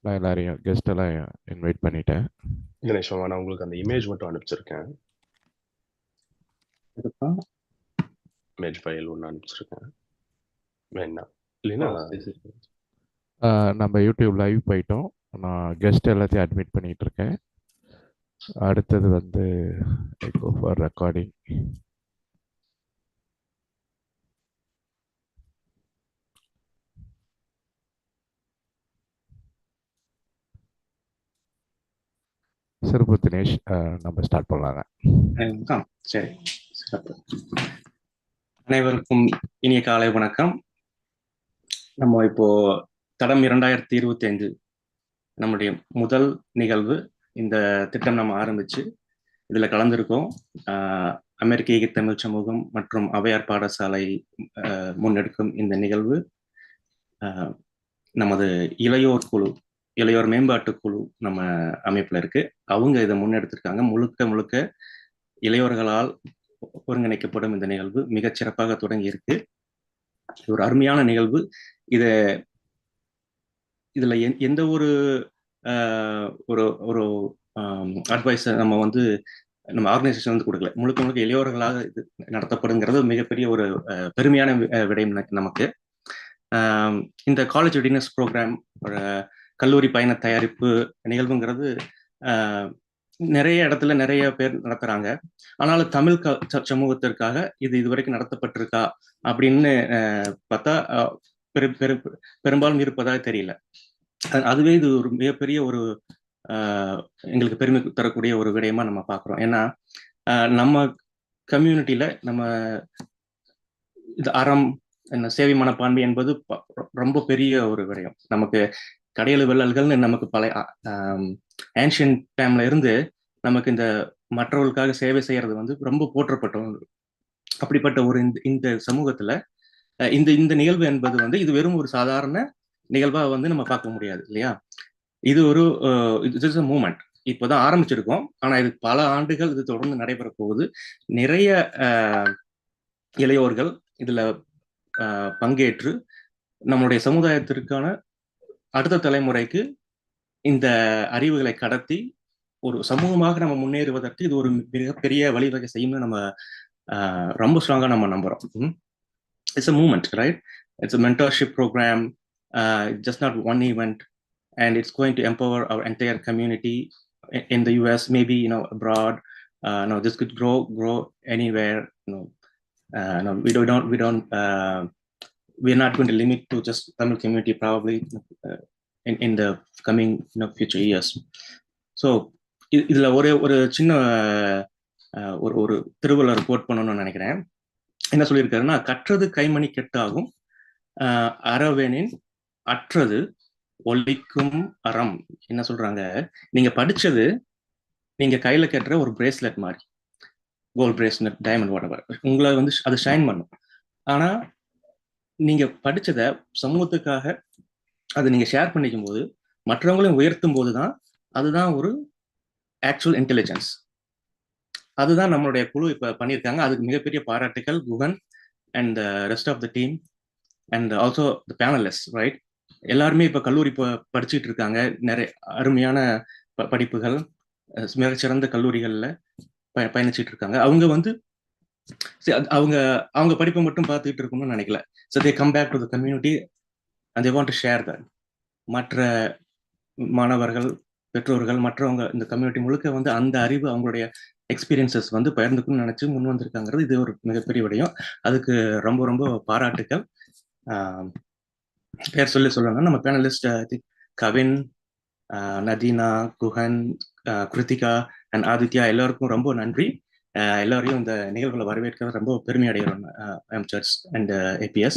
நான் எல்லாரையும் கெஸ்ட் எல்லாம் இன்வைட் பண்ணிட்டேன். தினேஷ் மாமா, நான் உங்களுக்கு அந்த இமேஜ் மட்டும் அனுப்பிச்சிருக்கேன். இமேஜ் ஃபைல் ஒன்று அனுப்பிச்சிருக்கேன். வேணாம் இல்லைன்னா நம்ம யூடியூப் லைவ் போயிட்டோம். நான் கெஸ்ட் எல்லாத்தையும் அட்மிட் பண்ணிட்டு இருக்கேன். அடுத்தது வந்து கோ ஃபார் ரெக்கார்டிங். சிறப்பு தினேஷ், நம்ம ஸ்டார்ட் பண்ணலாங்க. சரி, சிறப்பு. அனைவருக்கும் இனிய காலை வணக்கம். நம்ம இப்போ தடம் 2025 நம்முடைய முதல் நிகழ்வு. இந்த திட்டம் நம்ம ஆரம்பிச்சு இதுல கலந்திருக்கோம். அமெரிக்க ஈகை தமிழ் சமூகம் மற்றும் ஔவையார் பாடசாலை முன்னெடுக்கும் இந்த நிகழ்வு நமது இளையோர் மேம்பாட்டு குழு நம்ம அமைப்புல இருக்கு. அவங்க இதை முன்னெடுத்திருக்காங்க. முழுக்க இளையோர்களால் ஒருங்கிணைக்கப்படும் இந்த நிகழ்வு மிகச்சிறப்பாக தொடங்கி இருக்கு. ஒரு அருமையான நிகழ்வு. இதுல எந்த ஒரு ஒரு அட்வைஸ் நம்ம ஆர்கனைசேஷன் வந்து கொடுக்கல. முழுக்க இளையோர்களாக இது நடத்தப்படுங்கிறது மிகப்பெரிய ஒரு பெருமையான விடயம் நமக்கு. இந்த காலேஜ் ரெடினஸ் ப்ரோக்ராம், கல்லூரி பயண தயாரிப்பு நிகழ்வுங்கிறது நிறைய இடத்துல நிறைய பேர் நடத்துறாங்க. ஆனாலும் தமிழ் சமூகத்திற்காக இதுவரைக்கும் நடத்தப்பட்டிருக்கா அப்படின்னு பார்த்தா பெரும்பாலும் இருப்பதாக தெரியல. அதுவே இது ஒரு மிகப்பெரிய ஒரு எங்களுக்கு பெருமை தரக்கூடிய ஒரு விடயமா நம்ம பார்க்குறோம். ஏன்னா நம்ம கம்யூனிட்டியில நம்ம இது அறம் சேவை மனப்பான்மை என்பது ரொம்ப பெரிய ஒரு விடயம். நமக்கு கடையெழு வெள்ளல்கள்னு நமக்கு பழைய ஏன்ஷியன்ட் டைம்ல இருந்து நமக்கு இந்த மற்றவர்களுக்காக சேவை செய்யறது வந்து ரொம்ப போற்றப்பட்ட அப்படிப்பட்ட ஒரு இந்த சமூகத்துல இந்த நிகழ்வு என்பது வந்து இது வெறும் ஒரு சாதாரண நிகழ்வா வந்து நம்ம பார்க்க முடியாது இல்லையா? இது ஒரு இட்ஸ் a மூமெண்ட். இப்போதான் ஆரம்பிச்சிருக்கோம். ஆனா இது பல ஆண்டுகள் இது தொடர்ந்து நடைபெற போகுது. நிறைய இளையோர்கள் இதுல பங்கேற்று நம்மளுடைய சமுதாயத்திற்கான அடுத்த தலைமுறைக்கு இந்த அறிவுகளை கடத்தி ஒரு சமூகமாக நம்ம முன்னேறுவதற்கு இது ஒரு மிகப்பெரிய வழிவகை செய்யும்னு நம்ம ரொம்ப ஸ்ட்ராங்கா நம்ம நம்புறோம். It's a moment, right? It's a mentorship program, just not one event, and it's going to empower our entire community in the US, maybe abroad. This could grow anywhere. No, we're not going to limit to just Tamil community probably in the coming future years. So இதுல ஒரு சின்ன ஒரு Thiruvalluvar code பண்ணணும்னு நினைக்கிறேன். என்ன சொல்லியிருக்காருன்னா, கற்றது கைமணி கெட்டாகும், அறவேனின் அற்றது ஒலிக்கும் அறம். என்ன சொல்றாங்க? நீங்க படிச்சது நீங்க கையில கட்டுற ஒரு பிரேஸ்லெட் மாதிரி, கோல்ட் பிரேஸ்லெட், டைமண்ட், வாட்டவர், உங்களை வந்து அது ஷைன் பண்ணும். ஆனா நீங்க படிச்சத சமூகத்துக்காக அதை நீங்க ஷேர் பண்ணிக்கும் போது, மற்றவங்களையும் உயர்த்தும் போதுதான் அதுதான் ஒரு ஆக்சுவல் இன்டெலிஜென்ஸ். அதுதான் நம்மளுடைய குழு இப்ப பண்ணியிருக்காங்க. அதுக்கு மிகப்பெரிய பாராட்டுகள் Guhan and rest of the team and also the panelist, right? எல்லாருமே இப்ப கல்லூரி படிச்சுட்டு இருக்காங்க. நிறைய அருமையான படிப்புகள், மிகச்சிறந்த கல்லூரிகள்ல பயணிச்சுட்டு இருக்காங்க. அவங்க வந்து அவங்க படிப்பை மட்டும் பார்த்துக்கிட்டு இருக்கணும்னு நினைக்கல. So they come back to the community and they want to share that. மற்ற மாணவர்கள், பெற்றோர்கள், மற்றவங்க இந்த கம்யூனிட்டி முழுக்க வந்து அந்த அறிவு, அவங்களுடைய எக்ஸ்பீரியன்சஸ் வந்து பகிர்ந்துக்கணும்னு நினைச்சு முன் வந்திருக்காங்கிறது இது ஒரு மிகப்பெரிய விடயம். அதுக்கு ரொம்ப ரொம்ப பாராட்டுக்கள். பேர் சொல்லணும்னா நம்ம பேனலிஸ்ட் கவின், நதீனா, குஹன், கிருத்திகா அண்ட் ஆதித்யா எல்லாருக்கும் ரொம்ப நன்றி. எல்லாரையும் இந்த நிகழ்வுகளை வரவேற்க ரொம்ப பெருமை அடைகிறோம். AmChaTs அண்ட் APS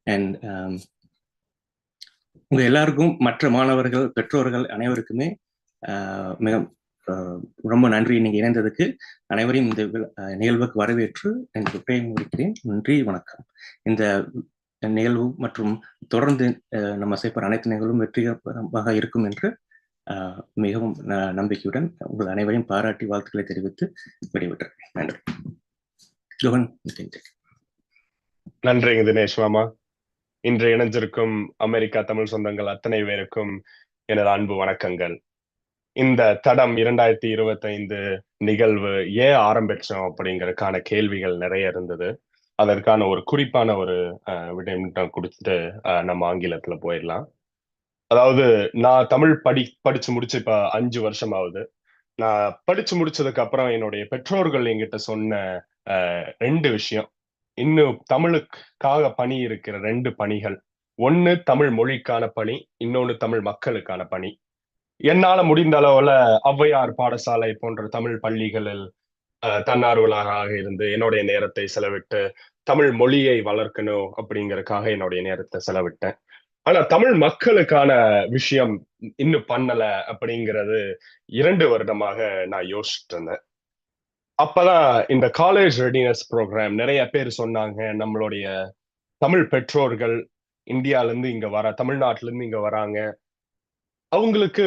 அண்ட் உங்க எல்லாருக்கும், மற்ற மாணவர்கள், பெற்றோர்கள் அனைவருக்குமே மிக ரொம்ப நன்றி. நீங்க இணைந்ததுக்கு அனைவரையும் இந்த நிகழ்வுக்கு வரவேற்று எனக்கு உரையை முடிக்கிறேன். நன்றி, வணக்கம். இந்த நிகழ்வு மற்றும் தொடர்ந்து நம்ம செய்யப்படுற அனைத்து நிகழ்வும் வெற்றிகரமாக இருக்கும் என்று மிகவும் நம்பிக்கையுடன் உங்கள் அனைவரையும் பாராட்டி வாழ்த்துக்களை தெரிவித்து விடைபெற்றேன். நன்றி. நன்றிங்க தினேஷ் மாமா. இன்று இணைஞ்சிருக்கும் அமெரிக்கா தமிழ் சொந்தங்கள் அத்தனை பேருக்கும் எனது அன்பு வணக்கங்கள். இந்த தடம் 2025 நிகழ்வு ஏன் ஆரம்பிச்சோம் அப்படிங்கறதுக்கான கேள்விகள் நிறைய இருந்தது. அதற்கான ஒரு குறிப்பான ஒரு விடயம் கொடுத்துட்டு நம்ம ஆங்கிலத்துல போயிடலாம். அதாவது நான் தமிழ் படிச்சு முடிச்சு இப்ப 5 வருஷம் ஆகுது. நான் படிச்சு முடிச்சதுக்கு அப்புறம் என்னுடைய பெற்றோர்கள் என்கிட்ட சொன்ன 2 விஷயம். இன்னும் தமிழுக்காக பணி இருக்கிற 2 பணிகள். ஒண்ணு தமிழ் மொழிக்கான பணி, இன்னொன்னு தமிழ் மக்களுக்கான பணி. என்னால முடிந்த அளவுல ஔவையார் பாடசாலை போன்ற தமிழ் பள்ளிகளில் தன்னார்வலராக இருந்து என்னுடைய நேரத்தை செலவிட்டு தமிழ் மொழியை வளர்க்கணும் அப்படிங்கறதுக்காக என்னுடைய நேரத்தை செலவிட்டேன். ஆனா தமிழ் மக்களுக்கான விஷயம் இன்னும் பண்ணல அப்படிங்கிறது 2 வருடமாக நான் யோசிச்சுட்டு இருந்தேன். அப்பதான் இந்த காலேஜ் ரெடினஸ் ப்ரோக்ராம் நிறைய பேர் சொன்னாங்க, நம்மளுடைய தமிழ் பெற்றோர்கள் இந்தியால இருந்து இங்க தமிழ்நாட்டுல இருந்து இங்க வராங்க, அவங்களுக்கு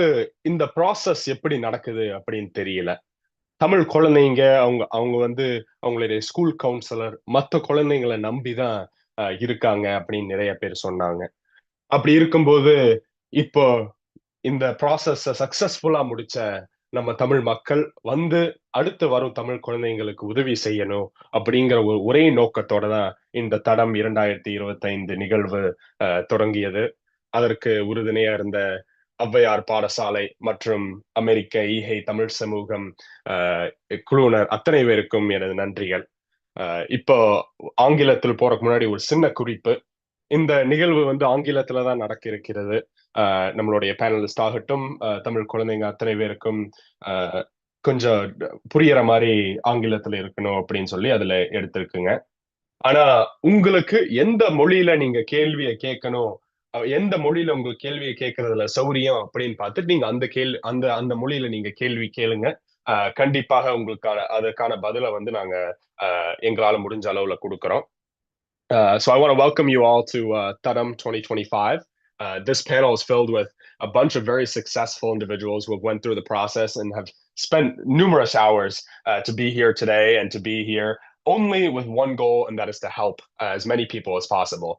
இந்த ப்ராசஸ் எப்படி நடக்குது அப்படின்னு தெரியல. தமிழ் குழந்தைங்க அவங்க அவங்க வந்து அவங்களுடைய ஸ்கூல் கவுன்சிலர் மற்ற குழந்தைங்களை நம்பிதான் இருக்காங்க அப்படின்னு நிறைய பேர் சொன்னாங்க. அப்படி இருக்கும்போது இப்போ இந்த ப்ராசஸ் சக்சஸ்ஃபுல்லா முடிச்ச நம்ம தமிழ் மக்கள் வந்து அடுத்து வரும் தமிழ் குழந்தைங்களுக்கு உதவி செய்யணும் அப்படிங்கிற ஒரு ஒரே நோக்கத்தோட தான் இந்த தடம் 2025 நிகழ்வு தொடங்கியது. அதற்கு உறுதுணையா இருந்த ஔவையார் பாடசாலை மற்றும் அமெரிக்க ஈகை தமிழ் சமூகம் குழுவினர் அத்தனை பேருக்கும் எனது நன்றிகள். இப்போ ஆங்கிலத்தில் போறதுக்கு முன்னாடி ஒரு சின்ன குறிப்பு. இந்த நிகழ்வு வந்து ஆங்கிலத்துல தான் நடக்க இருக்கிறது. நம்மளுடைய பேனலிஸ்ட் ஆகட்டும், தமிழ் குழந்தைங்க அத்தனை பேருக்கும் கொஞ்சம் புரியற மாதிரி ஆங்கிலத்துல இருக்கணும் அப்படின்னு சொல்லி அதுல எடுத்திருக்குங்க. ஆனா உங்களுக்கு எந்த மொழியில நீங்க கேள்வியை கேட்கணும், எந்த மொழியில உங்களுக்கு கேள்வியை கேட்கறதுல சௌரியம் அப்படின்னு பார்த்துட்டு நீங்க அந்த அந்த மொழியில நீங்க கேள்வி கேளுங்க. கண்டிப்பாக உங்களுக்கான அதற்கான பதிலை வந்து நாங்க எங்களால முடிஞ்ச அளவுல கொடுக்குறோம். So I want to welcome you all to Thadam-2025. This panel is filled with a bunch of very successful individuals who have went through the process and have spent numerous hours to be here today and to be here only with one goal, and that is to help as many people as possible.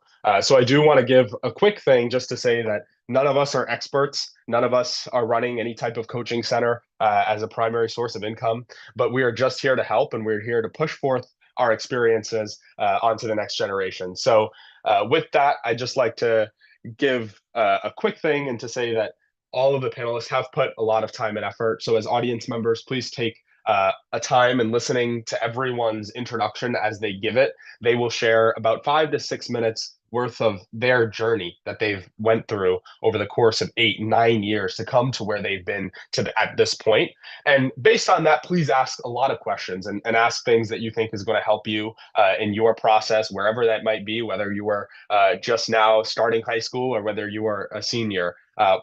So I do want to give a quick thing just to say that none of us are experts. None of us are running any type of coaching center as a primary source of income, but we are just here to help, and we're here to push forth our experiences onto the next generation. So with that, I'd just like to give a quick thing and to say that all of the panelists have put a lot of time and effort. So as audience members, please take a time and listening to everyone's introduction as they give it. They will share about 5 to 6 minutes worth of their journey that they've went through over the course of 8-9 years to come to where they've been at this point. And based on that, please ask a lot of questions and ask things that you think is going to help you in your process, wherever that might be, whether you are just now starting high school or whether you are a senior.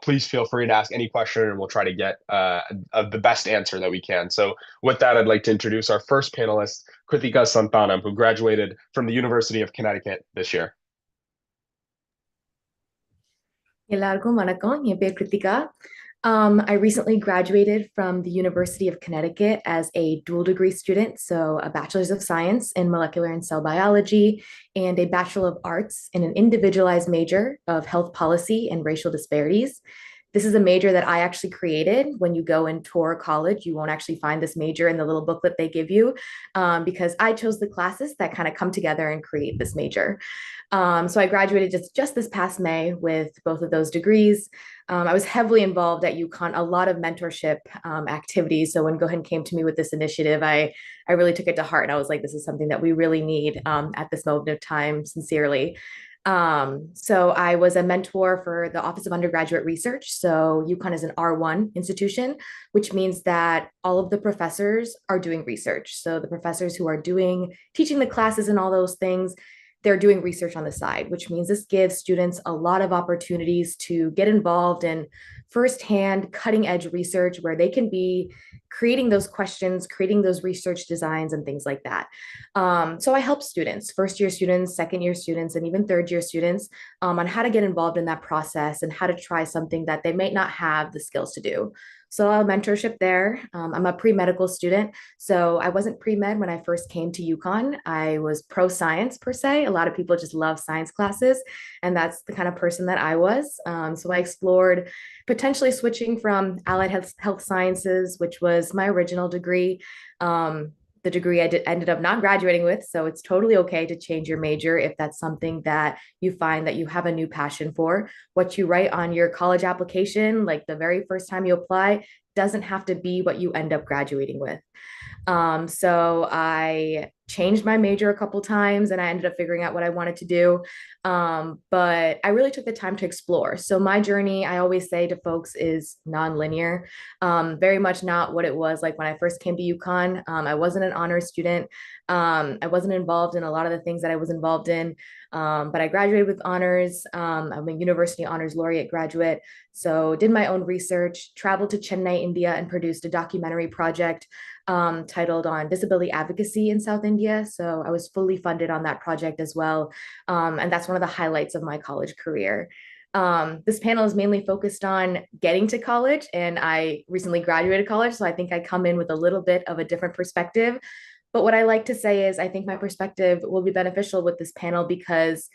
Please feel free to ask any question and we'll try to get the best answer that we can. So with that, I'd like to introduce our first panelist, Kritika Santhanam, who graduated from the University of Connecticut this year. எல்லாருக்கும் வணக்கம். என் பேர் Kiruthika. I recently graduated from the University of Connecticut as a dual degree student, so a Bachelor's of Science in Molecular and Cell Biology and a Bachelor of Arts in an individualized major of Health Policy and Racial Disparities. This is a major that I actually created. When you go and tour college, you won't actually find this major in the little booklet they give you because I chose the classes that kind of come together and create this major. So I graduated just this past May with both of those degrees. I was heavily involved at UConn, a lot of mentorship activities. So when Guhan came to me with this initiative, I really took it to heart. And I was like, this is something that we really need at this moment of time, sincerely. So I was a mentor for the Office of Undergraduate Research. So UConn is an R1 institution, which means that all of the professors are doing research. So the professors who are teaching the classes and all those things, they're doing research on the side, which means this gives students a lot of opportunities to get involved in firsthand cutting edge research where they can be creating those questions, creating those research designs and things like that. So I help students, first year students, second year students, and even third year students on how to get involved in that process and how to try something that they might not have the skills to do. saw a mentorship there. I'm a pre-medical student, so I wasn't pre-med when I first came to UConn. I was pro-science per se. A lot of people just love science classes, and that's the kind of person that I was. So I explored potentially switching from allied health sciences, which was my original degree. The degree ended up not graduating with. So it's totally okay to change your major if that's something that you find that you have a new passion for. What you write on your college application, like the very first time you apply, doesn't have to be what you end up graduating with. So I changed my major a couple times and I ended up figuring out what I wanted to do. But I really took the time to explore. So my journey, I always say to folks, is non-linear. Very much not what it was like when I first came to UConn. I wasn't an honors student. I wasn't involved in a lot of the things that I was involved in. But I graduated with honors. I'm a university honors laureate graduate. So did my own research, traveled to Chennai, India, and produced a documentary project titled on disability advocacy in South India. So I was fully funded on that project as well. And that's one of the highlights of my college career. This panel is mainly focused on getting to college, and I recently graduated college, so I think I come in with a little bit of a different perspective. But what I like to say is I think my perspective will be beneficial with this panel because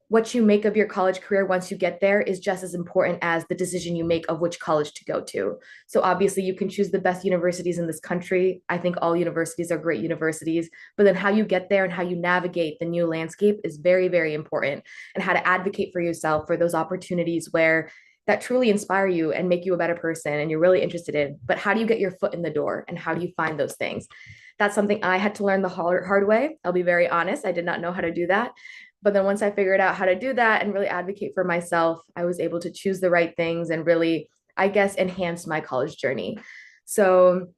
what you make of your college career once you get there is just as important as the decision you make of which college to go to. So obviously you can choose the best universities in this country. I think all universities are great universities, but then how you get there and how you navigate the new landscape is very, very important, and how to advocate for yourself for those opportunities where that truly inspire you and make you a better person and you're really interested in. But how do you get your foot in the door and how do you find those things? That's something I had to learn the hard way. I'll be very honest. I did not know how to do that. But then once I figured out how to do that and really advocate for myself, I was able to choose the right things and really, I guess, enhance my college journey. So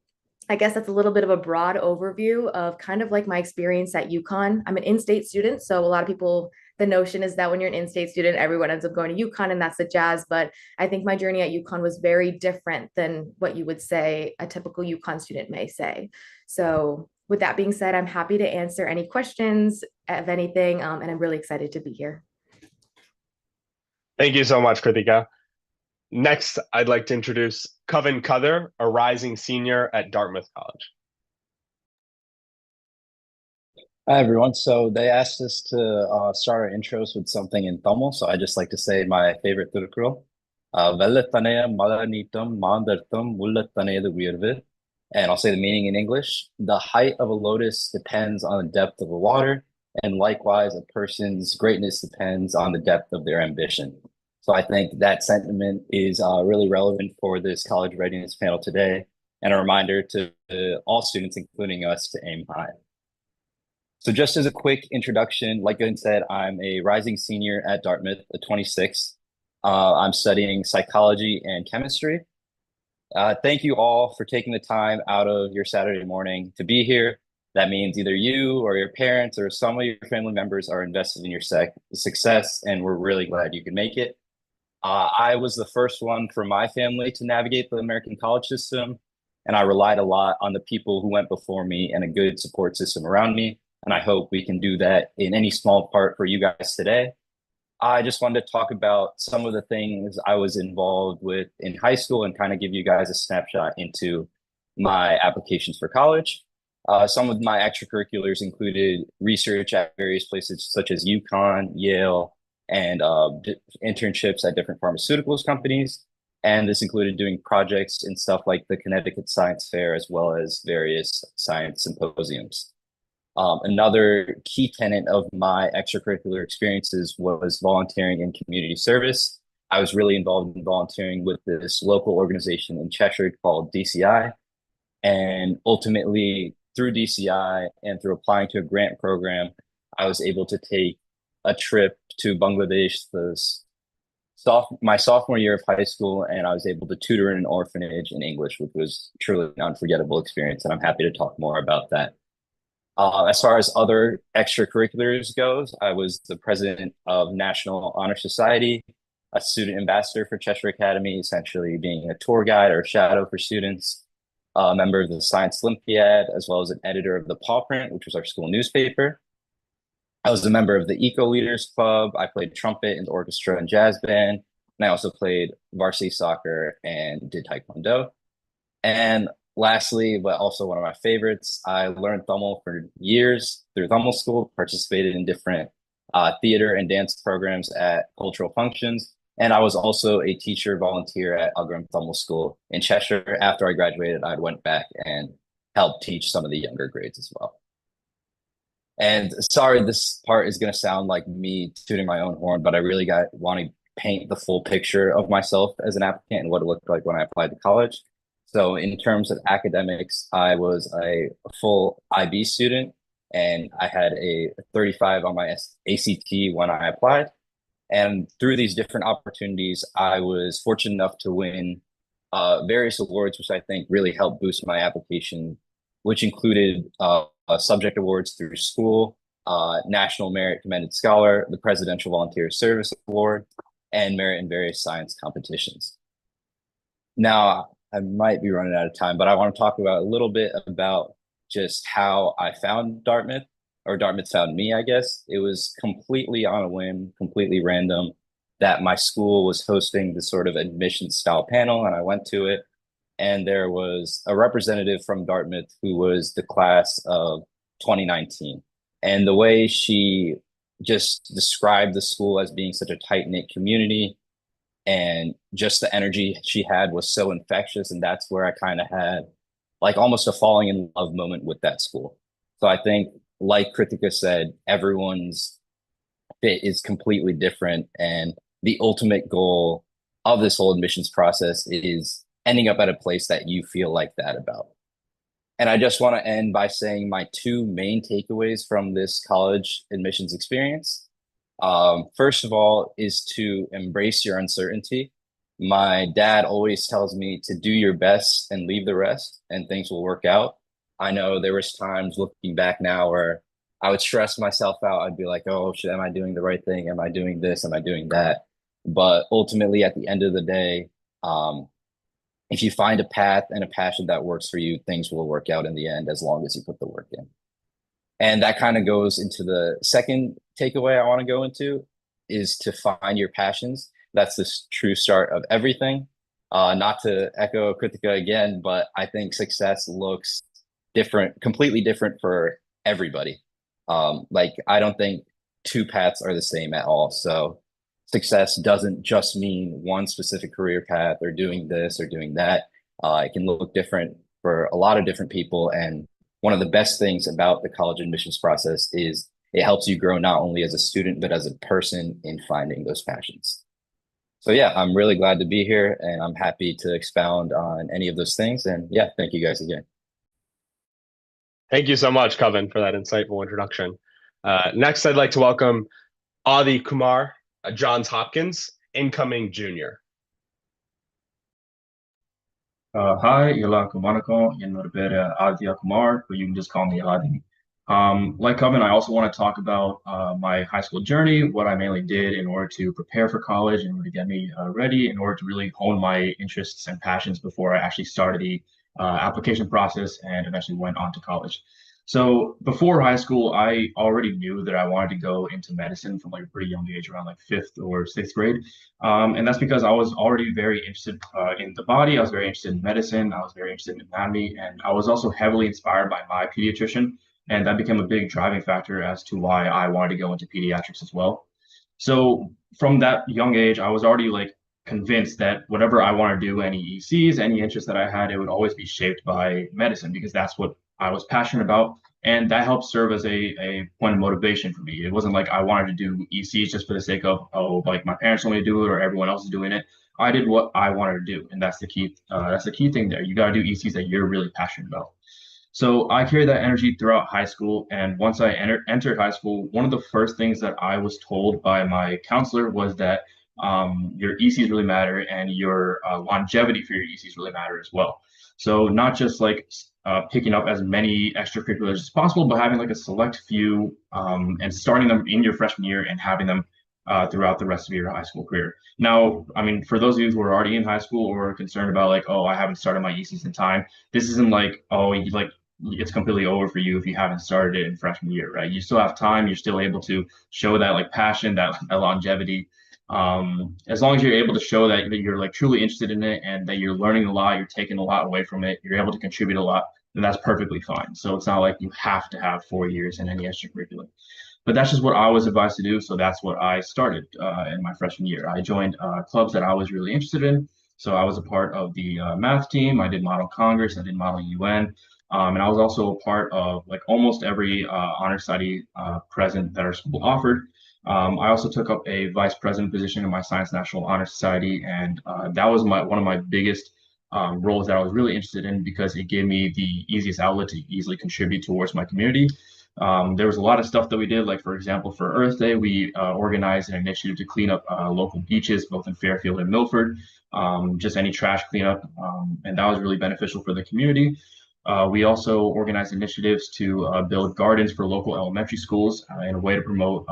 I guess that's a little bit of a broad overview of kind of like my experience at UConn. I'm an in-state student, so a lot of people, the notion is that when you're an in-state student, everyone ends up going to UConn and that's the jazz. But I think my journey at UConn was very different than what you would say a typical UConn student may say. So with that being said, I'm happy to answer any questions of anything, and I'm really excited to be here. Thank you so much, Kritika. Next, I'd like to introduce Coven Cuther, a rising senior at Dartmouth College. Hi, everyone. So they asked us to start our intros with something in Tamil. So I just like to say my favorite Thirukkural. Vellatanaya Malanitam Mandartham Mullattanayadu Uyarvu. And I'll say the meaning in English. The height of a lotus depends on the depth of the water. And likewise, a person's greatness depends on the depth of their ambition. So I think that sentiment is really relevant for this college readiness panel today, and a reminder to all students, including us, to aim high. So just as a quick introduction, like Gunn said, I'm a rising senior at Dartmouth, the 26th. I'm studying psychology and chemistry. Thank you all for taking the time out of your Saturday morning to be here. That means either you or your parents or some of your family members are invested in your success, and we're really glad you could make it. I was the first one from my family to navigate the American college system, and I relied a lot on the people who went before me and a good support system around me. And I hope we can do that in any small part for you guys today. I just wanted to talk about some of the things I was involved with in high school and kind of give you guys a snapshot into my applications for college. Some of my extracurriculars included research at various places such as UConn, Yale, and internships at different pharmaceuticals companies. And this included doing projects and stuff like the Connecticut Science Fair, as well as various science symposiums. Another key tenet of my extracurricular experiences was volunteering and community service. I was really involved in volunteering with this local organization in Cheshire called DCI. And ultimately, through DCI and through applying to a grant program, I was able to take a trip to Bangladesh my sophomore year of high school, and I was able to tutor in an orphanage in English, which was truly an unforgettable experience. And I'm happy to talk more about that. As far as other extracurriculars goes, I was the president of National Honor Society, a student ambassador for Cheshire Academy, essentially being a tour guide or shadow for students, a member of the Science Olympiad, as well as an editor of the Paw Print, which was our school newspaper. I was a member of the Eco Leaders Club. I played trumpet in the orchestra and jazz band, and I also played varsity soccer and did taekwondo. And lastly, but also one of my favorites, I learned Tamil for years through Tamil school, participated in different theater and dance programs at cultural functions. And I was also a teacher volunteer at Agram Tamil School in Cheshire. After I graduated, I went back and helped teach some of the younger grades as well. And sorry, this part is going to sound like me tooting my own horn, but I really want to paint the full picture of myself as an applicant and what it looked like when I applied to college. So in terms of academics, I was a full IB student and I had a 35 on my ACT when I applied. And through these different opportunities, I was fortunate enough to win various awards, which I think really helped boost my application, which included subject awards through school, National Merit Commended Scholar, the Presidential Volunteer Service Award, and merit in various science competitions. Now, I might be running out of time, but I want to talk about a little bit about just how I found Dartmouth, or Dartmouth found me, I guess. It was completely on a whim, completely random, that my school was hosting this sort of admission style panel, and I went to it. And there was a representative from Dartmouth who was the class of 2019. And the way she just described the school as being such a tight-knit community and just the energy she had was so infectious. And that's where I kind of had like almost a falling in love moment with that school. So I think, like Kritika said, everyone's fit is completely different. And the ultimate goal of this whole admissions process is ending up at a place that you feel like that about. And I just want to end by saying my two main takeaways from this college admissions experience. First of all, is to embrace your uncertainty. My dad always tells me to do your best and leave the rest, and things will work out. I know there was times looking back now where I would stress myself out. I'd be like, oh, shit, am I doing the right thing? Am I doing this? Am I doing that? But ultimately, at the end of the day, if you find a path and a passion that works for you, things will work out in the end as long as you put the work in. And that kind of goes into the second takeaway I want to go into, is to find your passions. That's the true start of everything. Not to echo Kritika again, but I think success looks different, completely different for everybody. Like, I don't think two paths are the same at all. So success doesn't just mean one specific career path or doing this or doing that. It can look different for a lot of different people. And one of the best things about the college admissions process is it helps you grow not only as a student, but as a person in finding those passions. So yeah, I'm really glad to be here and I'm happy to expound on any of those things. And yeah, thank you guys again. Thank you so much, Kevin, for that insightful introduction. Next, I'd like to welcome Adi Kumar, Johns Hopkins, incoming junior. Hi, எல்லாருக்கும் வணக்கம். என்னோட பேரு Aditya Kumar, but you can just call me Adi. Like Kevin, I also want to talk about my high school journey, what I mainly did in order to prepare for college, in order to get me ready, in order to really hone my interests and passions before I actually started the application process and eventually went on to college. So before high school, I already knew that I wanted to go into medicine from like a pretty young age, around like 5th or 6th grade. And that's because I was already very interested in the body. I was very interested in medicine. I was very interested in anatomy. And I was also heavily inspired by my pediatrician. And that became a big driving factor as to why I wanted to go into pediatrics as well. So from that young age, I was already like convinced that whatever I want to do, any ECs, any interest that I had, it would always be shaped by medicine because that's what I was passionate about. And that helped serve as a point of motivation for me. It wasn't like I wanted to do ECs just for the sake of, oh, like my parents want me to do it or everyone else is doing it. I did what I wanted to do. And that's the key. That's the key thing there. You got to do ECs that you're really passionate about. So I carried that energy throughout high school. And once I entered high school, one of the first things that I was told by my counselor was that your ECs really matter and your longevity for your ECs really matter as well. So not just like picking up as many extracurriculars as possible, but having like a select few and starting them in your freshman year and having them throughout the rest of your high school career. Now, I mean, for those of you who are already in high school or are concerned about like, oh, I haven't started my ECs in time, this isn't like, oh, it's completely over for you if you haven't started it in freshman year, right? You still have time. You're still able to show that like passion, that longevity. As long as you're able to show that you're like truly interested in it and that you're learning a lot, you're taking a lot away from it, you're able to contribute a lot, then that's perfectly fine. So it's not like you have to have 4 years in any extracurricular. But that's just what I was advised to do. So that's what I started in my freshman year. I joined clubs that I was really interested in. So I was a part of the math team. I did Model Congress. I did Model UN. And I was also a part of like almost every honor society present that our school offered. I also took up a vice president position in my Science National Honor Society, and that was one of my biggest roles that I was really interested in because it gave me the easiest outlet to easily contribute towards my community. There was a lot of stuff that we did, like for example, for Earth Day, we organized an initiative to clean up local beaches, both in Fairfield and Milford, just any trash cleanup, and that was really beneficial for the community. We also organized initiatives to build gardens for local elementary schools in a way to promote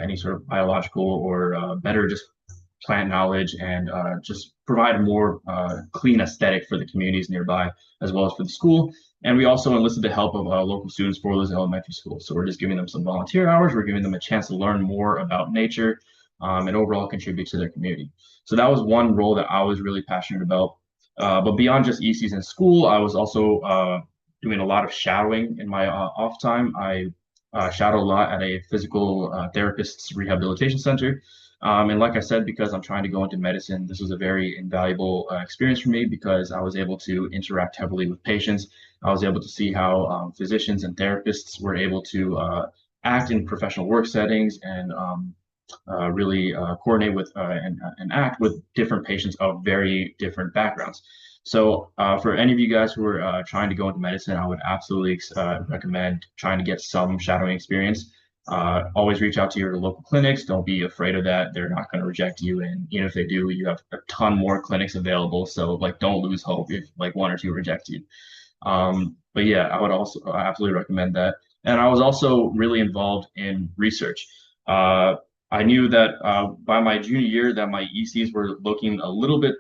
any sort of biological or better just plant knowledge and just provide a more clean aesthetic for the communities nearby as well as for the school. And we also enlisted the help of local students for those elementary schools. So we're just giving them some volunteer hours. We're giving them a chance to learn more about nature and overall contribute to their community. So that was one role that I was really passionate about. But beyond just ECs in school, I was also doing a lot of shadowing in my off time. I shadowed a lot at a physical therapist's rehabilitation center. And like I said, because I'm trying to go into medicine, this was a very invaluable experience for me because I was able to interact heavily with patients. I was able to see how physicians and therapists were able to act in professional work settings and really coordinate with and act with different patients of very different backgrounds. So for any of you guys who are trying to go into medicine, I would absolutely recommend trying to get some shadowing experience. Always reach out to your local clinics. Don't be afraid of that. They're not going to reject you. And even if they do, you have a ton more clinics available. So like, don't lose hope if like one or two reject you. But yeah, I would also absolutely recommend that. And I was also really involved in research. I knew that by my junior year that my ECs were looking a little bit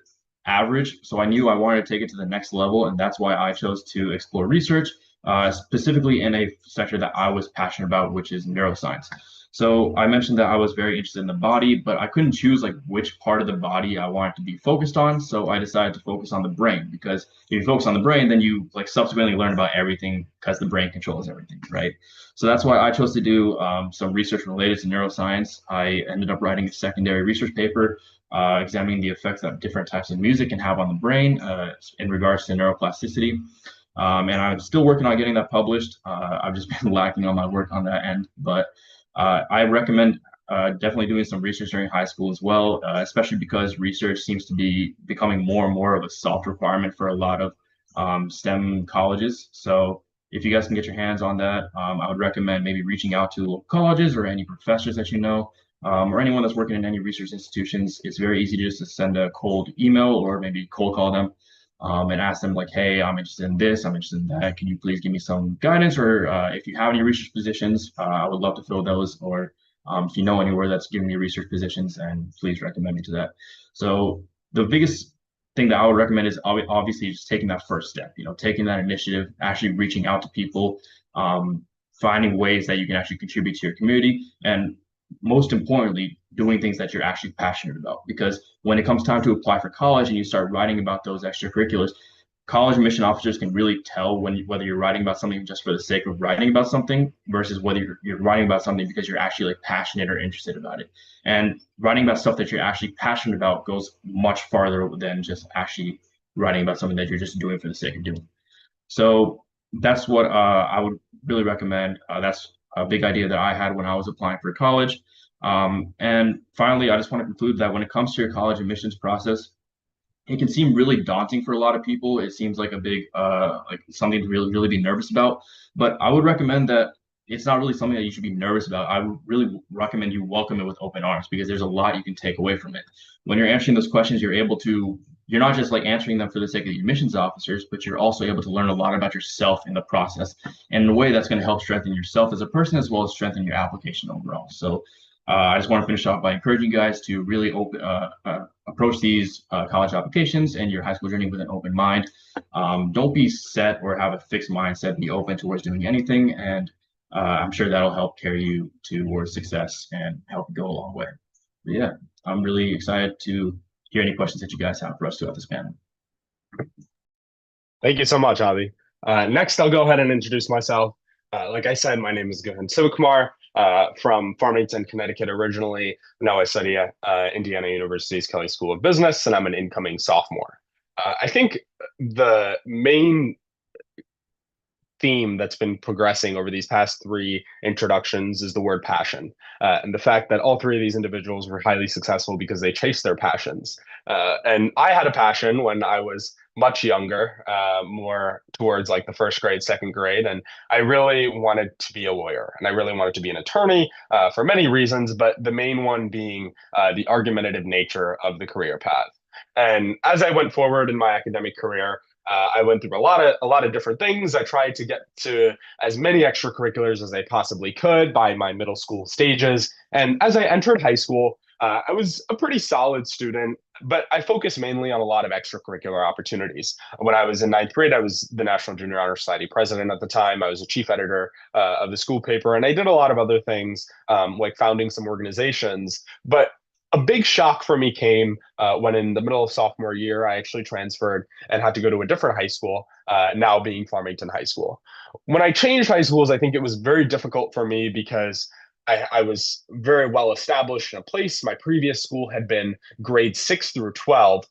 average. So I knew I wanted to take it to the next level. And that's why I chose to explore research, specifically in a sector that I was passionate about, which is neuroscience. So I mentioned that I was very interested in the body, but I couldn't choose like which part of the body I wanted to be focused on. So I decided to focus on the brain because if you focus on the brain, then you like subsequently learn about everything because the brain controls everything, right? So that's why I chose to do some research related to neuroscience. I ended up writing a secondary research paper examining the effects that different types of music can have on the brain in regards to neuroplasticity. And I'm still working on getting that published. I've just been lacking on my work on that end, but I recommend definitely doing some research during high school as well, especially because research seems to be becoming more and more of a soft requirement for a lot of STEM colleges. So if you guys can get your hands on that, I would recommend maybe reaching out to local colleges or any professors that you know, or anyone that's working in any research institutions. It's very easy to just send a cold email or maybe cold call them. And ask them like, hey, I'm interested in this, I'm interested in that. Can you please give me some guidance? Or if you have any research positions, I would love to fill those. Or if you know anywhere that's giving me research positions, and please recommend me to that. So the biggest thing that I would recommend is obviously just taking that first step, taking that initiative, actually reaching out to people, finding ways that you can actually contribute to your community. And most importantly, doing things that you're actually passionate about. Because when it comes time to apply for college and you start writing about those extracurriculars, college admission officers can really tell whether you're writing about something just for the sake of writing about something versus whether you're writing about something because you're actually like passionate or interested about it. And writing about stuff that you're actually passionate about goes much farther than just actually writing about something that you're just doing for the sake of doing. So that's what I would really recommend. That's a big idea that I had when I was applying for college. And finally, I just want to conclude that when it comes to your college admissions process, it can seem really daunting for a lot of people. It seems like a big, like something to really, really be nervous about. But I would recommend that it's not really something that you should be nervous about. I would really recommend you welcome it with open arms because there's a lot you can take away from it. When you're answering those questions, you're not just like answering them for the sake of the admissions officers, but you're also able to learn a lot about yourself in the process and in a way that's going to help strengthen yourself as a person as well as strengthen your application overall. So I just want to finish off by encouraging you guys to really approach these college applications and your high school journey with an open mind. Don't be set or have a fixed mindset. Be open towards doing anything, and I'm sure that'll help carry you towards success and help you go a long way. yeah, I'm really excited to hear any questions that you guys have for us throughout this panel. Thank you so much, Avi. Next, I'll go ahead and introduce myself. Like I said, my name is Guhan from Farmington, Connecticut originally. Now I study at Indiana University's Kelley School of Business, and I'm an incoming sophomore. I think the main theme that's been progressing over these past three introductions is the word passion, and the fact that all three of these individuals were highly successful because they chased their passions. And I had a passion when I was much younger, more towards like the first grade, second grade, and I really wanted to be a lawyer, and I really wanted to be an attorney for many reasons, but the main one being the argumentative nature of the career path. And as I went forward in my academic career, I went through a lot of different things. I tried to get to as many extracurriculars as I possibly could by my middle school stages. And as I entered high school, I was a pretty solid student, but I focused mainly on a lot of extracurricular opportunities. When I was in ninth grade, I was the National Junior Honor Society president at the time. I was a chief editor of the school paper, and I did a lot of other things, like founding some organizations. But a big shock for me came when in the middle of sophomore year, I actually transferred and had to go to a different high school, now being Farmington High School. When I changed high schools, I think it was very difficult for me because I was very well established in a place. My previous school had been grades 6 through 12,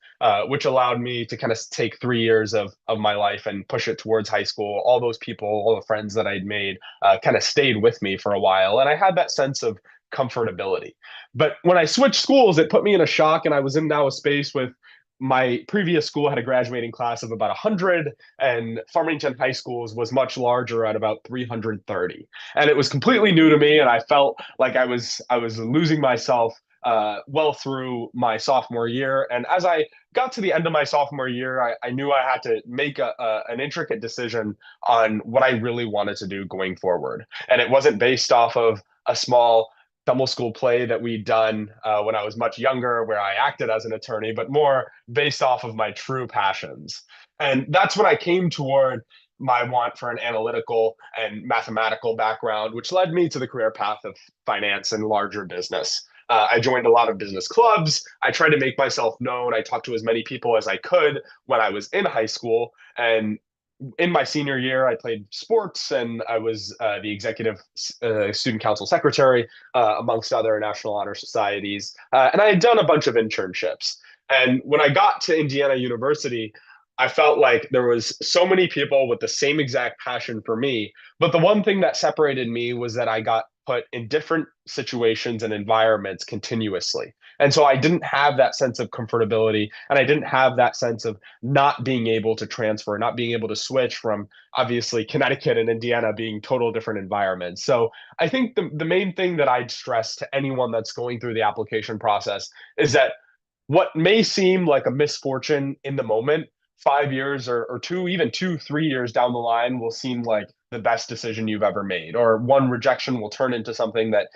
which allowed me to kind of take 3 years of my life and push it towards high school. All those people, all the friends that I'd made kind of stayed with me for a while. And I had that sense of comfortability. But when I switched schools, it put me in a shock, and I was in now a space with my previous school had a graduating class of about 100, and Farmington High School's was much larger at about 330. And it was completely new to me, and I felt like I was losing myself well through my sophomore year. And as I got to the end of my sophomore year, I knew I had to make an intricate decision on what I really wanted to do going forward. And it wasn't based off of a small summer school play that we'd done when I was much younger, where I acted as an attorney, but more based off of my true passions. And that's when I came toward my want for an analytical and mathematical background, which led me to the career path of finance and larger business. I joined a lot of business clubs. I tried to make myself known. I talked to as many people as I could when I was in high school. And in my senior year, I played sports, and I was the executive student council secretary, amongst other National Honor Societies. And I had done a bunch of internships. And when I got to Indiana University, I felt like there was so many people with the same exact passion for me. But the one thing that separated me was that I got put in different situations and environments continuously. And so I didn't have that sense of comfortability, and I didn't have that sense of not being able to transfer, not being able to switch from obviously Connecticut and Indiana being total different environments. So I think the main thing that I'd stress to anyone that's going through the application process is that what may seem like a misfortune in the moment, 5 years or even 2-3 years down the line will seem like the best decision you've ever made, or one rejection will turn into something that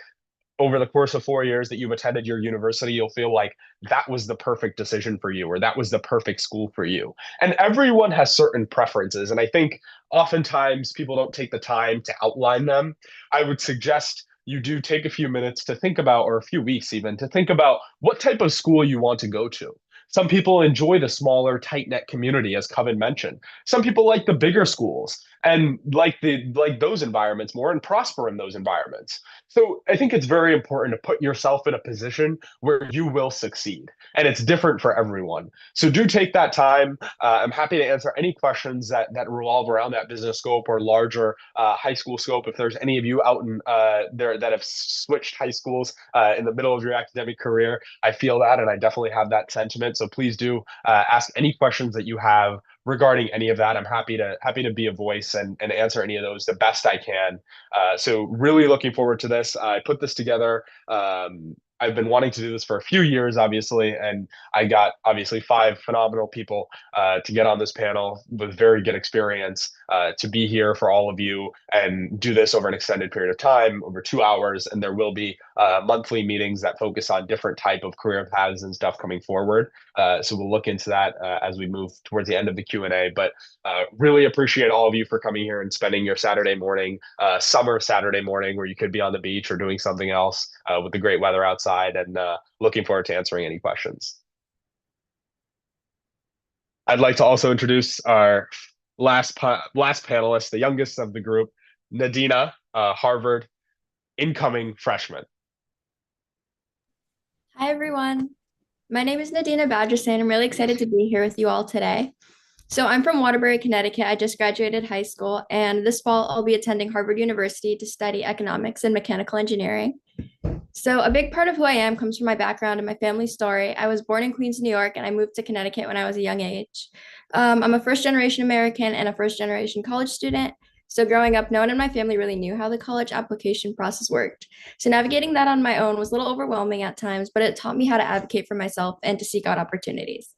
over the course of 4 years that you've attended your university, you'll feel like that was the perfect decision for you, or that was the perfect school for you. And everyone has certain preferences. And I think oftentimes people don't take the time to outline them. I would suggest you do take a few minutes to think about, or a few weeks even, to think about what type of school you want to go to. Some people enjoy the smaller, tight-knit community, as Coven mentioned. Some people like the bigger schools and like those environments more and prosper in those environments. So I think it's very important to put yourself in a position where you will succeed. And it's different for everyone. So do take that time. I'm happy to answer any questions that revolve around that business scope or larger high school scope. If there's any of you out in there that have switched high schools in the middle of your academic career, I feel that, and I definitely have that sentiment. So please do ask any questions that you have regarding any of that. I'm happy to be a voice and answer any of those the best I can. So really looking forward to this. I put this together. I've been wanting to do this for a few years, obviously, and I got obviously 5 phenomenal people to get on this panel with very good experience to be here for all of you and do this over an extended period of time, over 2 hours. And there will be monthly meetings that focus on different type of career paths and stuff coming forward. So we'll look into that as we move towards the end of the Q&A. But really appreciate all of you for coming here and spending your Saturday morning, summer Saturday morning, where you could be on the beach or doing something else with the great weather outside. side, and looking forward to answering any questions. I'd like to also introduce our last panelist, the youngest of the group, Nadina, Harvard incoming freshman. Hi, everyone. My name is Nadina Badgerson. I'm really excited to be here with you all today. So I'm from Waterbury, Connecticut. I just graduated high school, and this fall I'll be attending Harvard University to study economics and mechanical engineering. So a big part of who I am comes from my background and my family story. I was born in Queens, New York, and I moved to Connecticut when I was a young age. I'm a first-generation American and a first-generation college student. So growing up, no one in my family really knew how the college application process worked. So navigating that on my own was a little overwhelming at times, but it taught me how to advocate for myself and to seek out opportunities.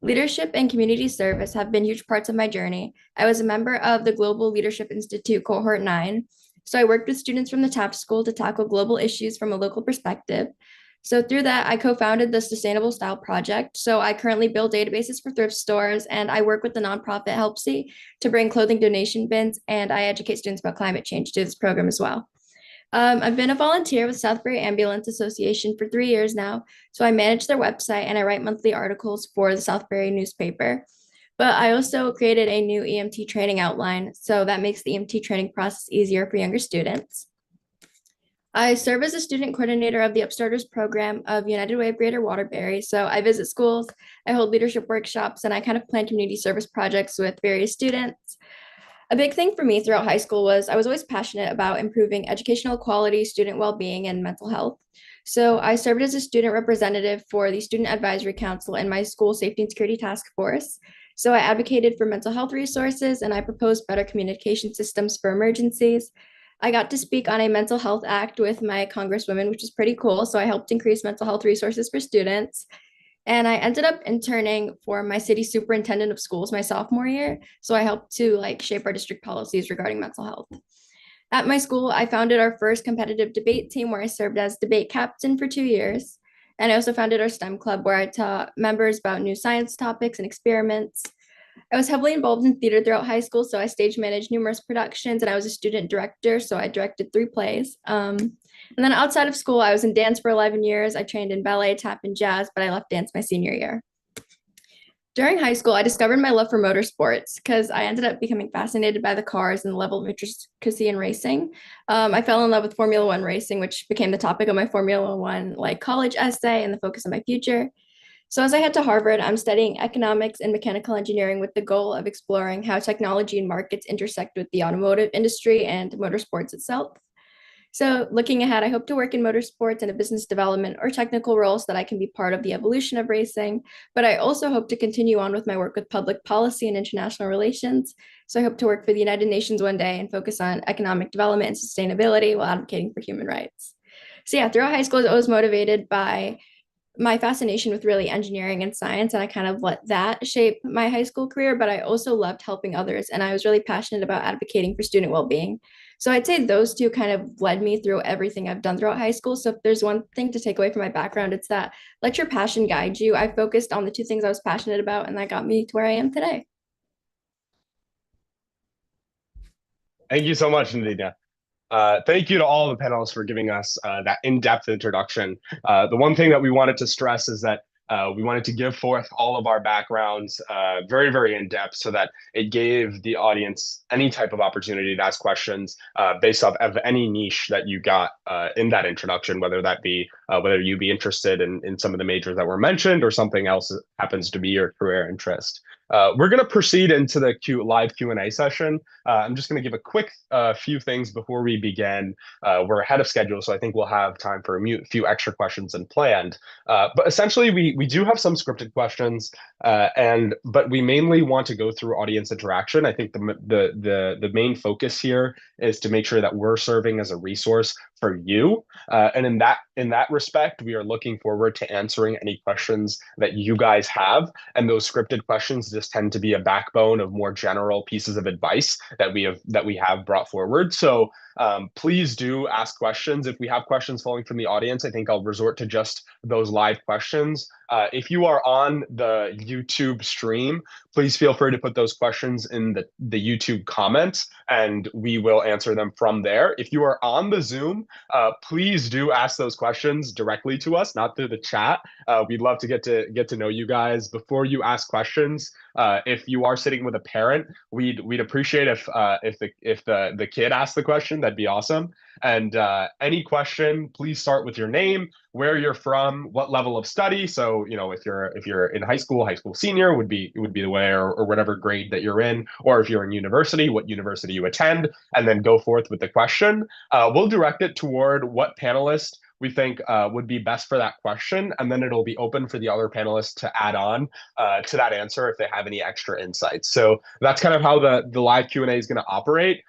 Leadership and community service have been huge parts of my journey. I was a member of the Global Leadership Institute Cohort 9. So I worked with students from the Taft School to tackle global issues from a local perspective. So through that, I co-founded the Sustainable Style Project. So I currently build databases for thrift stores, and I work with the nonprofit Helpsy to bring clothing donation bins, and I educate students about climate change through this program as well. I've been a volunteer with Southbury Ambulance Association for 3 years now. So I manage their website and I write monthly articles for the Southbury newspaper. But I also created a new EMT training outline. So that makes the EMT training process easier for younger students. I serve as a student coordinator of the Upstarters program of United Way of Greater Waterbury. So I visit schools, I hold leadership workshops, and I kind of plan community service projects with various students. A big thing for me throughout high school was I was always passionate about improving educational quality, student well-being, and mental health. So I served as a student representative for the Student Advisory Council in my school safety and security task force. So I advocated for mental health resources and I proposed better communication systems for emergencies. I got to speak on a mental health act with my congresswoman, which is pretty cool. So I helped increase mental health resources for students. And I ended up interning for my city superintendent of schools my sophomore year. So I helped to shape our district policies regarding mental health. At my school, I founded our first competitive debate team where I served as debate captain for 2 years. And I also founded our STEM club where I taught members about new science topics and experiments. I was heavily involved in theater throughout high school, so I stage managed numerous productions, and I was a student director, so I directed 3 plays. And then outside of school, I was in dance for 11 years. I trained in ballet, tap, and jazz, but I left dance my senior year. During high school, I discovered my love for motorsports because I ended up becoming fascinated by the cars and the level of intricacy in racing. I fell in love with Formula One racing, which became the topic of my Formula One college essay and the focus of my future. So as I head to Harvard, I'm studying economics and mechanical engineering with the goal of exploring how technology and markets intersect with the automotive industry and motorsports itself. So looking ahead, I hope to work in motorsports in a business development or technical role so that I can be part of the evolution of racing. But I also hope to continue on with my work with public policy and international relations. So I hope to work for the United Nations one day and focus on economic development and sustainability while advocating for human rights. So yeah, throughout high school, I was motivated by my fascination with really engineering and science, and I kind of let that shape my high school career, but I also loved helping others, and I was really passionate about advocating for student well-being. So I'd say those two kind of led me through everything I've done throughout high school. So if there's one thing to take away from my background, it's that let your passion guide you. I focused on the 2 things I was passionate about, and that got me to where I am today. Thank you so much, Nadina. Thank you to all the panelists for giving us that in-depth introduction. The one thing that we wanted to stress is that we wanted to give forth all of our backgrounds very, very in-depth so that it gave the audience any type of opportunity to ask questions based off of any niche that you got in that introduction, whether that be whether you be interested in some of the majors that were mentioned or something else that happens to be your career interest. We're going to proceed into the live Q&A session. I'm just going to give a quick few things before we begin. We're ahead of schedule, so I think we'll have time for a few extra questions than planned. But essentially, we do have some scripted questions, but we mainly want to go through audience interaction. I think the main focus here is to make sure that we're serving as a resource for you. And in that respect, we are looking forward to answering any questions that you guys have. And those scripted questions just tend to be a backbone of more general pieces of advice that we have brought forward. So please do ask questions. If we have questions flowing from the audience, I think I'll resort to just those live questions. If you are on the YouTube stream, please feel free to put those questions in the YouTube comments, and we will answer them from there. If you are on the Zoom, please do ask those questions directly to us, not through the chat. We'd love to get to know you guys before you ask questions. If you are sitting with a parent, we'd appreciate if the kid asked the question. That'd be awesome. And any question, please start with your name, where you're from, what level of study. So, if you're in high school senior would be the way, or whatever grade that you're in, or if you're in university, what university you attend, and then go forth with the question. We'll direct it toward what panelist we think would be best for that question, and then it'll be open for the other panelists to add on to that answer if they have any extra insights. So that's kind of how the live Q&A is going to operate.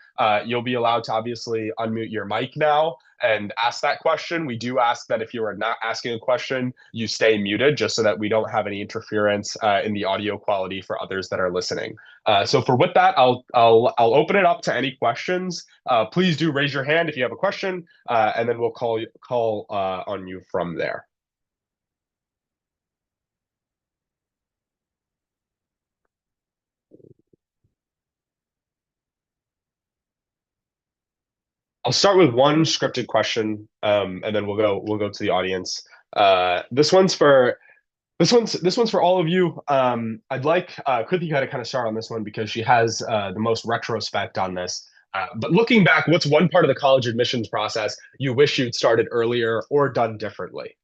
You'll be allowed to obviously unmute your mic now and ask that question. We do ask that if you are not asking a question, you stay muted, just so that we don't have any interference in the audio quality for others that are listening. So with that, I'll open it up to any questions. Please do raise your hand if you have a question, and then we'll call on you from there. I'll start with one scripted question, and then we'll go to the audience. This one's for all of you. I'd like Kritika to kind of start on this one because she has the most retrospect on this. But looking back, what's one part of the college admissions process you wish you'd started earlier or done differently?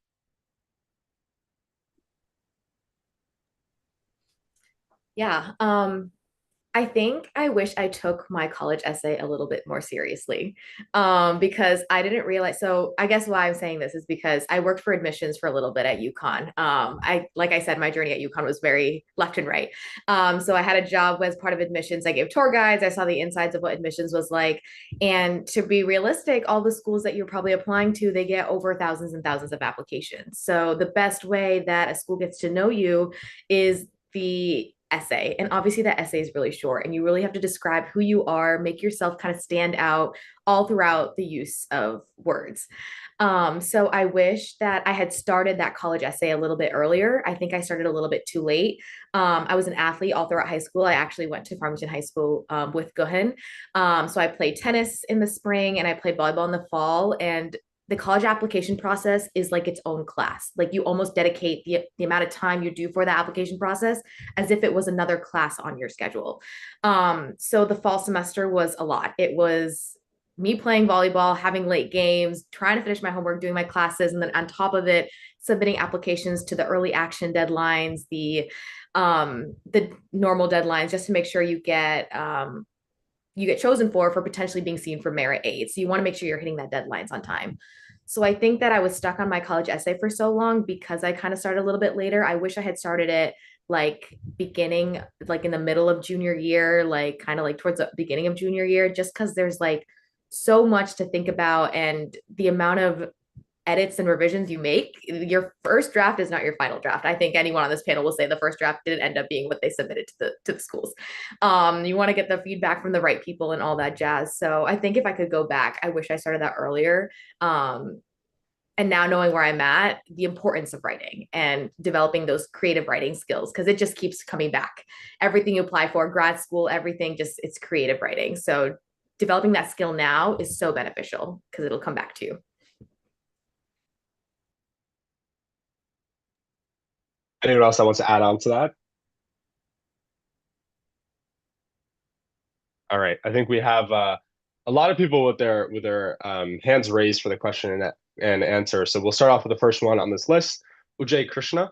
Yeah. I think I wish I took my college essay a little bit more seriously, because I didn't realize. So I guess why I'm saying this is because I worked for admissions for a little bit at UConn. Like I said, my journey at UConn was very left and right. So I had a job as part of admissions. I gave tour guides. I saw the insides of what admissions was like. And to be realistic, all the schools that you're probably applying to, they get over thousands and thousands of applications. So the best way that a school gets to know you is the essay. And obviously that essay is really short and you really have to describe who you are, make yourself kind of stand out all throughout the use of words. So I wish that I had started that college essay a little bit earlier. I think I started a little bit too late. I was an athlete all throughout high school. I actually went to Farmington High School with guhan. So I played tennis in the spring and I played volleyball in the fall. And the college application process is like its own class. Like you almost dedicate the amount of time you do for the application process as if it was another class on your schedule. So the fall semester was a lot. It was me playing volleyball, having late games, trying to finish my homework, doing my classes, and then on top of it, submitting applications to the early action deadlines, the normal deadlines, just to make sure you get chosen for potentially being seen for merit aid. So you want to make sure you're hitting that deadlines on time. So I think that I was stuck on my college essay for so long because I kind of started a little bit later. I wish I had started it like beginning, like in the middle of junior year, like kind of like towards the beginning of junior year, just because there's like so much to think about and the amount of edits and revisions you make. Your first draft is not your final draft. I think anyone on this panel will say the first draft didn't end up being what they submitted to the schools. You want to get the feedback from the right people and all that jazz. So I think if I could go back, I wish I started that earlier. And now knowing where I'm at, the importance of writing and developing those creative writing skills, because it just keeps coming back. Everything you apply for, grad school, everything, it's creative writing. So developing that skill now is so beneficial because it'll come back to you. Anyone else that wants to add on to that? All right, I think we have a lot of people with their hands raised for the question and answer. So we'll start off with the first one on this list, Ujay Krishna.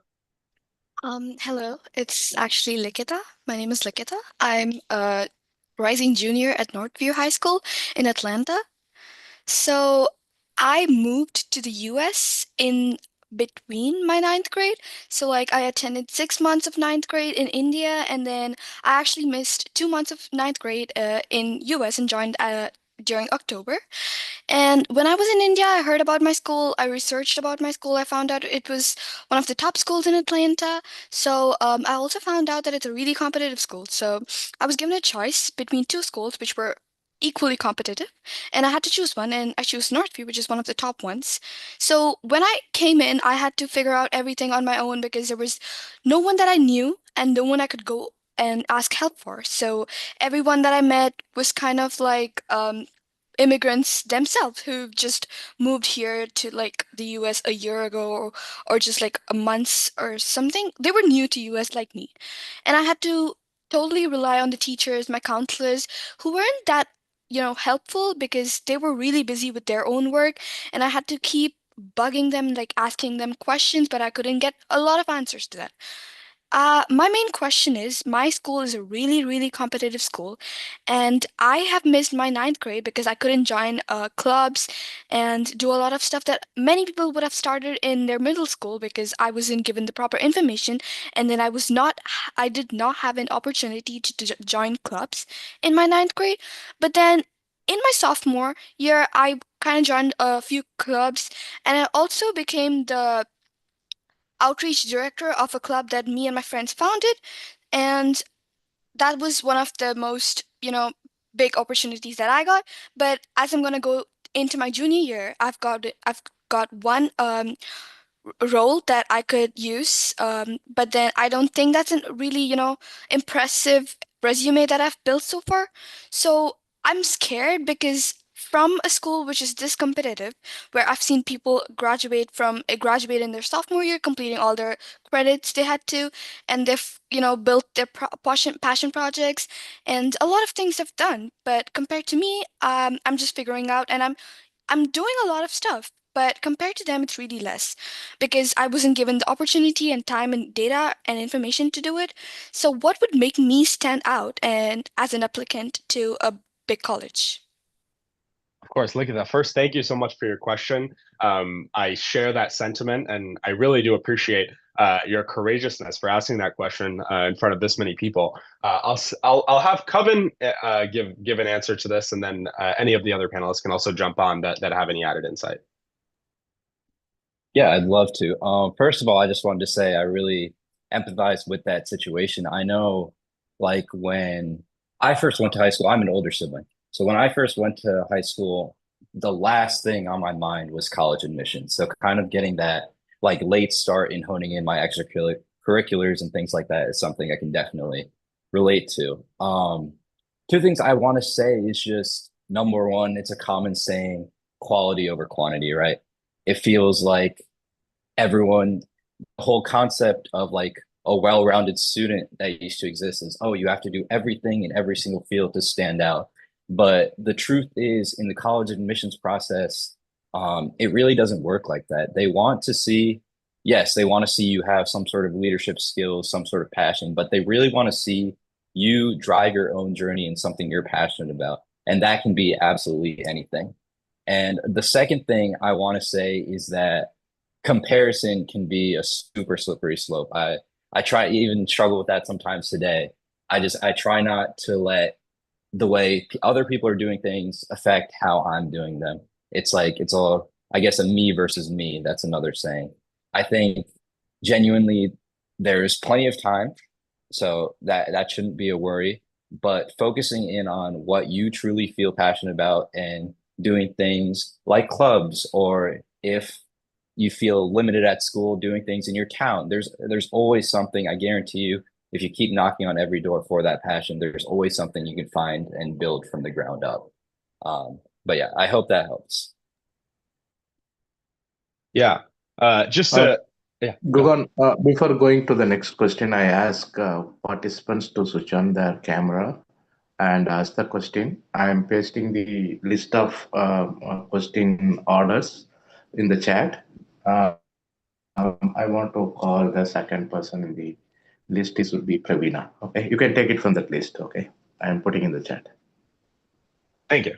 Hello, it's actually Likita. My name is Likita. I'm a rising junior at Northview High School in Atlanta. So I moved to the US in between my 9th grade. So like I attended 6 months of 9th grade in India, and then I actually missed 2 months of 9th grade in US and joined during October. And when I was in India, I heard about my school. I researched about my school. I found out it was one of the top schools in Atlanta. So I also found out that it's a really competitive school. So I was given a choice between 2 schools, which were equally competitive, and I had to choose one, and I chose Northview, which is one of the top ones. So when I came in, I had to figure out everything on my own because there was no one that I knew and no one I could go and ask help for. So everyone that I met was kind of like immigrants themselves who just moved here to like the US a year ago, or just like a month or something. They were new to US like me. And I had to totally rely on the teachers, my counselors, who weren't that, helpful because they were really busy with their own work. And I had to keep bugging them, like asking them questions, but I couldn't get a lot of answers to that. My main question is, my school is a really, really competitive school, and I have missed my ninth grade because I couldn't join clubs and do a lot of stuff that many people would have started in their middle school because I wasn't given the proper information, and then I did not have an opportunity to join clubs in my ninth grade. But then in my sophomore year, I kind of joined a few clubs, and I also became the outreach director of a club that me and my friends founded. And that was one of the most, big opportunities that I got. But as I'm gonna go into my junior year, I've got one role that I could use. But then I don't think that's a really, impressive resume that I've built so far. So I'm scared because from a school which is this competitive, where I've seen people graduate in their sophomore year, completing all their credits they had to, and they've, built their passion projects, and a lot of things they've done. But compared to me, I'm just figuring out, and I'm doing a lot of stuff, but compared to them, it's really less because I wasn't given the opportunity and time and data and information to do it. So, what would make me stand out and as an applicant to a big college? Of course, look at that. First, thank you so much for your question. I share that sentiment, and I really do appreciate your courageousness for asking that question in front of this many people. I'll have Coven give an answer to this, and then any of the other panelists can also jump on that have any added insight. Yeah, I'd love to. First of all, I just wanted to say I really empathize with that situation. I know, like, when I first went to high school, I'm an older sibling. So when I first went to high school, the last thing on my mind was college admission. So kind of getting that like late start in honing in my extracurriculars and things like that is something I can definitely relate to. Two things I want to say is just number one, it's a common saying, quality over quantity, right? It feels like everyone, the whole concept of like a well-rounded student that used to exist is, oh, you have to do everything in every single field to stand out. But the truth is, in the college admissions process, it really doesn't work like that. They want to see, yes, they want to see you have some sort of leadership skills, some sort of passion, but they really want to see you drive your own journey in something you're passionate about. And that can be absolutely anything. And the second thing I want to say is that comparison can be a super slippery slope. I try even struggle with that sometimes today. I try not to let the way other people are doing things affect how I'm doing them. It's like it's all, I guess, a me versus me. That's another saying. I think genuinely there's plenty of time, so that shouldn't be a worry. But focusing in on what you truly feel passionate about and doing things like clubs, or if you feel limited at school, doing things in your town. There's always something, I guarantee you, if you keep knocking on every door for that passion, there's always something you can find and build from the ground up. But yeah, I hope that helps. Yeah. Yeah. Guhan, before going to the next question, I ask participants to switch on their camera and ask the question. I am pasting the list of question orders in the chat. I want to call the second person in the list. This would be Pravina. Okay, you can take it from that list. Okay, I am putting in the chat. Thank you.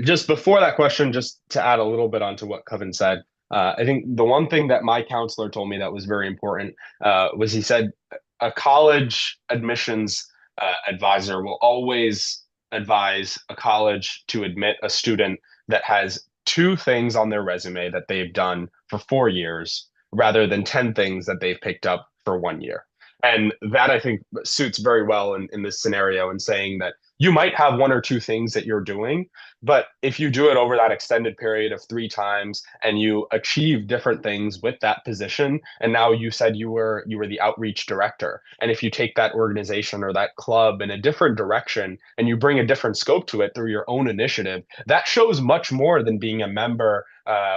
Just before that question, just to add a little bit onto what Coven said, I think the one thing that my counselor told me that was very important was he said a college admissions advisor will always advise a college to admit a student that has 2 things on their resume that they've done for 4 years rather than 10 things that they've picked up for 1 year. And that I think suits very well in this scenario, and saying that you might have one or two things that you're doing, but if you do it over that extended period of 3 times and you achieve different things with that position, and now you said you were the outreach director, and if you take that organization or that club in a different direction and you bring a different scope to it through your own initiative, that shows much more than being a member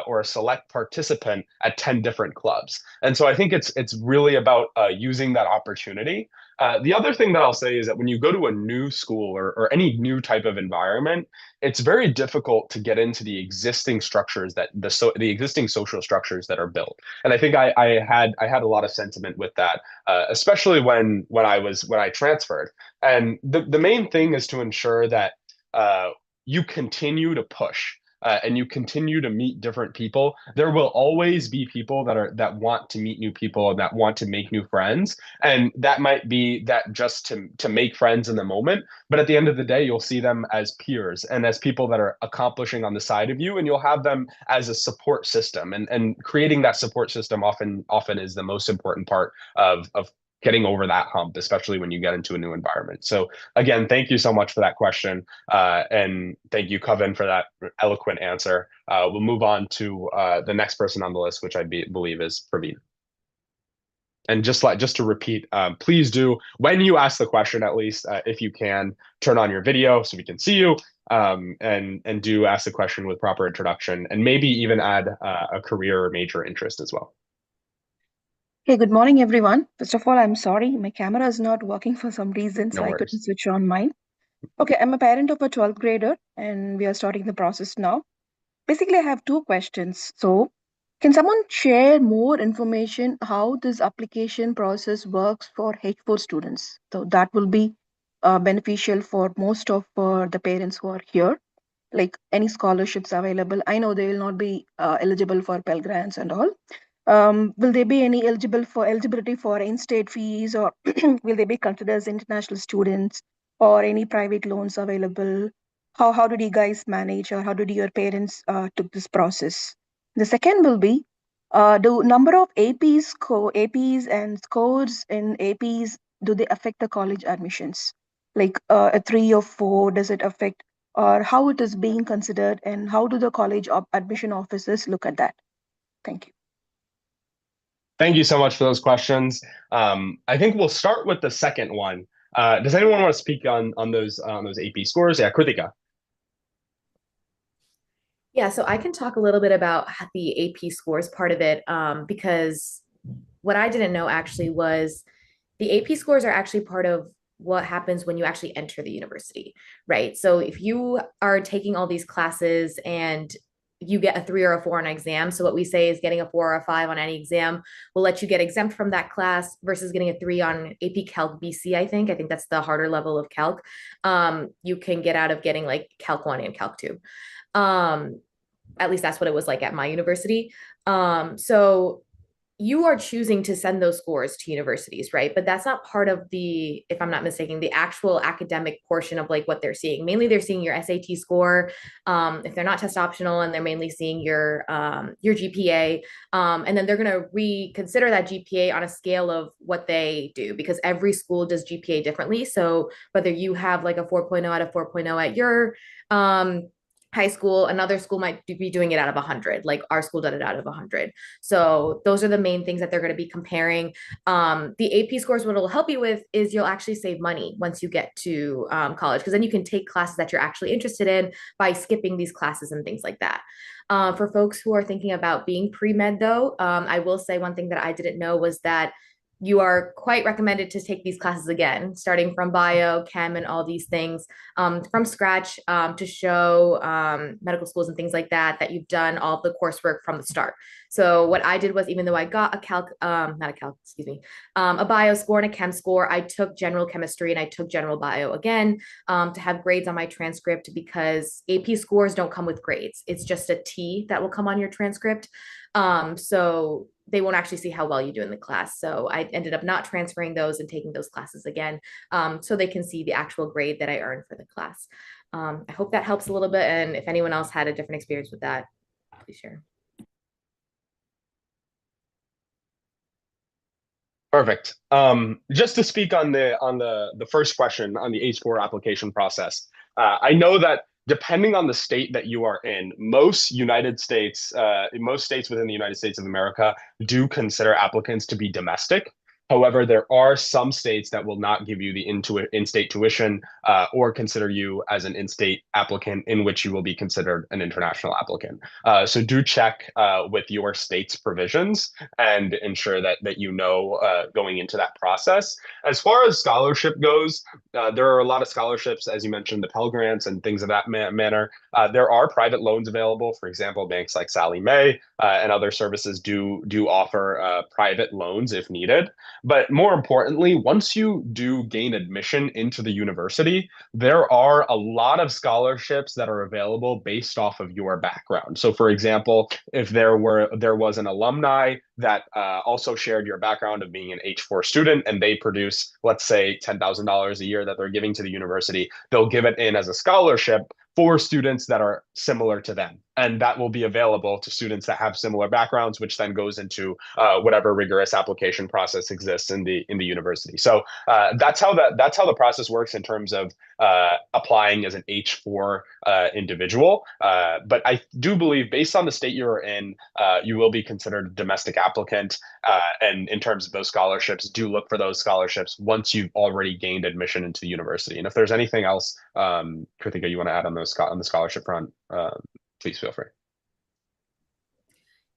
or a select participant at 10 different clubs. And so I think it's really about using that opportunity. The other thing that I'll say is that when you go to a new school or any new type of environment, it's very difficult to get into the existing structures that the existing social structures that are built. And I think I had a lot of sentiment with that, especially when I transferred. And the main thing is to ensure that you continue to push. And you continue to meet different people. There will always be people that want to meet new people and that want to make new friends. And that might be that just to make friends in the moment. But at the end of the day, you'll see them as peers and as people that are accomplishing on the side of you, and you'll have them as a support system. And creating that support system often is the most important part of getting over that hump, especially when you get into a new environment. So again, thank you so much for that question. And thank you, Coven, for that eloquent answer. We'll move on to the next person on the list, which I believe is Praveen. And just to repeat, please do, when you ask the question, at least, if you can, turn on your video so we can see you, and do ask the question with proper introduction, and maybe even add a career or major interest as well. Hey, good morning, everyone. First of all, I'm sorry, my camera is not working for some reason, so I couldn't switch on mine. Okay, I'm a parent of a 12th grader, and we are starting the process now. Basically, I have 2 questions. So, can someone share more information how this application process works for H4 students? So that will be beneficial for most of the parents who are here. Like any scholarships available. I know they will not be eligible for Pell Grants and all. Will they be any eligibility for in-state fees, or will they be considered as international students, or any private loans available? How did you guys manage, or how did your parents took this process? The second will be the number of APs and scores in APs. Do they affect the college admissions? Like a 3 or 4, does it affect, or how it is being considered, and how do the college admission officers look at that? Thank you. Thank you so much for those questions. I think we'll start with the second one. Does anyone want to speak on those AP scores? Yeah, Kritika. Yeah, so I can talk a little bit about the AP scores part of it, because what I didn't know actually was the AP scores are actually part of what happens when you actually enter the university, right? So if you are taking all these classes and you get a 3 or a 4 on an exam. So what we say is getting a 4 or a 5 on any exam will let you get exempt from that class versus getting a 3 on AP Calc BC, I think. I think that's the harder level of Calc. You can get out of getting like Calc 1 and Calc 2. At least that's what it was like at my university. So you are choosing to send those scores to universities, right? But that's not part of the, if I'm not mistaken, the actual academic portion of like what they're seeing. Mainly they're seeing your SAT score, if they're not test optional, and they're mainly seeing your GPA. And then they're gonna reconsider that GPA on a scale of what they do, because every school does GPA differently. So whether you have like a 4.0 out of 4.0 at your high school, another school might be doing it out of 100, like our school did it out of 100. So those are the main things that they're going to be comparing. The AP scores, what it'll help you with is you'll actually save money once you get to college, because then you can take classes that you're actually interested in by skipping these classes and things like that. For folks who are thinking about being pre-med though, I will say one thing that I didn't know was that you are quite recommended to take these classes again, starting from bio, chem, and all these things from scratch, to show medical schools and things like that, that you've done all the coursework from the start. So what I did was, even though I got a bio score and a chem score, I took general chemistry and I took general bio again to have grades on my transcript, because AP scores don't come with grades. It's just a T that will come on your transcript. So they won't actually see how well you do in the class. So I ended up not transferring those and taking those classes again, so they can see the actual grade that I earned for the class. I hope that helps a little bit. And if anyone else had a different experience with that, please share. Perfect. Just to speak on the first question on the H-4 application process, I know that depending on the state that you are in, most states within the United States of America do consider applicants to be domestic. However, there are some states that will not give you the in-state tuition or consider you as an in-state applicant, in which you will be considered an international applicant. So do check with your state's provisions and ensure that you know going into that process. As far as scholarship goes, there are a lot of scholarships, as you mentioned, the Pell Grants and things of that manner. There are private loans available. For example, banks like Sallie Mae and other services do offer private loans if needed. But more importantly, once you do gain admission into the university, there are a lot of scholarships that are available based off of your background. So for example, if there was an alumni that also shared your background of being an H-4 student and they produce, let's say, $10,000 a year that they're giving to the university, they'll give it in as a scholarship for students that are similar to them. And that will be available to students that have similar backgrounds, which then goes into whatever rigorous application process exists in the university. So that's how the process works in terms of applying as an H-4 individual. But I do believe, based on the state you're in, you will be considered a domestic applicant. And in terms of those scholarships, do look for those scholarships once you've already gained admission into the university. And if there's anything else, Kritika, you want to add on the scholarship front, please feel free.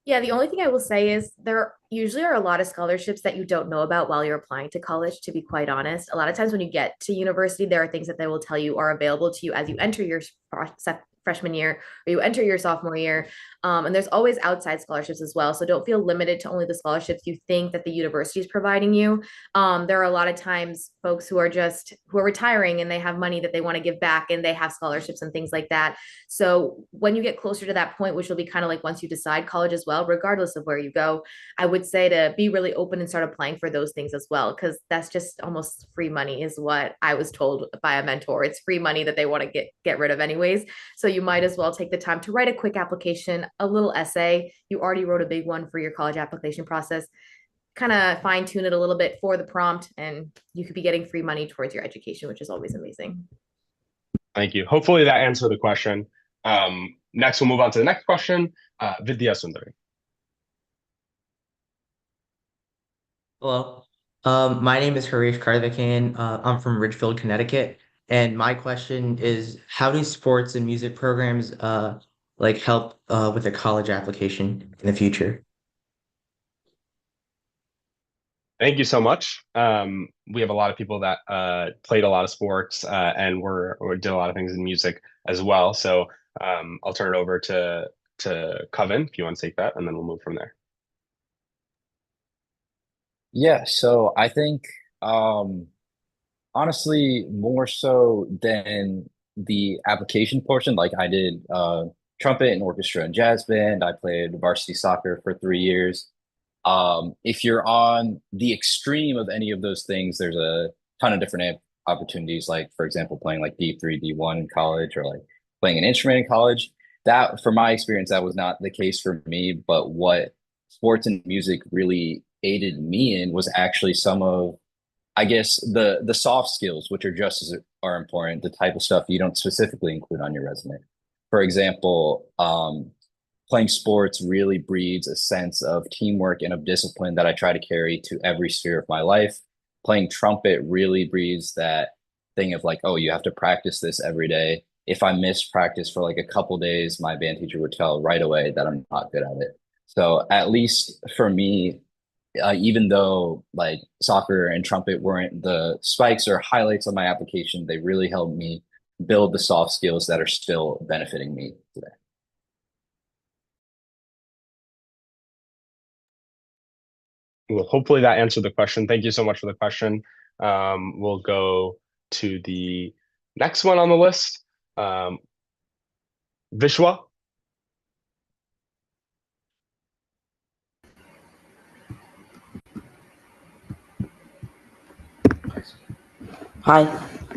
Yeah, the only thing I will say is there usually are a lot of scholarships that you don't know about while you're applying to college, to be quite honest. A lot of times when you get to university, there are things that they will tell you are available to you as you enter your freshman year or you enter your sophomore year. And there's always outside scholarships as well. So don't feel limited to only the scholarships you think that the university is providing you. There are a lot of times folks who are retiring and they have money that they want to give back and they have scholarships and things like that. So when you get closer to that point, which will be kind of like once you decide college as well, regardless of where you go, I would say to be really open and start applying for those things as well, because that's just almost free money is what I was told by a mentor. It's free money that they want to get rid of anyways. So you might as well take the time to write a quick application, a little essay. You already wrote a big one for your college application process. Kind of fine tune it a little bit for the prompt, and you could be getting free money towards your education, which is always amazing. Thank you. Hopefully that answered the question. Next, we'll move on to the next question. Vidya Sundari. Hello. My name is Harish Karthikan. I'm from Ridgefield, Connecticut. And my question is, how do sports and music programs help with a college application in the future? Thank you so much. We have a lot of people that played a lot of sports and did a lot of things in music as well. So I'll turn it over to Coven if you want to take that, and then we'll move from there. Yeah, so I think honestly, more so than the application portion, like I did trumpet and orchestra and jazz band. I played varsity soccer for 3 years. If you're on the extreme of any of those things, there's a ton of different opportunities, like, for example, playing like D3, D1 in college, or like playing an instrument in college. That, from my experience, that was not the case for me. But what sports and music really aided me in was actually some of, I guess, the soft skills, which are just as are important, the type of stuff you don't specifically include on your resume. For example, playing sports really breeds a sense of teamwork and of discipline that I try to carry to every sphere of my life. Playing trumpet really breeds that thing of like, oh, you have to practice this every day. If I miss practice for like a couple days, my band teacher would tell right away that I'm not good at it. So at least for me, even though like soccer and trumpet weren't the spikes or highlights of my application, they really helped me build the soft skills that are still benefiting me today. Well, hopefully that answered the question. Thank you so much for the question. We'll go to the next one on the list. Vishwa. Hi,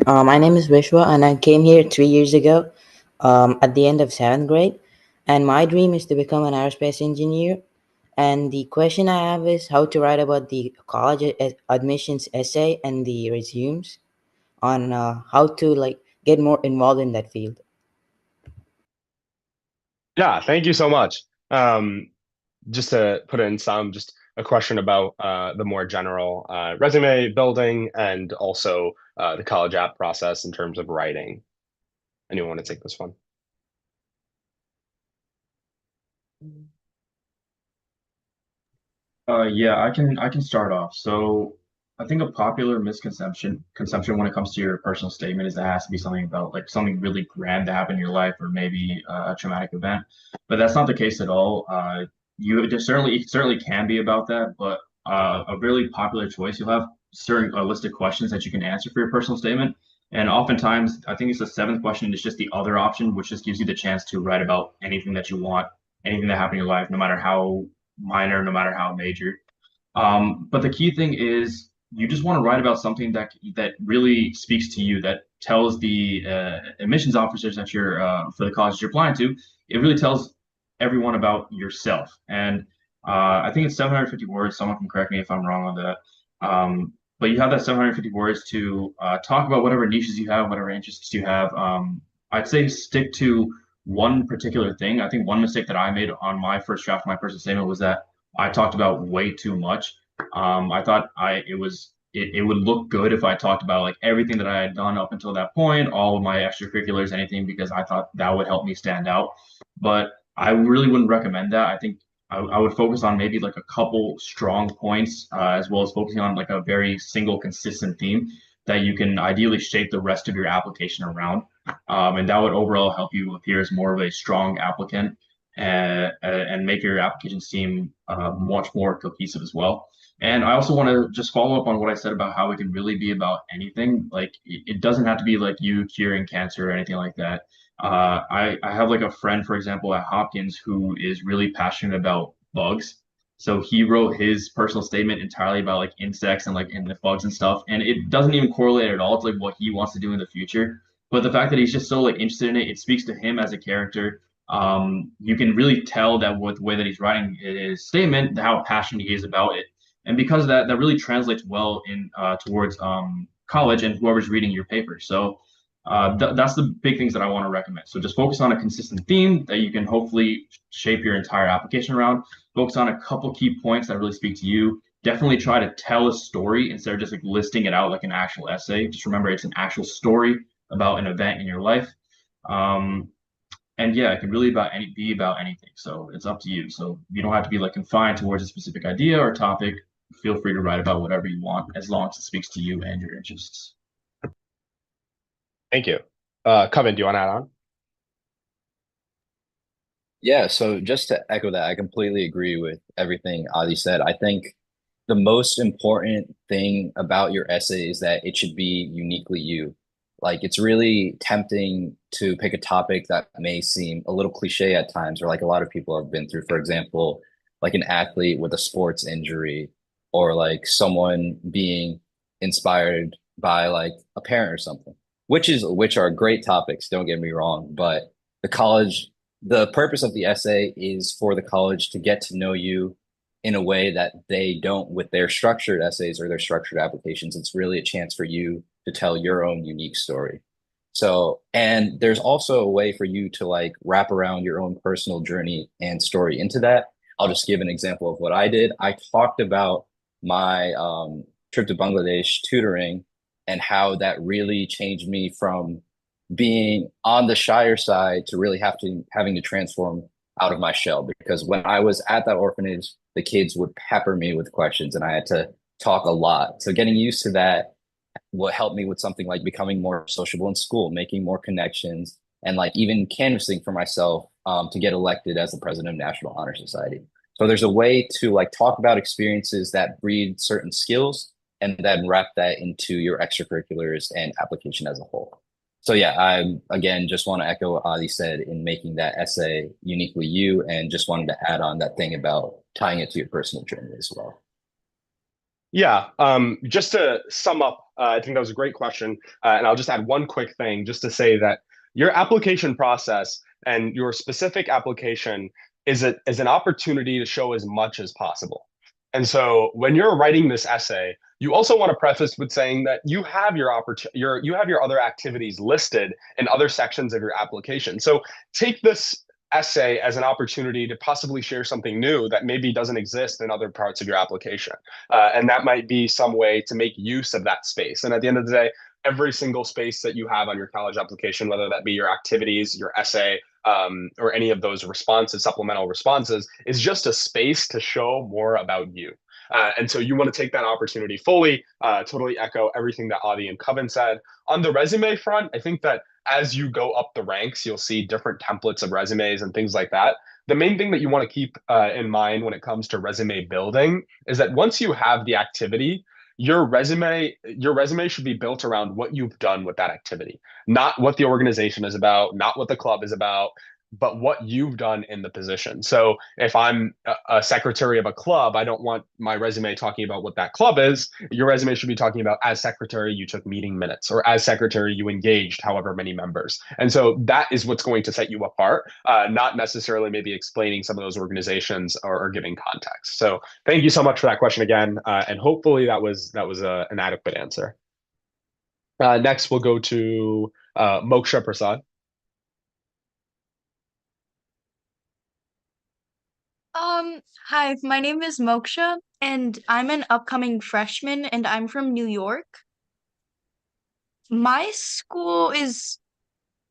my name is Vishwa, and I came here 3 years ago at the end of 7th grade. And my dream is to become an aerospace engineer. And the question I have is how to write about the college admissions essay and the resumes on how to like get more involved in that field. Yeah, thank you so much. Just to put in just a question about the more general resume building and also the college app process in terms of writing. Anyone want to take this one? Yeah, I can start off. So I think a popular misconception when it comes to your personal statement is it has to be something about like something really grand to happen in your life or maybe a traumatic event. But that's not the case at all. It certainly can be about that, but a really popular choice, you'll have certain a list of questions that you can answer for your personal statement. And oftentimes, I think it's the seventh question is just the other option, which just gives you the chance to write about anything that you want, anything that happened in your life, no matter how minor, no matter how major. But the key thing is you just want to write about something that really speaks to you, that tells the admissions officers that you're for the colleges you're applying to. It really tells everyone about yourself. And I think it's 750 words. Someone can correct me if I'm wrong on that. But you have that 750 words to talk about whatever niches you have, whatever interests you have. I'd say stick to one particular thing. I think one mistake that I made on my first draft of my personal statement was that I talked about way too much. I thought it would look good if I talked about like everything that I had done up until that point, all of my extracurriculars, anything, because I thought that would help me stand out. But I really wouldn't recommend that. I think I would focus on maybe like a couple strong points, as well as focusing on like a very single consistent theme that you can ideally shape the rest of your application around. And that would overall help you appear as more of a strong applicant and make your application seem much more cohesive as well. And I also want to just follow up on what I said about how it can really be about anything. Like it doesn't have to be like you curing cancer or anything like that. I have like a friend, for example, at Hopkins who is really passionate about bugs. So he wrote his personal statement entirely about like insects and like the bugs and stuff. And it doesn't even correlate at all to like what he wants to do in the future. But the fact that he's just so like interested in it, it speaks to him as a character. You can really tell that with the way that he's writing his statement, how passionate he is about it. And because of that, that really translates well in towards college and whoever's reading your paper. So that's the big things that I want to recommend. So just focus on a consistent theme that you can hopefully shape your entire application around. Focus on a couple key points that really speak to you. Definitely try to tell a story instead of just like listing it out like an actual essay. Just remember it's an actual story about an event in your life. And yeah, it can really be about anything. So it's up to you. So you don't have to be like confined towards a specific idea or topic. Feel free to write about whatever you want as long as it speaks to you and your interests. Thank you. Kevin, do you want to add on? Yeah, so just to echo that, I completely agree with everything Adi said. I think the most important thing about your essay is that it should be uniquely you. Like it's really tempting to pick a topic that may seem a little cliche at times, or like a lot of people have been through, for example, like an athlete with a sports injury, or like someone being inspired by like a parent or something, which are great topics, don't get me wrong, but the purpose of the essay is for the college to get to know you in a way that they don't with their structured essays or their structured applications. It's really a chance for you to tell your own unique story. So, and there's also a way for you to like wrap around your own personal journey and story into that. I'll just give an example of what I did. I talked about my trip to Bangladesh tutoring and how that really changed me from being on the shyer side to really having to transform out of my shell. Because when I was at that orphanage, the kids would pepper me with questions and I had to talk a lot. So getting used to that will help me with something like becoming more sociable in school, making more connections, and like even canvassing for myself to get elected as the president of National Honor Society. So there's a way to like talk about experiences that breed certain skills and then wrap that into your extracurriculars and application as a whole. So yeah, I again just want to echo what Adi said in making that essay uniquely you, and just wanted to add on that thing about tying it to your personal journey as well. Yeah, just to sum up, I think that was a great question. And I'll just add one quick thing just to say that your application process and your specific application is an opportunity to show as much as possible. And so when you're writing this essay, you also want to preface with saying that you have your other activities listed in other sections of your application. So take this essay as an opportunity to possibly share something new that maybe doesn't exist in other parts of your application. And that might be some way to make use of that space. And at the end of the day, every single space that you have on your college application, whether that be your activities, your essay, or any of those responses, supplemental responses, is just a space to show more about you. And so you want to take that opportunity fully, totally echo everything that Adi and Coven said. On the resume front, I think that as you go up the ranks, you'll see different templates of resumes and things like that. The main thing that you want to keep in mind when it comes to resume building is that once you have the activity, your resume should be built around what you've done with that activity, not what the organization is about, not what the club is about, but what you've done in the position. So if I'm a secretary of a club, I don't want my resume talking about what that club is. Your resume should be talking about, as secretary, you took meeting minutes, or as secretary, you engaged however many members. And so that is what's going to set you apart, not necessarily maybe explaining some of those organizations or giving context. So thank you so much for that question again. And hopefully that was an adequate answer. Next, we'll go to Moksha Prasad. Hi, my name is Moksha, and I'm an upcoming freshman, and I'm from New York. My school is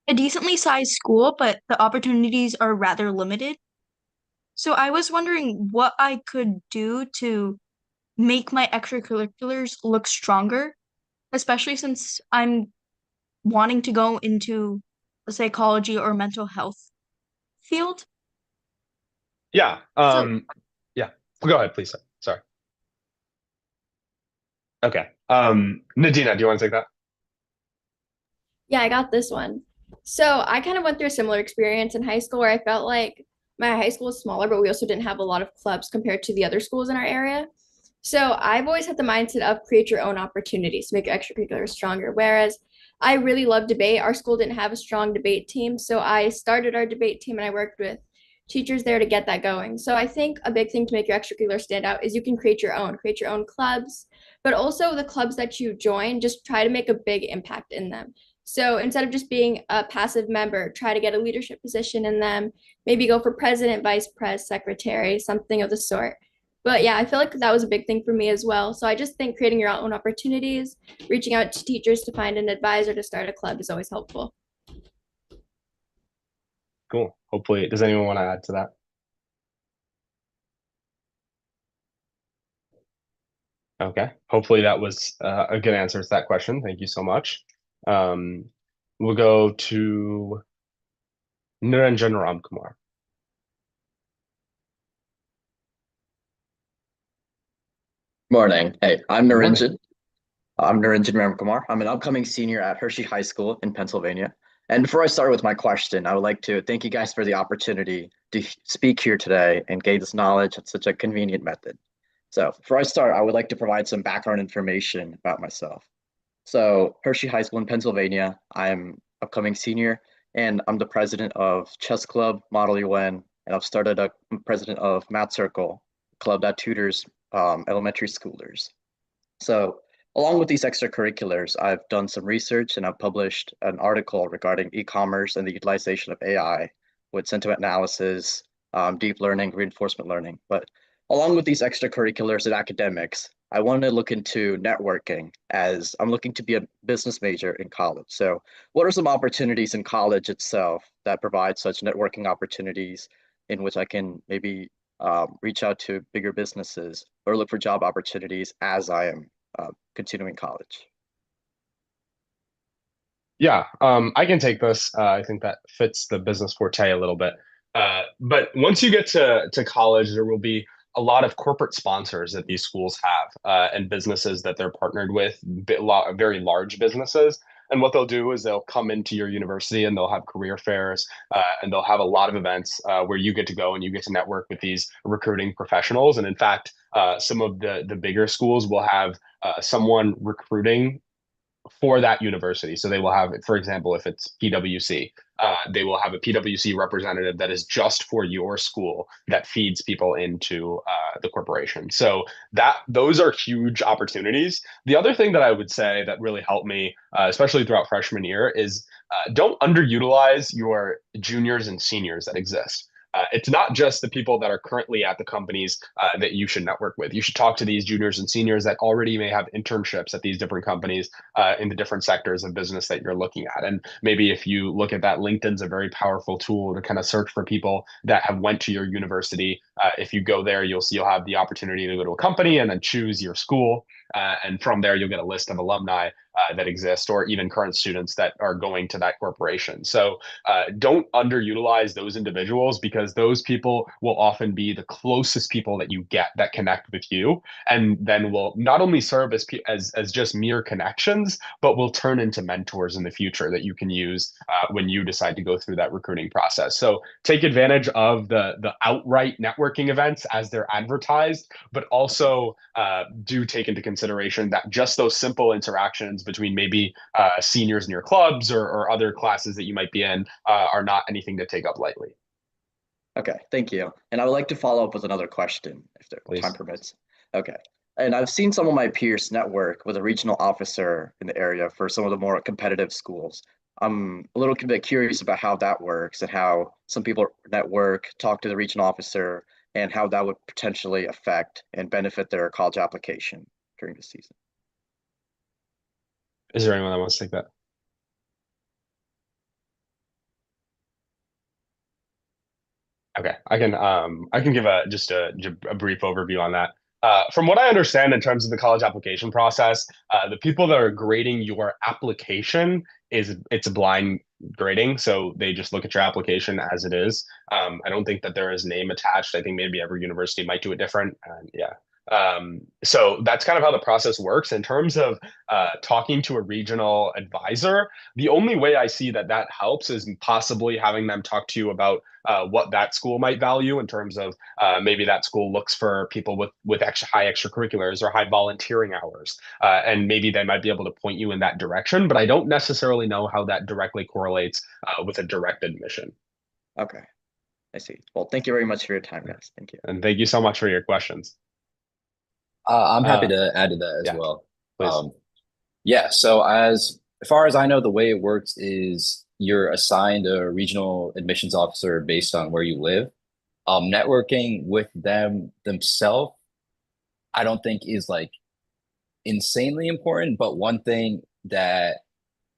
a decently sized school, but the opportunities are rather limited. So I was wondering what I could do to make my extracurriculars look stronger, especially since I'm wanting to go into the psychology or mental health field. Yeah. Yeah. Go ahead, please. Sorry. Okay. Nadina, do you want to take that? Yeah, I got this one. So I kind of went through a similar experience in high school where I felt like my high school was smaller, but we also didn't have a lot of clubs compared to the other schools in our area. So I've always had the mindset of create your own opportunities to make extracurriculars stronger. Whereas I really love debate. Our school didn't have a strong debate team. So I started our debate team and I worked with teachers there to get that going. So I think a big thing to make your extracurricular stand out is you can create your own clubs, but also the clubs that you join, just try to make a big impact in them. So instead of just being a passive member, try to get a leadership position in them, maybe go for president, vice pres, secretary, something of the sort. But yeah, I feel like that was a big thing for me as well. So I just think creating your own opportunities, reaching out to teachers to find an advisor to start a club is always helpful. Cool. Hopefully, does anyone want to add to that? Okay. Hopefully that was a good answer to that question. Thank you so much. We'll go to Niranjan Ramkumar. Morning. Hey, I'm Niranjan. I'm Niranjan Ramkumar. I'm an upcoming senior at Hershey High School in Pennsylvania. And before I start with my question, I would like to thank you guys for the opportunity to speak here today and gain this knowledge at such a convenient method. So before I start, I would like to provide some background information about myself. So Hershey High School in Pennsylvania, I'm upcoming senior, and I'm the president of Chess Club, Model UN, and I'm president of Math Circle, club that tutors elementary schoolers. So along with these extracurriculars, I've done some research and I've published an article regarding e-commerce and the utilization of AI with sentiment analysis, deep learning, reinforcement learning. But along with these extracurriculars and academics, I want to look into networking as I'm looking to be a business major in college. So what are some opportunities in college itself that provide such networking opportunities in which I can maybe reach out to bigger businesses or look for job opportunities as I am continuing college? Yeah, I can take this. I think that fits the business forte a little bit. But once you get to college, there will be a lot of corporate sponsors that these schools have and businesses that they're partnered with, very large businesses. And what they'll do is they'll come into your university and they'll have career fairs and they'll have a lot of events where you get to go and you get to network with these recruiting professionals. And in fact, some of the bigger schools will have someone recruiting for that university. So they will have, for example, if it's PwC, they will have a PwC representative that is just for your school that feeds people into the corporation. So those are huge opportunities. The other thing that I would say that really helped me, especially throughout freshman year, is don't underutilize your juniors and seniors that exist. It's not just the people that are currently at the companies that you should network with. You should talk to these juniors and seniors that already may have internships at these different companies in the different sectors of business that you're looking at. And maybe if you look at that, LinkedIn's a very powerful tool to kind of search for people that have went to your university. If you go there, you'll have the opportunity to go to a company and then choose your school. And from there, you'll get a list of alumni that exist, or even current students that are going to that corporation. So don't underutilize those individuals, because those people will often be the closest people that you get that connect with you, and then will not only serve as just mere connections, but will turn into mentors in the future that you can use when you decide to go through that recruiting process. So take advantage of the outright networking events as they're advertised, but also do take into consideration that just those simple interactions between maybe seniors in your clubs or other classes that you might be in are not anything to take up lightly. Okay, thank you. And I would like to follow up with another question, if time permits. Okay. And I've seen some of my peers network with a regional officer in the area for some of the more competitive schools. I'm a little bit curious about how that works and how some people network, talk to the regional officer, and how that would potentially affect and benefit their college application during the season. Is there anyone that wants to take that? Okay, I can give just a brief overview on that. From what I understand in terms of the college application process, the people that are grading your application it's a blind grading, so they just look at your application as it is. I don't think that there is name attached. I think maybe every university might do it different. Yeah. So that's kind of how the process works. In terms of talking to a regional advisor, the only way I see that helps is possibly having them talk to you about what that school might value in terms of maybe that school looks for people with high extracurriculars or high volunteering hours, and maybe they might be able to point you in that direction. But I don't necessarily know how that directly correlates with a direct admission. Okay, I see. Well, thank you very much for your time, guys. Thank you. And thank you so much for your questions. I'm happy to add to that as well. Please. Yeah, so as far as I know, the way it works is you're assigned a regional admissions officer based on where you live. Networking with them themselves, I don't think is like insanely important, but one thing that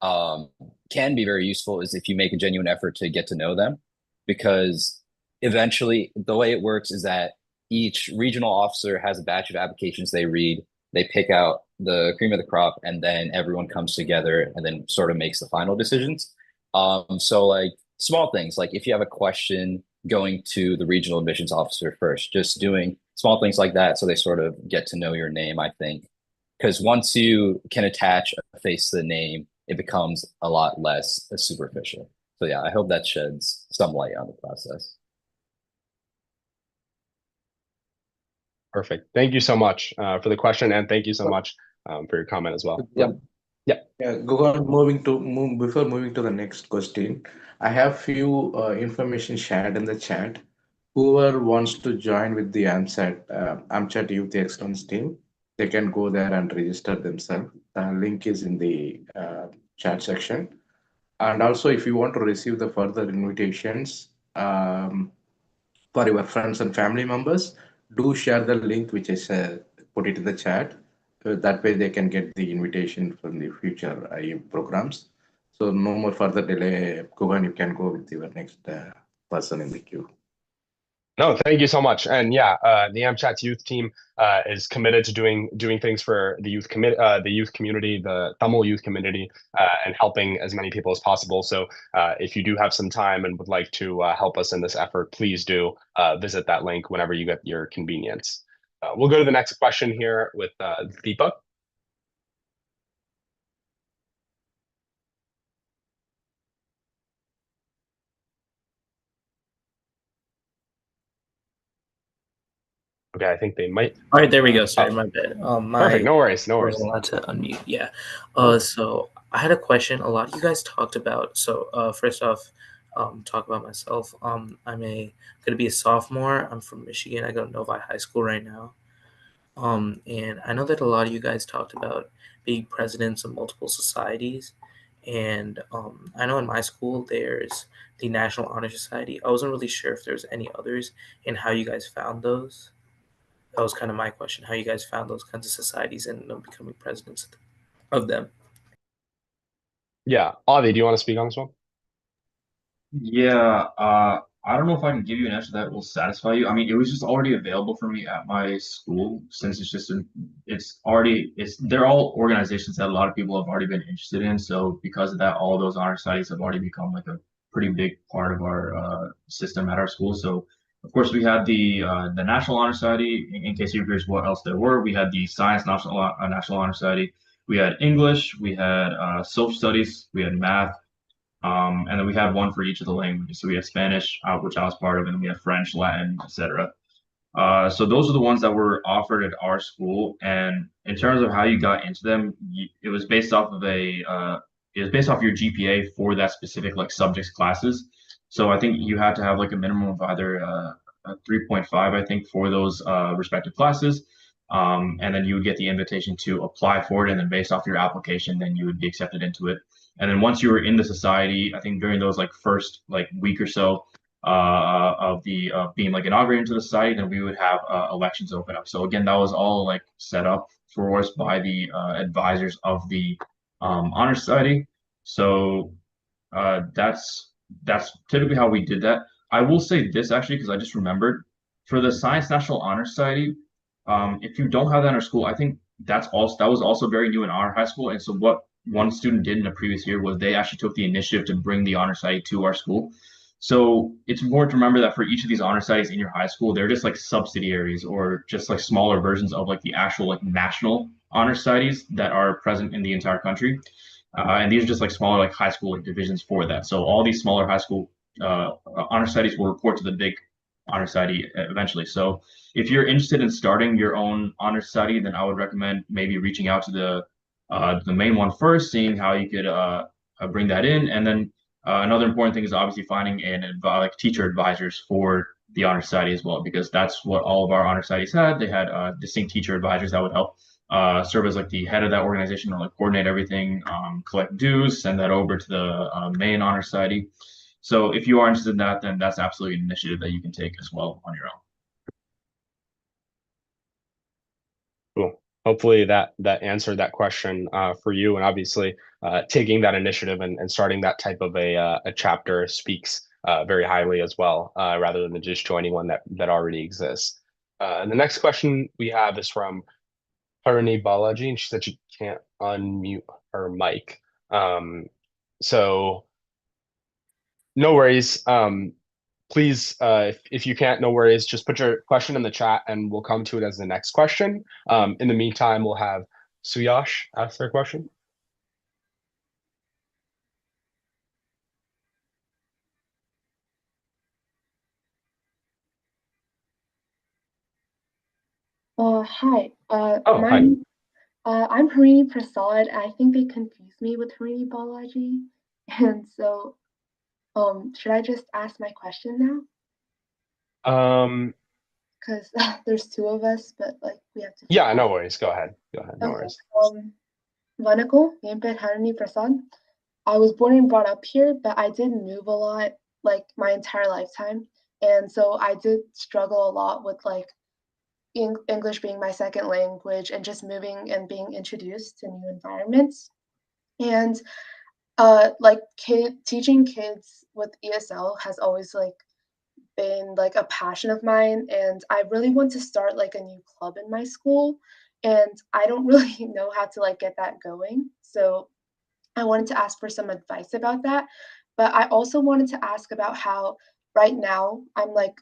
can be very useful is if you make a genuine effort to get to know them, because eventually the way it works is that each regional officer has a batch of applications they read, they pick out the cream of the crop, and then everyone comes together and then sort of makes the final decisions. So like small things, like if you have a question, going to the regional admissions officer first, just doing small things like that so they sort of get to know your name, I think. Because once you can attach a face to the name, it becomes a lot less superficial. So yeah, I hope that sheds some light on the process. Perfect. Thank you so much for the question, and thank you so much for your comment as well. Yeah. Guhan, before moving to the next question, I have few information shared in the chat. Whoever wants to join with the AmChat Youth Excellence team, they can go there and register themselves. The link is in the chat section. And also, if you want to receive the further invitations for your friends and family members, do share the link which is put it in the chat. That way they can get the invitation from the future IU programs. So no more further delay. Guhan, you can go with your next person in the queue. No, thank you so much. And yeah, the AmChats youth team is committed to doing things for the youth community, the Tamil youth community, and helping as many people as possible. So if you do have some time and would like to help us in this effort, please do visit that link whenever you get your convenience. We'll go to the next question here with Deepa. Okay, I think they might. All right, there we go. Sorry, my bad. Perfect. No worries. No worries. Wasn't allowed to unmute. Yeah. So I had a question. A lot of you guys talked about. So first off, talk about myself. I'm gonna be a sophomore. I'm from Michigan. I go to Novi High School right now. And I know that a lot of you guys talked about being presidents of multiple societies. And I know in my school there's the National Honor Society. I wasn't really sure if there's any others and how you guys found those. That was kind of my question, how you guys found those kinds of societies and becoming presidents of them. Yeah. Avi, do you want to speak on this one? Yeah, I don't know if I can give you an answer that will satisfy you. I mean, it was just already available for me at my school since they're all organizations that a lot of people have already been interested in. So because of that, all those honor societies have already become like a pretty big part of our system at our school. So of course we had the National Honor Society. In case you're curious what else there were, we had the Science National Honor Society. We had English. We had social studies. We had math. And then we had one for each of the languages. So we had Spanish, which I was part of, and then we had French, Latin, etc. So those are the ones that were offered at our school. And in terms of how you got into them, it was based off of your GPA for that specific like subjects classes. So I think you had to have like a minimum of either a 3.5, I think, for those respective classes. And then you would get the invitation to apply for it. And then based off your application, then you would be accepted into it. And then once you were in the society, I think during those like first like week or so of being like inaugurated into the society, then we would have elections open up. So again, that was all like set up for us by the advisors of the honor society. So that's typically how we did that. I will say this actually because I just remembered for the Science National Honor Society. If you don't have that in our school, I think that was also very new in our high school. And so what one student did in the previous year was they actually took the initiative to bring the honor society to our school. So it's important to remember that for each of these honor societies in your high school, they're just like subsidiaries or just like smaller versions of like the actual like national honor societies that are present in the entire country. And these are just like smaller like high school like divisions for that. So all these smaller high school honor societies will report to the big honor society eventually. So if you're interested in starting your own honor society, then I would recommend maybe reaching out to the main one first, seeing how you could bring that in, and then another important thing is obviously finding like teacher advisors for the honor society as well, because that's what all of our honor societies had. They had distinct teacher advisors that would help serve as like the head of that organization or like coordinate everything, collect dues, send that over to the main honor society. So if you are interested in that, then that's absolutely an initiative that you can take as well on your own. Cool. Hopefully that answered that question for you. And obviously taking that initiative and starting that type of a chapter speaks very highly as well, rather than just joining one that already exists. And the next question we have is from Harini Balaji, and she said she can't unmute her mic. So no worries. Please, if you can't, no worries. Just put your question in the chat and we'll come to it as the next question. In the meantime, we'll have Suyash ask their question. Hi. Hi. I'm Harini Prasad. I think they confused me with Harini Balaji. And so, should I just ask my question now? Because there's two of us, but like we have to. Yeah, no worries. Go ahead. No worries. Vanakkam, என் பேர் Harini Prasad. I was born and brought up here, but I did move a lot, like my entire lifetime. And so I did struggle a lot with like English being my second language and just moving and being introduced to new environments. And like teaching kids with ESL has always like been like a passion of mine, and I really want to start like a new club in my school, and I don't really know how to like get that going. So I wanted to ask for some advice about that. But I also wanted to ask about how right now I'm like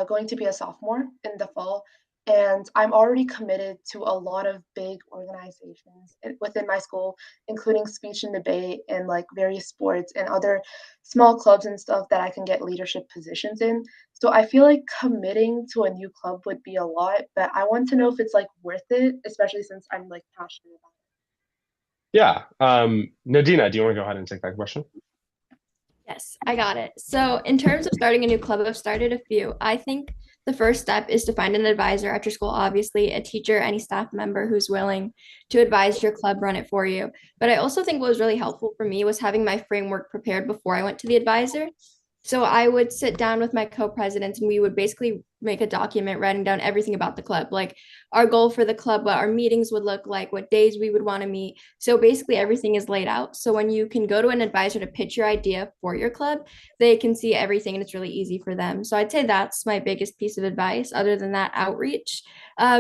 going to be a sophomore in the fall, And I'm already committed to a lot of big organizations within my school, including speech and debate and like various sports and other small clubs and stuff that I can get leadership positions in. So I feel like committing to a new club would be a lot, but I want to know if it's like worth it, especially since I'm like passionate about it. Yeah. Nadina, do you want to go ahead and take that question? Yes, I got it. So in terms of starting a new club, I've started a few. I think the first step is to find an advisor at your school, obviously, a teacher, any staff member who's willing to advise your club, run it for you. But I also think what was really helpful for me was having my framework prepared before I went to the advisor. So I would sit down with my co-presidents and we would basically make a document writing down everything about the club, like our goal for the club, what our meetings would look like, what days we would want to meet. So basically everything is laid out. So when you can go to an advisor to pitch your idea for your club, they can see everything and it's really easy for them. So I'd say that's my biggest piece of advice. Other than that, outreach,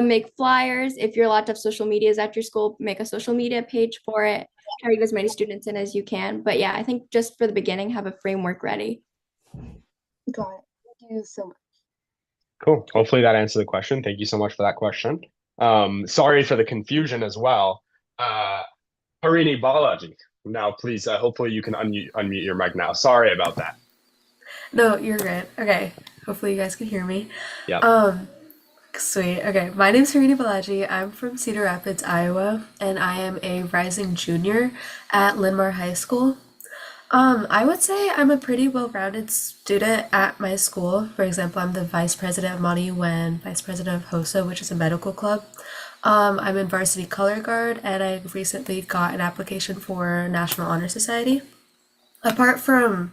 make flyers. If you're allowed to have social medias at your school, make a social media page for it. Try to get as many students in as you can. But yeah, I think just for the beginning, have a framework ready. Got it. Thank you so much. Cool. Hopefully that answered the question. Thank you so much for that question. Sorry for the confusion as well. Harini Balaji, now please, hopefully you can unmute your mic now. Sorry about that. No, you're good. Okay. Hopefully you guys can hear me. Yeah. Sweet. Okay. My name's Harini Balaji. I'm from Cedar Rapids, Iowa, and I am a rising junior at Linn-Mar High School. I would say I'm a pretty well-rounded student at my school. For example, I'm the vice president of Monty Wen, vice president of HOSA, which is a medical club. I'm in varsity color guard, and I recently got an application for National Honor Society. Apart from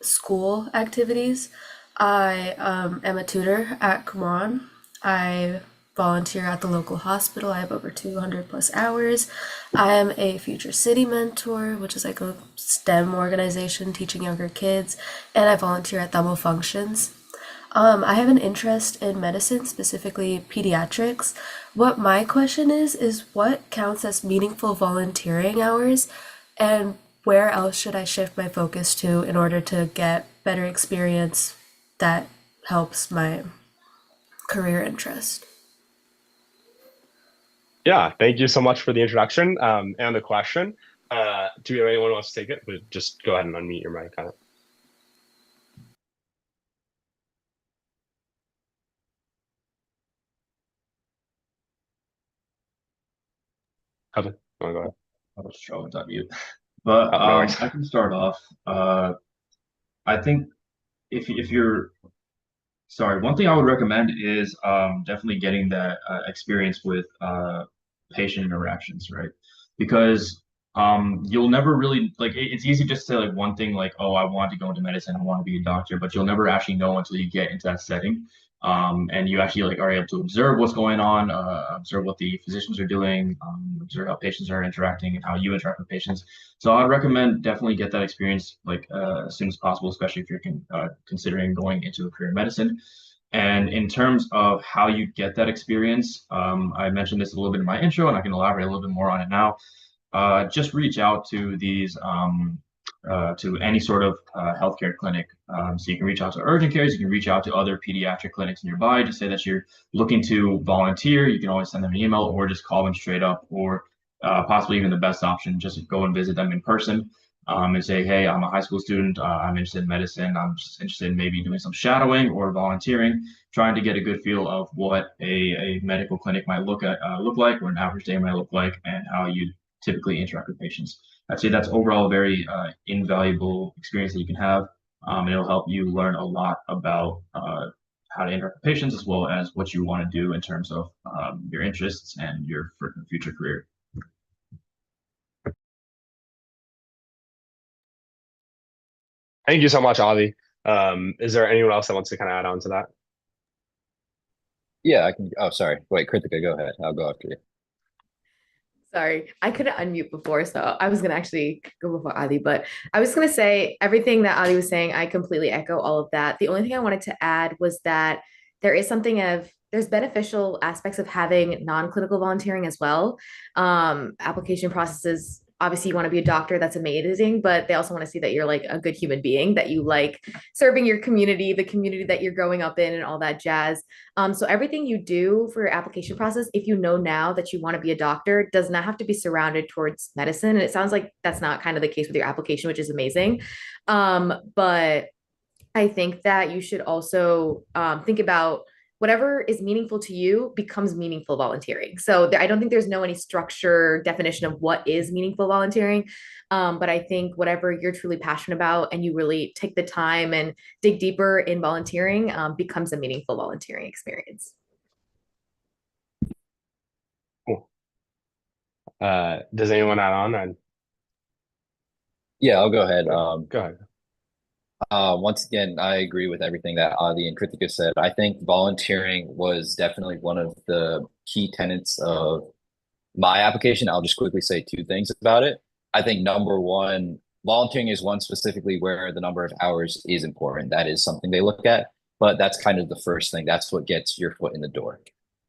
school activities, I am a tutor at Qumran. I volunteer at the local hospital. I have over 200 plus hours. I am a future city mentor, which is like a STEM organization teaching younger kids, and I volunteer at Thamo Functions. I have an interest in medicine, specifically pediatrics. What my question is what counts as meaningful volunteering hours, and where else should I shift my focus to in order to get better experience that helps my career interest? Yeah, thank you so much for the introduction and the question. Do you have anyone who wants to take it? But just go ahead and unmute your mic. Kevin, go ahead. I was trying to unmute. But I can start off. I think if you're sorry, one thing I would recommend is definitely getting that experience with patient interactions, right? Because you'll never really it's easy just to say like one thing like, oh, I want to go into medicine, I want to be a doctor, but you'll never actually know until you get into that setting. And you actually like are able to observe what's going on, observe what the physicians are doing, observe how patients are interacting and how you interact with patients. So I'd recommend definitely get that experience like as soon as possible, especially if you're considering going into a career in medicine. And in terms of how you get that experience, I mentioned this a little bit in my intro, and I can elaborate a little bit more on it now. Just reach out to these to any sort of healthcare clinic. So you can reach out to urgent cares, you can reach out to other pediatric clinics nearby. Just say that you're looking to volunteer. You can always send them an email or just call them straight up, or possibly even the best option, just go and visit them in person. And say, hey, I'm a high school student. I'm interested in medicine. I'm just interested in maybe doing some shadowing or volunteering, trying to get a good feel of what a medical clinic might look like, or an average day might look like, and how you typically interact with patients. I'd say that's overall a very invaluable experience that you can have. And it'll help you learn a lot about how to interact with patients, as well as what you want to do in terms of your interests and your future career. Thank you so much, Avi. Is there anyone else that wants to kind of add on to that? Yeah, I can. Oh, sorry. Wait, Kritika, go ahead. I'll go after you. Sorry, I couldn't unmute before, so I was gonna actually go before Ali, but I was gonna say everything that Ali was saying, I completely echo all of that. The only thing I wanted to add was that there's beneficial aspects of having non-clinical volunteering as well. Application processes obviously you want to be a doctor, that's amazing, but they also want to see that you're like a good human being, that you like serving your community, the community that you're growing up in, and all that jazz. So everything you do for your application process, if you know now that you want to be a doctor, does not have to be surrounded towards medicine. And it sounds like that's not kind of the case with your application, which is amazing. But I think that you should also think about whatever is meaningful to you becomes meaningful volunteering. So I don't think there's any structure definition of what is meaningful volunteering. But I think whatever you're truly passionate about and you really take the time and dig deeper in volunteering becomes a meaningful volunteering experience. Cool. Does anyone add on? Yeah, I'll go ahead. Go ahead. Once again, I agree with everything that Adi and Kritika said. I think volunteering was definitely one of the key tenets of my application. I'll just quickly say two things about it. I think number one, volunteering is one specifically where the number of hours is important. That is something they look at, but that's kind of the first thing. That's what gets your foot in the door.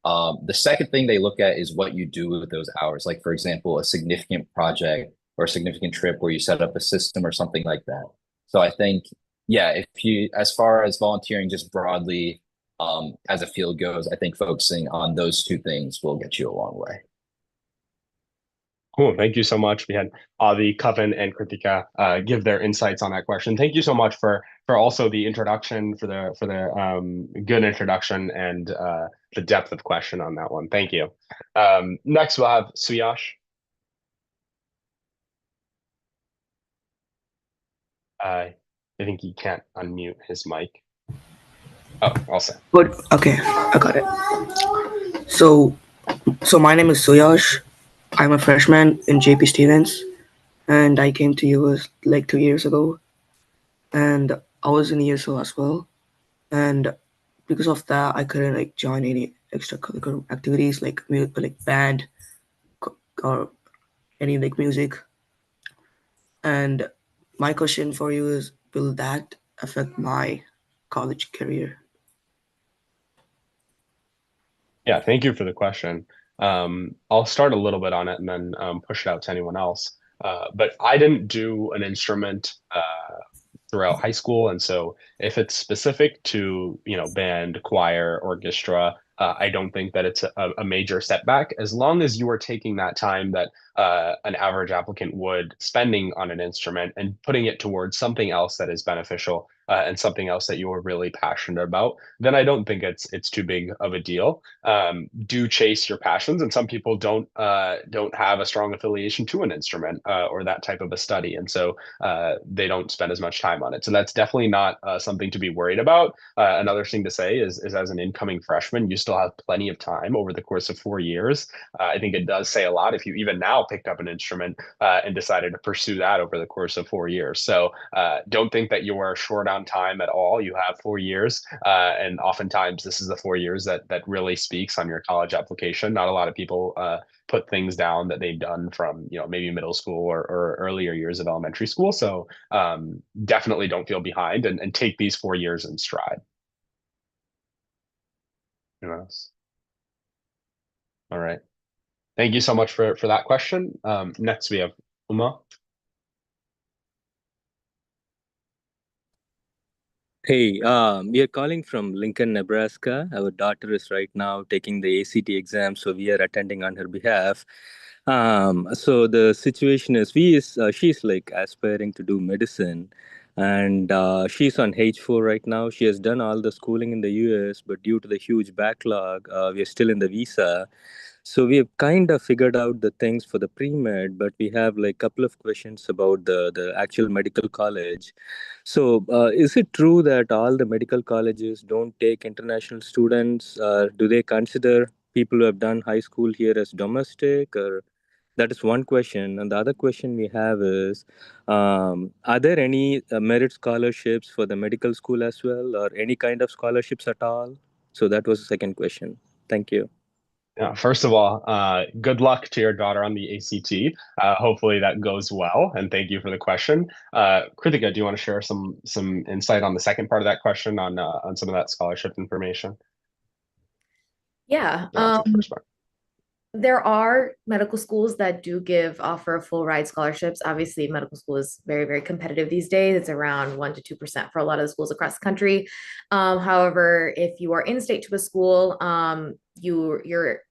The second thing they look at is what you do with those hours. Like, for example, a significant project or a significant trip where you set up a system or something like that. So I think, yeah, if you, as far as volunteering just broadly as a field goes, I think focusing on those two things will get you a long way. Cool. Thank you so much. We had Adi, Kavan, and Kritika give their insights on that question. Thank you so much for also the introduction, for the good introduction and the depth of question on that one. Thank you. Next, we'll have Suyash. I think he can't unmute his mic. Oh, all set. Good. Okay, I got it. So my name is Suyash. I'm a freshman in JP Stevens, and I came to US like 2 years ago, and I was in ESO as well. And because of that, I couldn't like join any extracurricular activities like band or any like music. And my question for you is, will that affect my college career? Yeah, thank you for the question. I'll start a little bit on it and then push it out to anyone else. But I didn't do an instrument throughout high school, and so if it's specific to band, choir, orchestra, I don't think that it's a major setback, as long as you are taking that time that an average applicant would spending on an instrument and putting it towards something else that is beneficial and something else that you are really passionate about, then I don't think it's too big of a deal. Do chase your passions, and some people don't have a strong affiliation to an instrument or that type of a study, and so they don't spend as much time on it. So that's definitely not something to be worried about. Another thing to say is as an incoming freshman, you still have plenty of time over the course of 4 years. I think it does say a lot if you even now picked up an instrument and decided to pursue that over the course of 4 years. So don't think that you are short on time at all. You have 4 years, and oftentimes this is the 4 years that really speaks on your college application. Not a lot of people put things down that they've done from maybe middle school or earlier years of elementary school. So definitely don't feel behind and take these 4 years in stride. Anyone else? All right. Thank you so much for that question. Next we have Uma. Hey, we are calling from Lincoln, Nebraska. Our daughter is right now taking the ACT exam, so we are attending on her behalf. So the situation is, she's like aspiring to do medicine, and she's on H4 right now. She has done all the schooling in the US, but due to the huge backlog, we are still in the visa. So we have kind of figured out the things for the pre-med, but we have like a couple of questions about the actual medical college. So is it true that all the medical colleges don't take international students? Do they consider people who have done high school here as domestic? Or that is one question. And the other question we have is, are there any merit scholarships for the medical school as well, or any kind of scholarships at all? So that was the second question. Thank you. Yeah, first of all, good luck to your daughter on the ACT. Hopefully that goes well, and thank you for the question. Kritika, do you want to share some insight on the second part of that question on some of that scholarship information? Yeah. No, that's the first part. There are medical schools that do offer full ride scholarships. Obviously, medical school is very, very competitive these days. It's around 1% to 2% for a lot of the schools across the country. However, if you are in state to a school, your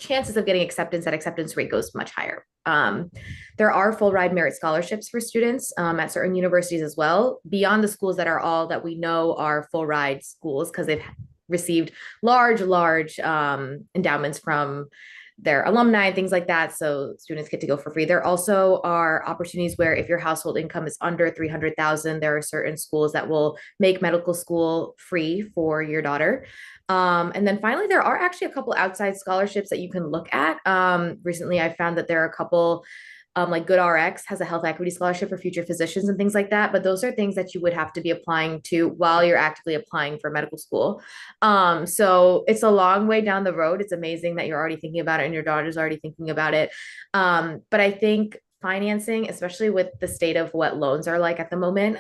chances of getting acceptance, that acceptance rate goes much higher. There are full ride merit scholarships for students at certain universities as well, beyond the schools that are all that we know are full ride schools because they've received large endowments from their alumni and things like that. So students get to go for free. There also are opportunities where if your household income is under 300,000, there are certain schools that will make medical school free for your daughter. And then finally, there are actually a couple outside scholarships that you can look at. Recently, I found that there are a couple like Good RX has a health equity scholarship for future physicians and things like that. But those are things that you would have to be applying to while you're actively applying for medical school. So it's a long way down the road. It's amazing that you're already thinking about it and your daughter's already thinking about it. But I think financing, especially with the state of what loans are like at the moment,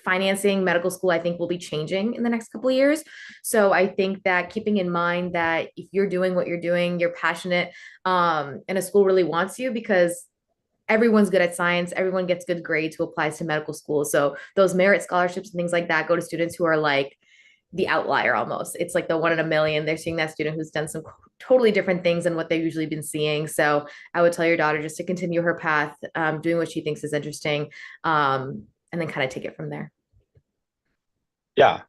financing medical school, I think will be changing in the next couple of years. So I think that keeping in mind that if you're doing what you're doing, you're passionate, and a school really wants you because everyone's good at science, everyone gets good grades who applies to medical school. So those merit scholarships and things like that go to students who are like the outlier almost. It's like the 1 in a million. They're seeing that student who's done some totally different things than what they've usually been seeing. So I would tell your daughter just to continue her path, doing what she thinks is interesting, and then kind of take it from there. Yeah,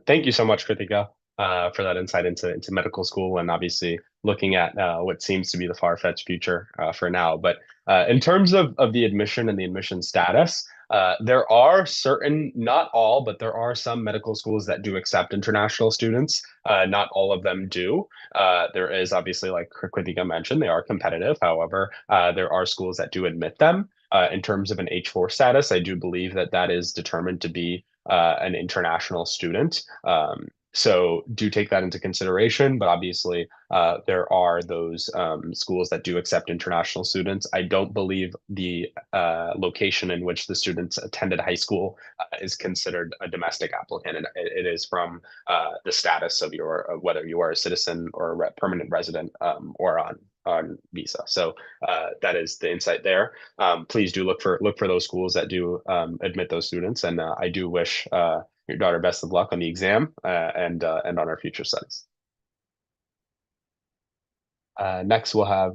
thank you so much, Kritika, for that insight into medical school and obviously looking at what seems to be the far-fetched future for now. But in terms of the admission and the admission status, there are certain, not all, but there are some medical schools that do accept international students. Not all of them do. There is obviously, like Kritika mentioned, they are competitive. However, there are schools that do admit them. In terms of an H4 status, I do believe that is determined to be an international student. So do take that into consideration, but obviously there are those schools that do accept international students. I don't believe the location in which the students attended high school is considered a domestic applicant. And it is from the status of whether you are a citizen or a permanent resident or on visa. So that is the insight there. Please do look for those schools that do admit those students, and I do wish your daughter best of luck on the exam and on our future studies. Next, we'll have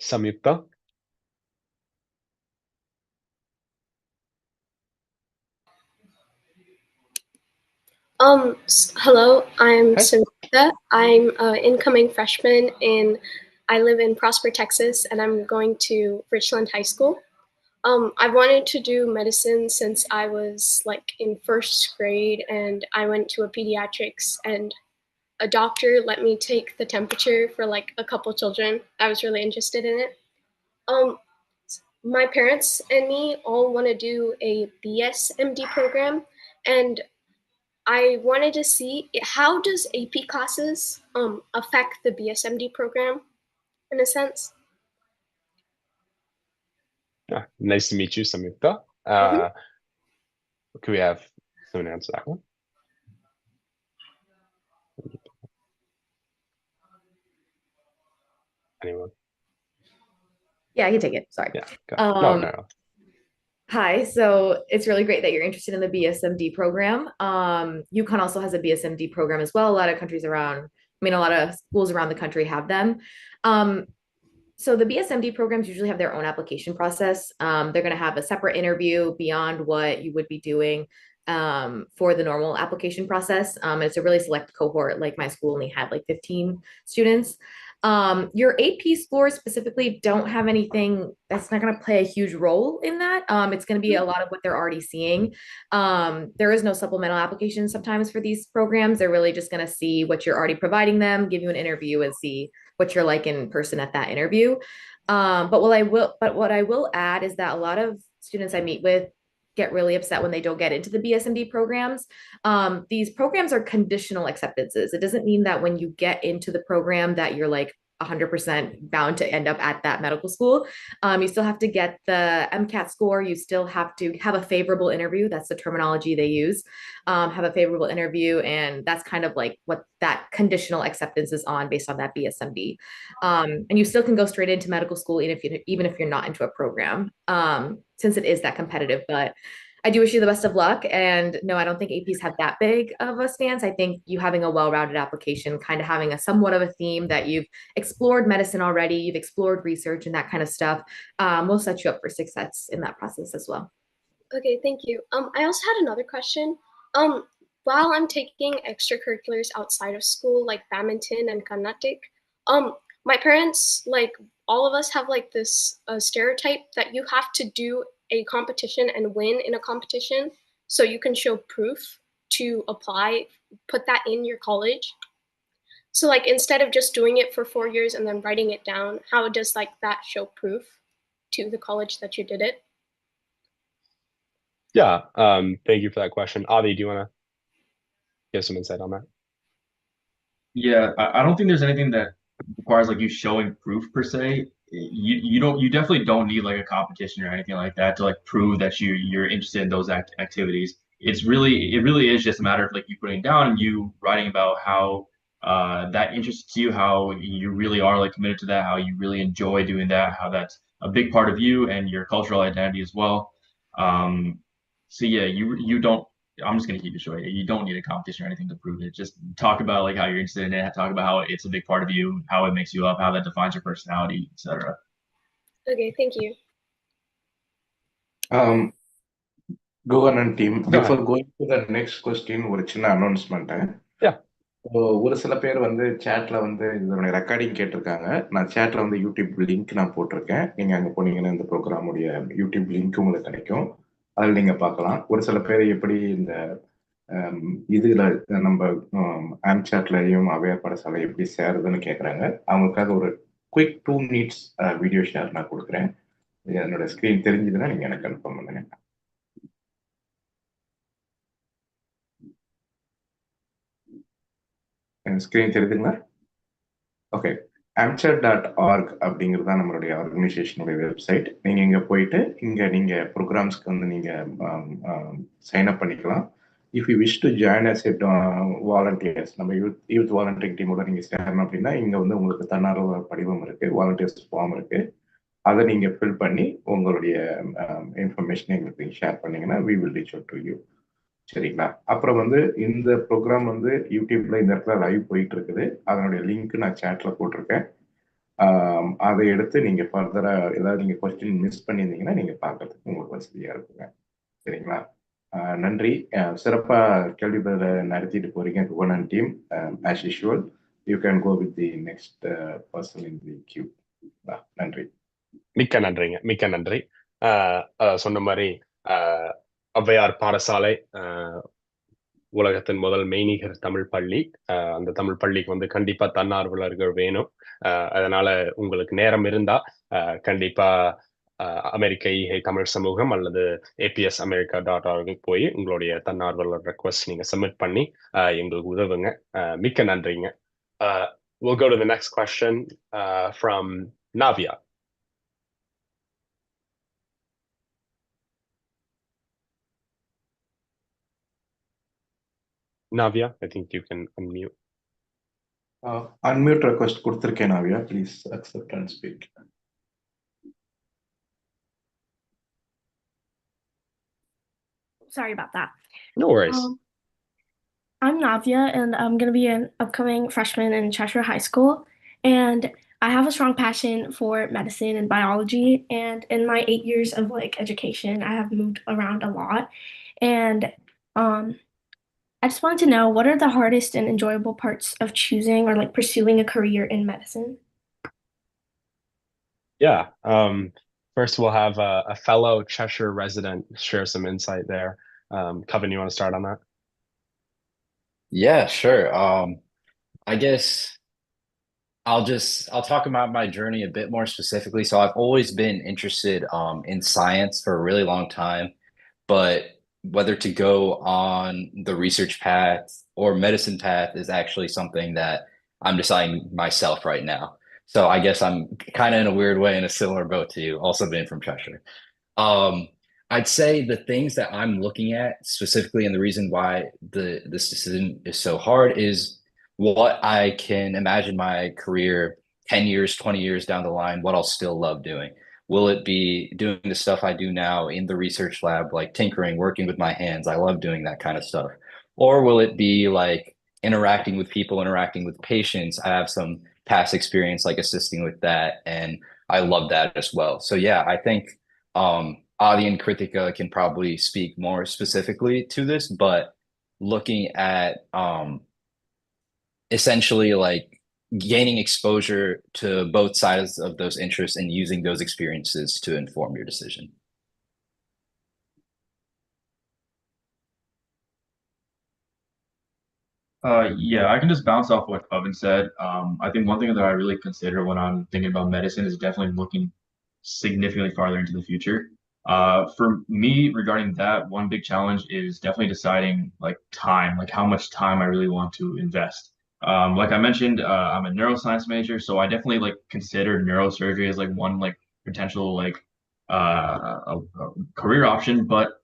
Samyukta. Hello, I'm Samantha. I'm an incoming freshman and I live in Prosper, Texas, and I'm going to Richland High School. I've wanted to do medicine since I was like in first grade, and I went to a pediatrics and a doctor let me take the temperature for like a couple children. I was really interested in it. My parents and me all want to do a BSMD program, and I wanted to see how does AP classes affect the BSMD program in a sense. Nice to meet you, Samyukta. Could we have someone answer that one? Anyone? Yeah, I can take it. Sorry. Yeah. No. Hi, so it's really great that you're interested in the BSMD program. UConn also has a BSMD program as well. A lot of schools around the country have them. So the BSMD programs usually have their own application process. They're going to have a separate interview beyond what you would be doing for the normal application process. It's a really select cohort. Like my school only had like 15 students. Your AP scores specifically don't have anything that's not going to play a huge role in that. It's going to be a lot of what they're already seeing. There is no supplemental application sometimes for these programs. They're really just going to see what you're already providing them, give you an interview, and see what you're like in person at that interview. But what I will add is that a lot of students I meet with get really upset when they don't get into the BSMD programs. These programs are conditional acceptances. It doesn't mean that when you get into the program that you're like 100% bound to end up at that medical school. You still have to get the MCAT score. You still have to have a favorable interview. That's the terminology they use. Have a favorable interview, and that's kind of like what that conditional acceptance is on based on that BSMD. And you still can go straight into medical school even if you're not into a program, since it is that competitive. But I do wish you the best of luck. And no, I don't think APs have that big of a stance. I think you having a well-rounded application, kind of having a somewhat of a theme that you've explored medicine already, you've explored research and that kind of stuff, will set you up for success in that process as well. Okay, thank you. I also had another question. While I'm taking extracurriculars outside of school, like badminton and Carnatic, my parents, like all of us, have like this stereotype that you have to do a competition and win in a competition so you can show proof to apply, put that in your college. So like instead of just doing it for 4 years and then writing it down, how does like that show proof to the college that you did it? Yeah, thank you for that question. Avi, do you want to give some insight on that? Yeah, I don't think there's anything that requires like you showing proof per se. You definitely don't need like a competition or anything like that to like prove that you're interested in those activities. It really is just a matter of like you putting down and you writing about how that interests you, how you really are like committed to that, how you really enjoy doing that, how that's a big part of you and your cultural identity as well. So yeah, you don't. I'm just gonna keep it short. You don't need a competition or anything to prove it. Just talk about like how you're interested in it. Talk about how it's a big part of you, how it makes you up, how that defines your personality, etc. Okay, thank you. Guhan and team, Go before ahead. going to the next question, ஒரு சின்ன announcement. Yeah. ஒரு சில பேர் வந்து சேட்ல வந்து இதனுடைய recording கேட்டிருக்காங்க. நான் சேட்ல வந்து யூடியூப் லிங்க் நான் போட்டிருக்கேன். நீங்க அங்க போனீங்கன்னா இந்த ப்ரோக்ராமுடைய யூடியூப் லிங்க் உங்களுக்கு கிடைக்கும். அதில் நீங்க பார்க்கலாம். ஒரு சில பேர் எப்படி இந்த இதுல நம்ம ஆம்சாட்லையும் அவையார் பாடசாலை எப்படி சேருதுன்னு கேட்குறாங்க. அவங்களுக்காக ஒரு குயிக் 2 minutes வீடியோ ஷேர் நான் கொடுக்குறேன். என்னோட ஸ்க்ரீன் தெரிஞ்சதுன்னா நீங்க எனக்கு கன்ஃபார்ம் பண்ணுங்க. ஸ்க்ரீன் தெரியுதுங்களா? ஓகே, AmChat.org அப்படிங்கிறது தான் நம்மளுடைய ஆர்கனைசேஷனுடைய வெப்சைட். நீங்கள் இங்கே போயிட்டு இங்கே நீங்கள் ப்ரோக்ராம்ஸ்க்கு வந்து நீங்கள் சைன் அப் பண்ணிக்கலாம். If you wish to join as a volunteers, நம்ம யூத் வாலண்டியரிங் டீமோட நீங்கள் சேரணும் அப்படின்னா இங்கே வந்து உங்களுக்கு தன்னார்வ படிவம் இருக்குது, வாலண்டியர்ஸ் ஃபார்ம் இருக்குது. அதை நீங்கள் ஃபில் பண்ணி உங்களுடைய இன்ஃபர்மேஷனை எங்களுக்கு ஷேர் பண்ணீங்கன்னா we will reach out to you. சரிங்களா? அப்புறம் வந்து இந்த ப்ரோக்ராம் வந்து யூடியூப்ல இந்த இடத்துல லைவ் போயிட்டு இருக்குது. அதனுடைய லிங்க் நான் சேட்ல போட்டிருக்கேன். அதை எடுத்து நீங்க ஃபர்தரா ஏதாவது நீங்க கொஸ்டின் மிஸ் பண்ணியிருந்தீங்கன்னா நீங்க பார்க்கறதுக்கு உங்களுக்கு வசதியா இருக்குங்க. சரிங்களா? நன்றி. சிறப்பா கேள்வி பதில் நடத்திட்டு போறீங்க Guhan team. As usual you can go with the next person in the queue. நன்றி. மிக்க நன்றிங்க, மிக்க நன்றி. சொன்ன மாதிரி ஔவையார் பாடசாலை உலகத்தின் முதல் மெய்நிகர் தமிழ் பள்ளி. அந்த தமிழ் பள்ளிக்கு வந்து கண்டிப்பா தன்னார்வலர்கள் வேணும். அதனால உங்களுக்கு நேரம் இருந்தா கண்டிப்பா அமெரிக்க ஈகை தமிழ் சமூகம் அல்லது APSAmerica.org போய் உங்களுடைய தன்னார்வலர் ரெக்வஸ்ட் நீங்க சப்மிட் பண்ணி எங்களுக்கு உதவுங்க. மிக்க நன்றிங்க. We'll go to the next question from Navya. Navya, I think you can unmute. Unmute request கொடுத்திருக்கேன் Navya. Please accept and speak. Sorry about that. No worries. I'm Navya, and I'm going to be an upcoming freshman in Cheshire High School. And I have a strong passion for medicine and biology. And in my 8 years of like education, I have moved around a lot. And I just wanted to know, what are the hardest and enjoyable parts of choosing or like pursuing a career in medicine? Yeah. First, we'll have a fellow Cheshire resident share some insight there. Kevin, you want to start on that? Yeah, sure. I guess I'll talk about my journey a bit more specifically. So I've always been interested in science for a really long time, but whether to go on the research path or medicine path is actually something that I'm deciding myself right now. So I guess I'm kind of in a weird way in a similar boat to you, also being from Cheshire. Um, I'd say the things that I'm looking at specifically, and the reason why this decision is so hard is what I can imagine my career 10 years, 20 years down the line, what I'll still love doing. Will it be doing the stuff I do now in the research lab, like tinkering, working with my hands? I love doing that kind of stuff. Or will it be like interacting with people, interacting with patients? I have some past experience like assisting with that, and I love that as well. So yeah, I think Adi and Kritika can probably speak more specifically to this, but looking at essentially like gaining exposure to both sides of those interests and using those experiences to inform your decision. Yeah, I can just bounce off what Oven said. I think one thing that I really consider when I'm thinking about medicine is definitely looking significantly farther into the future. For me, regarding that, one big challenge is definitely deciding like time, like how much time I really want to invest. Like I mentioned, I'm a neuroscience major, so I definitely like consider neurosurgery as like one like potential like a career option, but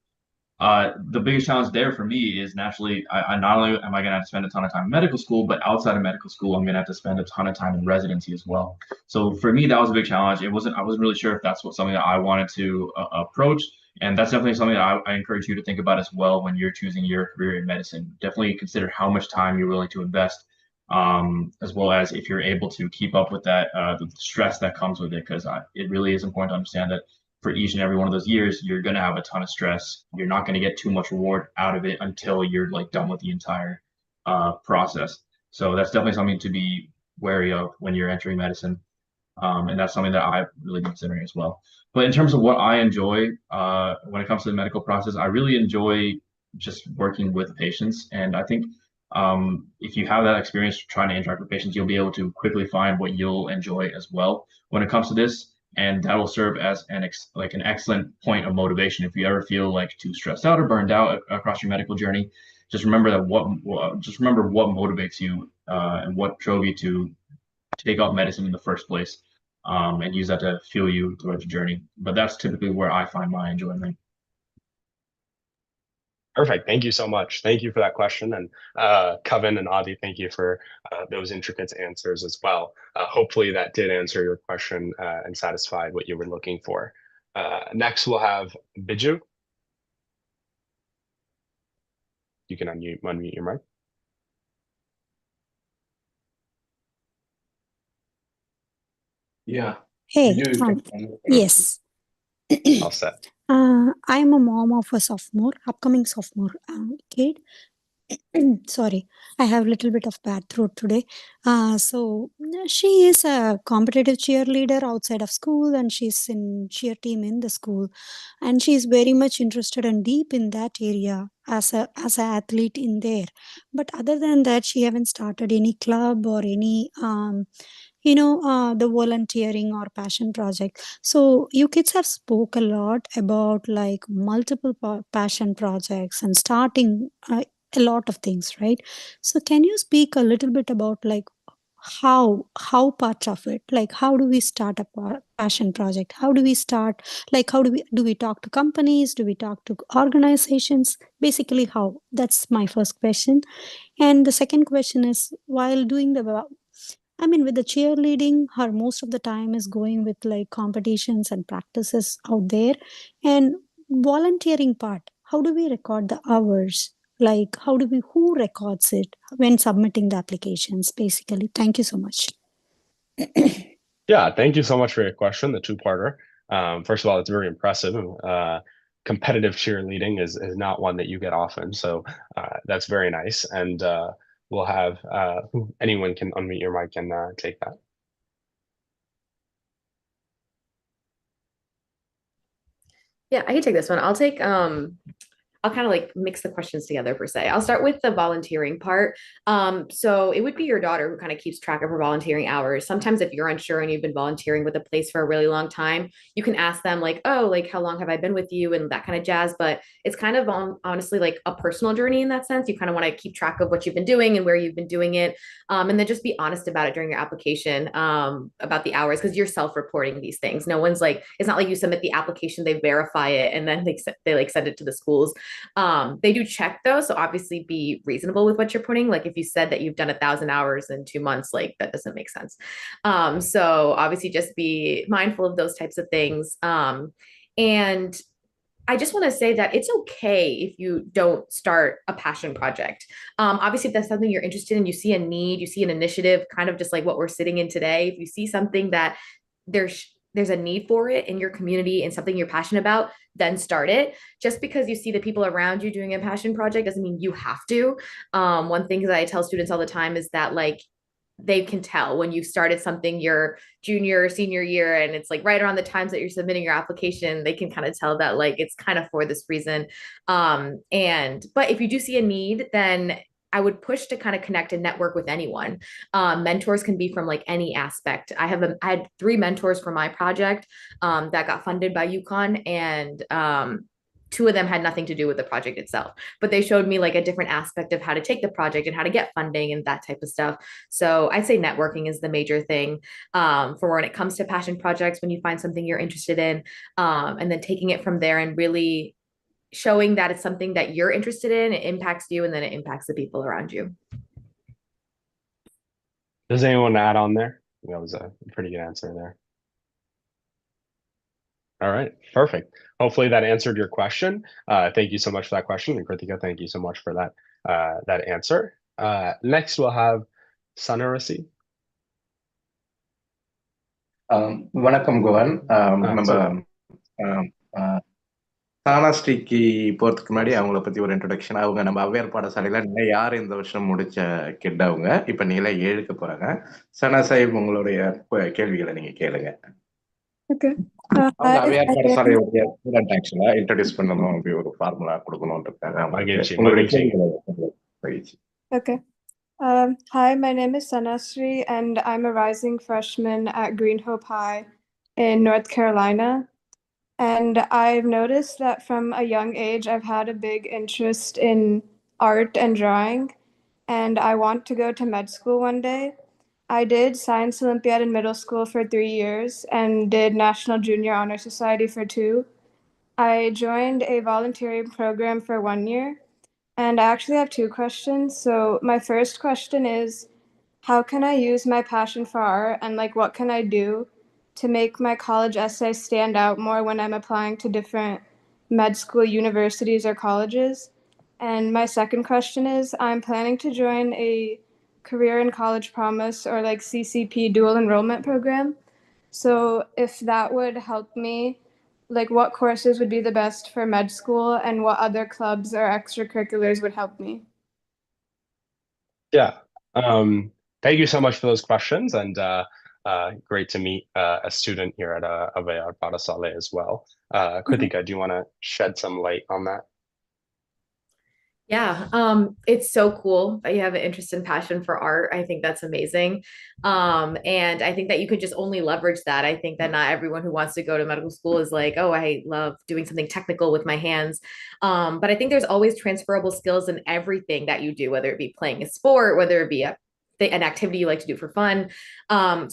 the biggest challenge there for me is naturally, I not only am I going to have to spend a ton of time in medical school, but outside of medical school, I'm going to have to spend a ton of time in residency as well. So for me, that was a big challenge. I wasn't really sure if that's something that I wanted to approach. And that's definitely something that I encourage you to think about as well when you're choosing your career in medicine. Definitely consider how much time you're willing to invest, as well as if you're able to keep up with that, the stress that comes with it, because it really is important to understand that for each and every one of those years, you're going to have a ton of stress. You're not going to get too much reward out of it until you're like done with the entire process. So that's definitely something to be wary of when you're entering medicine. And that's something that I've really been considering as well. But in terms of what I enjoy when it comes to the medical process, I really enjoy just working with patients. And I think if you have that experience trying to interact with patients, you'll be able to quickly find what you'll enjoy as well when it comes to this, and that will serve as an excellent point of motivation if you ever feel like too stressed out or burned out across your medical journey. Just remember that just remember what motivates you and what drove you to take up medicine in the first place, and use that to fuel you throughout your journey. But that's typically where I find my enjoyment. Perfect. Thank you so much. Thank you for that question. And Kevin and Adi, thank you for those intricate answers as well. Hopefully that did answer your question and satisfied what you were looking for. Next, we'll have Biju. You can unmute your mic. Yeah. Hey, Biju, yes. All set. I'm a mom of a upcoming sophomore kid. Sorry, I have a little bit of bad throat today. So she is a competitive cheerleader outside of school, and she's in cheer team in the school, and she's very much interested and deep in that area as an athlete in there. But other than that, she haven't started any club or any the volunteering or passion project. So you kids have spoke a lot about like multiple passion projects and starting a lot of things, right? So can you speak a little bit about like how part of it, like how do we start a passion project? How do we start, like how do we talk to companies, do we talk to organizations, basically how? That's my first question. And the second question is, while doing with the cheerleading, her most of the time is going with like competitions and practices out there. And volunteering part, how do we record the hours? Like, who records it when submitting the applications, basically? Thank you so much. Yeah, thank you so much for your question, the two-parter. First of all, it's very impressive. Competitive cheerleading is not one that you get often, so that's very nice. And we'll have anyone can unmute your mic and take that. Yeah, I can take this one. I'll take I'll kind of like mix the questions together per se. I'll start with the volunteering part. So it would be your daughter who kind of keeps track of her volunteering hours. Sometimes if you're unsure and you've been volunteering with a place for a really long time, you can ask them like, oh, like how long have I been with you and that kind of jazz. But it's kind of honestly like a personal journey in that sense. You kind of want to keep track of what you've been doing and where you've been doing it. And then just be honest about it during your application, about the hours, because you're self-reporting these things. No one's like, it's not like you submit the application, they verify it, and then they like send it to the schools. They do check though, so obviously be reasonable with what you're putting. Like if you said that you've done 1,000 hours in 2 months, like that doesn't make sense. So obviously just be mindful of those types of things. And I just want to say that it's okay if you don't start a passion project. Obviously, if that's something you're interested in, you see a need, you see an initiative, kind of just like what we're sitting in today. If you see something that there's a need for it in your community and something you're passionate about, then start it. Just because you see the people around you doing a passion project doesn't mean you have to. One thing that I tell students all the time is that like they can tell when you've started something your junior or senior year and it's like right around the times that you're submitting your application, they can kind of tell that like it's kind of for this reason. But if you do see a need, then I would push to kind of connect and network with anyone. Mentors can be from like any aspect. I had 3 mentors for my project that got funded by UConn, and 2 of them had nothing to do with the project itself, but they showed me like a different aspect of how to take the project and how to get funding and that type of stuff. So I'd say networking is the major thing for when it comes to passion projects, when you find something you're interested in, and then taking it from there and really showing that it's something that you're interested in, it impacts you, and then it impacts the people around you. Does anyone add on there? That was a pretty good answer there. All right, perfect. Hopefully that answered your question. Thank you so much for that question. And Kritika, thank you so much for that answer. Next, we'll have Sanarasi. வணக்கம் குவன். சானாஸ்ரீக்கு போறதுக்கு முன்னாடி அவங்கள பத்தி ஒரு introduction. அவங்க நம்ம அவ்வையார் பாடசாலையில நிலை 6 இந்த வருஷம் முடிச்ச கிட். அவங்க இப்ப நிலை 7க்கு போறாங்க. சனா சாஹிப், உங்களுடைய கேள்விகளை நீங்க கேளுங்க. Okay. அவங்க அவ்வையார் பாடசாலையுடைய ஸ்டூடெண்ட் ஆக்சுவலா இன்ட்ரோடியூஸ் பண்ணணும், அப்படி ஒரு ஃபார்முலா கொடுக்கணும்ன்றதுக்காக உங்களுடைய கேள்விகளை மகிழ்ச்சி. Okay. Hi, my name is Sanasri, and I'm a rising freshman at Green Hope High in North Carolina. And I've noticed that from a young age, I've had a big interest in art and drawing, and I want to go to med school one day. I did Science Olympiad in middle school for 3 years and did National Junior Honor Society for 2. I joined a volunteering program for 1 year, and I actually have 2 questions. So my first question is, how can I use my passion for art, and like what can I do to make my college essay stand out more when I'm applying to different med school universities or colleges? And my second question is, I'm planning to join a career in college promise or like CCP dual enrollment program. So if that would help me, like what courses would be the best for med school and what other clubs or extracurriculars would help me? Yeah. Thank you so much for those questions, and great to meet a student here at Avvaiyarpadasalai as well. Kritika, do you want to shed some light on that? Yeah, it's so cool that you have an interest and passion for art. I think that's amazing. And I think that you could just only leverage that. I think that not everyone who wants to go to medical school is like, oh, I love doing something technical with my hands. But I think there's always transferable skills in everything that you do, whether it be playing a sport, whether it be an activity you like to do for fun.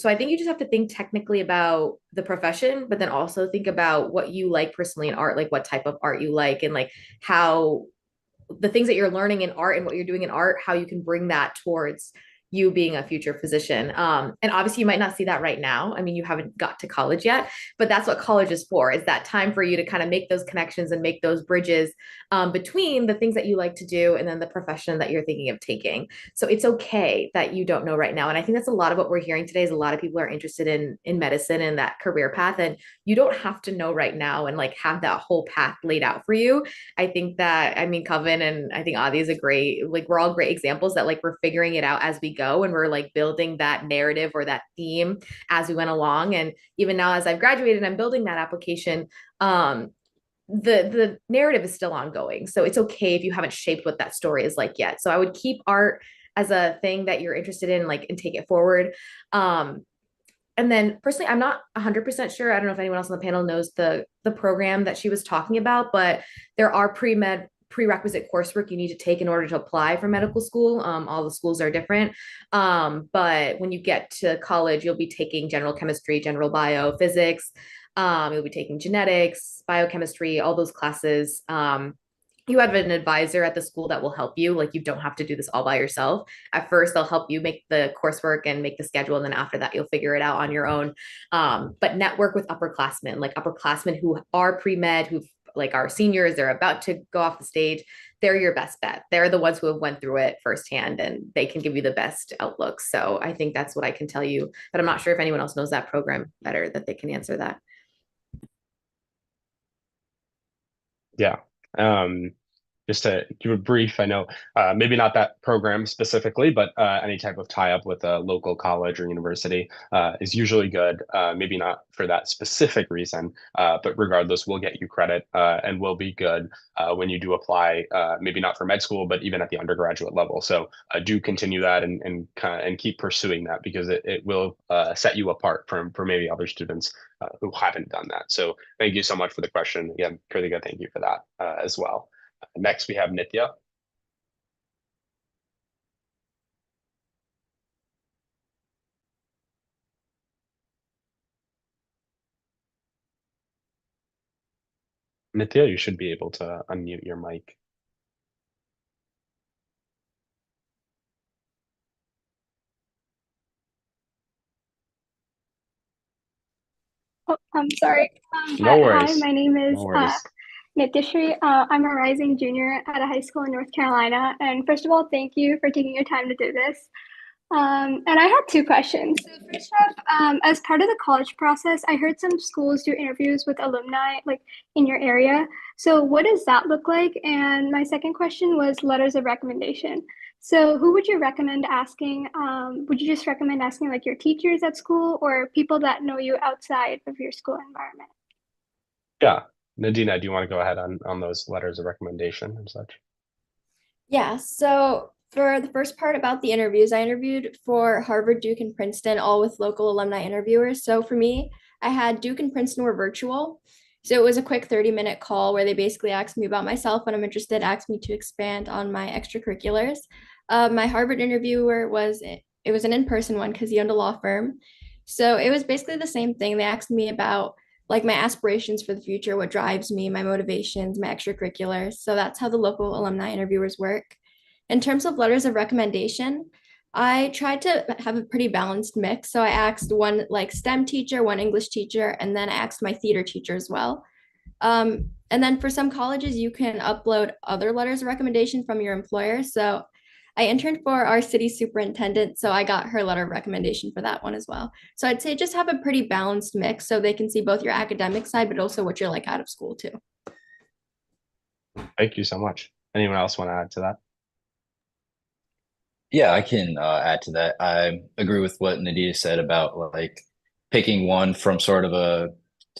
So I think you just have to think technically about the profession, but then also think about what you like personally in art, like what type of art you like, and like how the things that you're learning in art and what you're doing in art, how you can bring that towards you being a future physician. And obviously you might not see that right now. I mean, you haven't got to college yet, but that's what college is for, is that time for you to kind of make those connections and make those bridges between the things that you like to do and then the profession that you're thinking of taking. So it's okay that you don't know right now. And I think that's a lot of what we're hearing today, is a lot of people are interested in medicine and that career path. And you don't have to know right now and like have that whole path laid out for you. I think that, I mean, Coven and I think Adi is a great, like we're all great examples that like we're figuring it out as we go, and we're like building that narrative or that theme as we went along. And even now, as I've graduated, I'm building that application. the narrative is still ongoing. So it's okay if you haven't shaped what that story is like yet. So I would keep art as a thing that you're interested in, like, and take it forward. And then personally, I'm not 100% sure. I don't know if anyone else on the panel knows the program that she was talking about, but there are prerequisite coursework you need to take in order to apply for medical school. All the schools are different. But when you get to college, you'll be taking general chemistry, general bio, physics. You'll be taking genetics, biochemistry, all those classes. You have an advisor at the school that will help you. Like, you don't have to do this all by yourself. At first, they'll help you make the coursework and make the schedule. And then after that, you'll figure it out on your own. But network with upperclassmen who are pre-med, who like our seniors, they're about to go off the stage. They're your best bet. They're the ones who have went through it firsthand, and they can give you the best outlook. So I think that's what I can tell you, but I'm not sure if anyone else knows that program better that they can answer that. Yeah. Just to give a brief, I know maybe not that program specifically, but any type of tie-up with a local college or university is usually good. Maybe not for that specific reason, but regardless, we'll get you credit and will be good when you do apply, maybe not for med school, but even at the undergraduate level. So do continue that and keep pursuing that, because it will set you apart from maybe other students who haven't done that. So thank you so much for the question. Again, Kritika, thank you for that as well. Next, we have Nitya. Nitya, you should be able to unmute your mic. Oh, I'm sorry. No worries. Hi, my name is No worries. Nityashri. I'm a rising junior at a high school in North Carolina. And first of all, thank you for taking your time to do this. And I had two questions. So first off, as part of the college process, I heard some schools do interviews with alumni, like in your area. So what does that look like? And my second question was letters of recommendation. So who would you recommend asking? Would you just recommend asking like your teachers at school or people that know you outside of your school environment? Yeah. Nadina, do you want to go ahead on those letters of recommendation and such? Yeah, so for the first part about the interviews, I interviewed for Harvard, Duke, and Princeton, all with local alumni interviewers. So for me, I had Duke and Princeton were virtual. So it was a quick 30-minute call where they basically asked me about myself, when I'm interested, asked me to expand on my extracurriculars. My Harvard interviewer was an in-person one because he owned a law firm. So it was basically the same thing. They asked me about like my aspirations for the future, what drives me, my motivations, my extracurriculars. So that's how the local alumni interviewers work. In terms of letters of recommendation, I tried to have a pretty balanced mix. So I asked one like STEM teacher, one English teacher, and then I asked my theater teacher as well. And then for some colleges, you can upload other letters of recommendation from your employer. So I interned for our city superintendent, so I got her letter of recommendation for that one as well. So I'd say just have a pretty balanced mix so they can see both your academic side, but also what you're like out of school too. Thank you so much. Anyone else want to add to that? Yeah, I can add to that. I agree with what Nadia said about like picking one from sort of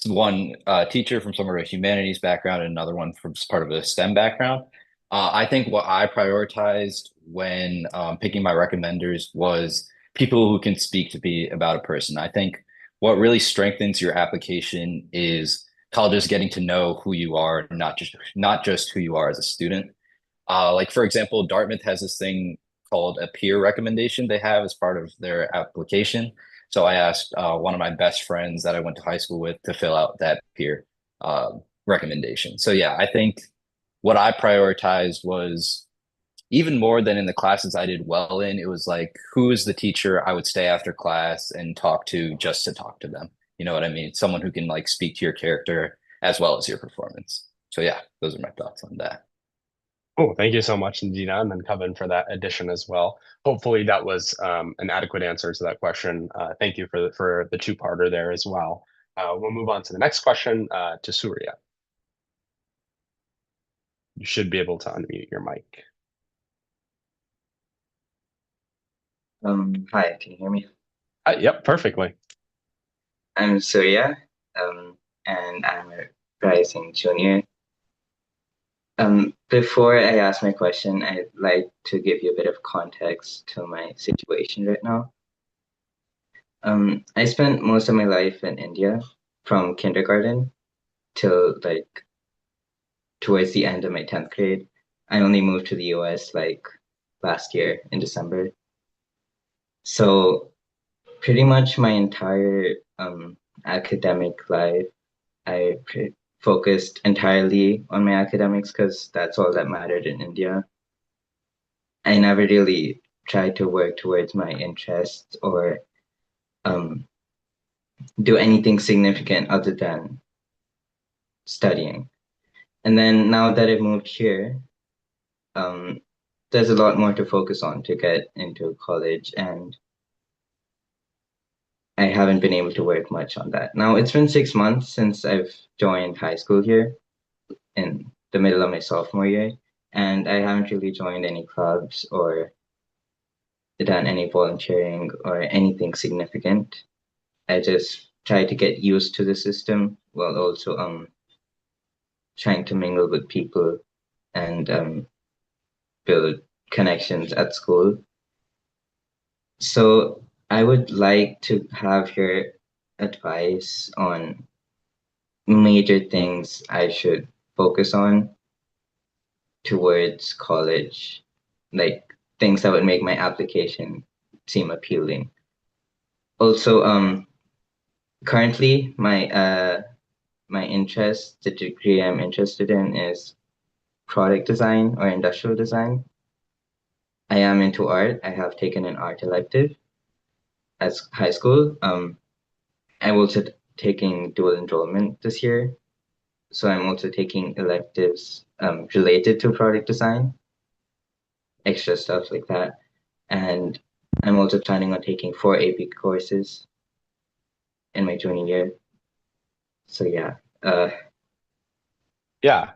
one teacher from some of a humanities background and another one from part of a STEM background. I think what I prioritized when picking my recommenders was people who can speak to me about a person. I think what really strengthens your application is colleges getting to know who you are, not just who you are as a student. Like for example, Dartmouth has this thing called a peer recommendation they have as part of their application. So I asked one of my best friends that I went to high school with to fill out that peer recommendation. So yeah, I think what I prioritized was even more than in the classes I did well in, it was like, who is the teacher I would stay after class and talk to just to talk to them? You know what I mean? Someone who can like speak to your character as well as your performance. So yeah, those are my thoughts on that. Oh, thank you so much, Nadina, and then Kevin for that addition as well. Hopefully that was an adequate answer to that question. Thank you for the two-parter there as well. We'll move on to the next question to Surya. You should be able to unmute your mic. Hi, can you hear me? Yep, perfectly. I'm Surya, and I'm a rising junior Before I ask my question, I'd like to give you a bit of context to my situation right now. I spent most of my life in India from kindergarten till like towards the end of my 10th grade. I only moved to the US like last year in December. So pretty much my entire academic life, I focused entirely on my academics because that's all that mattered in India. I never really tried to work towards my interests or do anything significant other than studying. And then now that I've moved here, there's a lot more to focus on to get into college, and I haven't been able to work much on that. Now, it's been 6 months since I've joined high school here in the middle of my sophomore year, and I haven't really joined any clubs or done any volunteering or anything significant. I just try to get used to the system while also trying to mingle with people and build connections at school. So I would like to have your advice on major things I should focus on towards college, like things that would make my application seem appealing. Also, currently my interest, the degree I'm interested in is product design or industrial design. I am into art. I have taken an art elective as high school. I'm also taking dual enrollment this year. So I'm also taking electives related to product design, extra stuff like that. And I'm also planning on taking 4 AP courses in my junior year. So yeah. Yeah,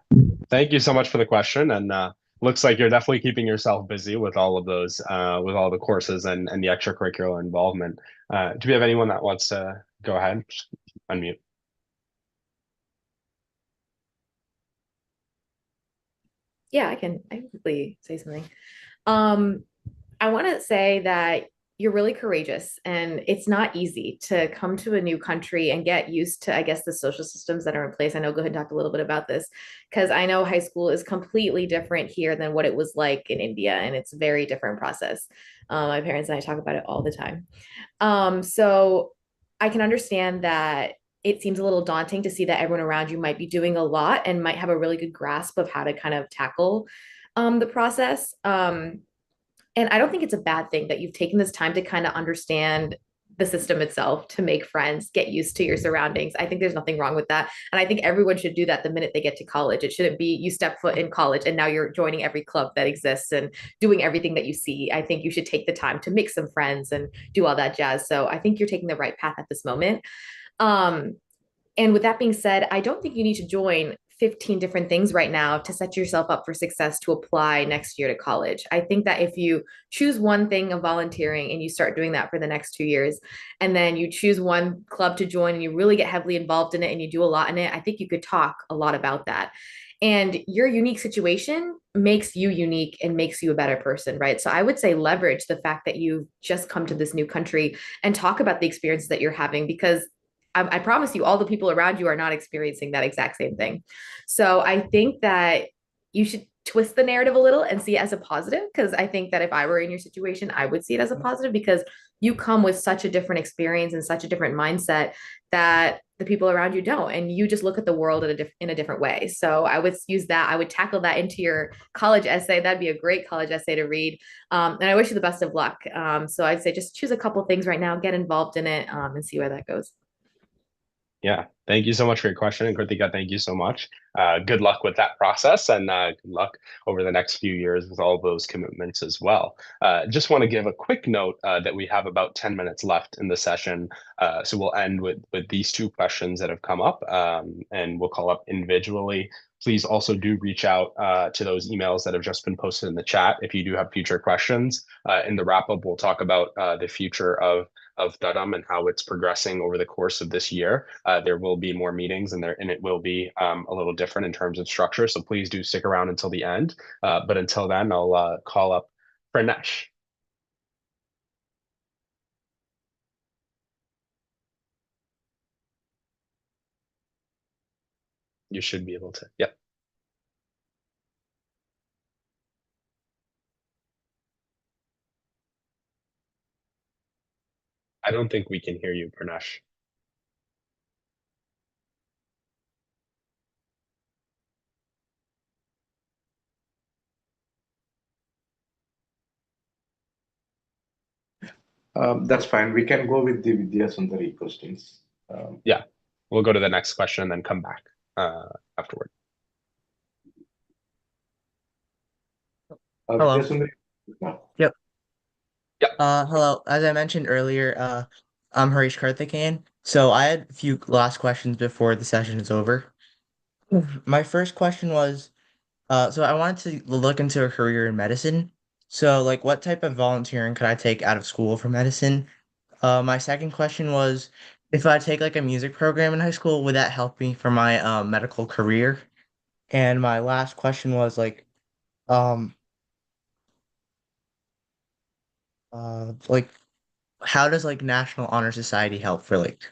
thank you so much for the question. And looks like you're definitely keeping yourself busy with all of those, with all the courses and the extracurricular involvement. Do we have anyone that wants to go ahead? Just unmute. Yeah, I can quickly say something. I want to say that you're really courageous, and it's not easy to come to a new country and get used to, I guess, the social systems that are in place. I know Guhan talked a little bit about this because I know high school is completely different here than what it was like in India, and it's a very different process. My parents and I talk about it all the time. So I can understand that it seems a little daunting to see that everyone around you might be doing a lot and might have a really good grasp of how to kind of tackle the process. And I don't think it's a bad thing that you've taken this time to kind of understand the system itself, to make friends, get used to your surroundings. I think there's nothing wrong with that. And I think everyone should do that the minute they get to college. It shouldn't be you step foot in college and now you're joining every club that exists and doing everything that you see. I think you should take the time to make some friends and do all that jazz. So I think you're taking the right path at this moment. And with that being said, I don't think you need to join 15 different things right now to set yourself up for success to apply next year to college. I think that if you choose one thing of volunteering and you start doing that for the next 2 years, and then you choose one club to join and you really get heavily involved in it and you do a lot in it, I think you could talk a lot about that. And your unique situation makes you unique and makes you a better person, right? So I would say leverage the fact that you've just come to this new country and talk about the experiences that you're having, because I promise you, all the people around you are not experiencing that exact same thing. So I think that you should twist the narrative a little and see it as a positive, because I think that if I were in your situation, I would see it as a positive, because you come with such a different experience and such a different mindset that the people around you don't, and you just look at the world in a different way. So I would use that. I would tackle that into your college essay. That'd be a great college essay to read. And I wish you the best of luck. So I'd say just choose a couple things right now, get involved in it, and see where that goes. Yeah, thank you so much for your question. And Kritika, thank you so much. Good luck with that process, and good luck over the next few years with all those commitments as well. Just want to give a quick note that we have about 10 minutes left in the session. So we'll end with these two questions that have come up, and we'll call up individually. Please also do reach out to those emails that have just been posted in the chat if you do have future questions. In the wrap-up, we'll talk about the future of Thadam and how it's progressing over the course of this year. There will be more meetings, and it will be a little different in terms of structure. So please do stick around until the end. But until then, I'll call up Pranesh. You should be able to. Yep. I don't think we can hear you, Pranesh. That's fine. We can go with the Vidya Sundari questions. Yeah, we'll go to the next question and then come back afterward. Hello. Vidya Sundari? Yep. Yep. Hello. As I mentioned earlier, I'm Harish Karthikeyan. So I had a few last questions before the session is over. My first question was, so I wanted to look into a career in medicine. So, like, what type of volunteering could I take out of school for medicine? My second question was, if I take like a music program in high school, would that help me for my medical career? And my last question was like how does like National Honor Society help for like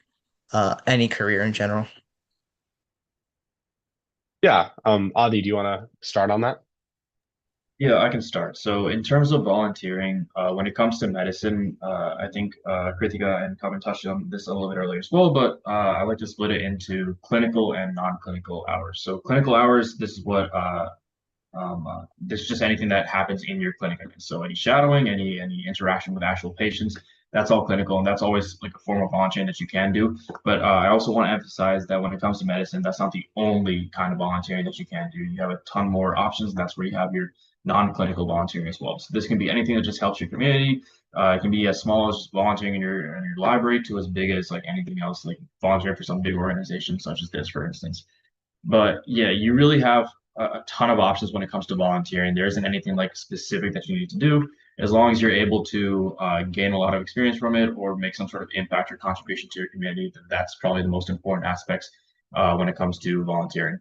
any career in general? Yeah. Adi, do you want to start on that? Yeah, I can start. So in terms of volunteering, when it comes to medicine, I think Kritika and Kevin touched on this a little bit earlier as well, but I like to split it into clinical and non-clinical hours. So clinical hours, this is what this is just anything that happens in your clinic. So any shadowing, any interaction with actual patients, that's all clinical, and that's always like a form of volunteering that you can do. But I also want to emphasize that when it comes to medicine, that's not the only kind of volunteering that you can do. You have a ton more options, and that's where you have your non-clinical volunteering as well. So this can be anything that just helps your community. It can be as small as just volunteering in your library to as big as like anything else, like volunteering for some big organization such as this, for instance. But yeah, you really have a ton of options when it comes to volunteering. There isn't anything like specific that you need to do. As long as you're able to gain a lot of experience from it or make some sort of impact or contribution to your community, that's probably the most important aspects when it comes to volunteering.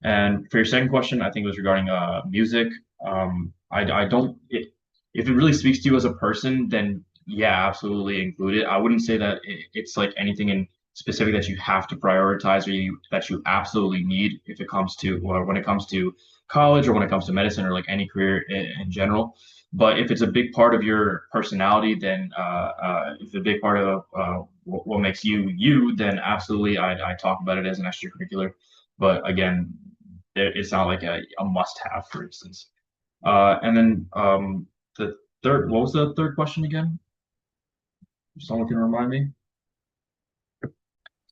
And for your second question, I think it was regarding music. I don't, if it really speaks to you as a person, then yeah, absolutely include it. I wouldn't say that it's like anything in specific that you have to prioritize or that you absolutely need if it comes to, or when it comes to college or when it comes to medicine or like any career in general. But if it's a big part of your personality, then if it's a big part of what makes you you, then absolutely I talk about it as an extracurricular. But again, it's not like a must-have, for instance. And then the third, what was the third question again? Someone can remind me.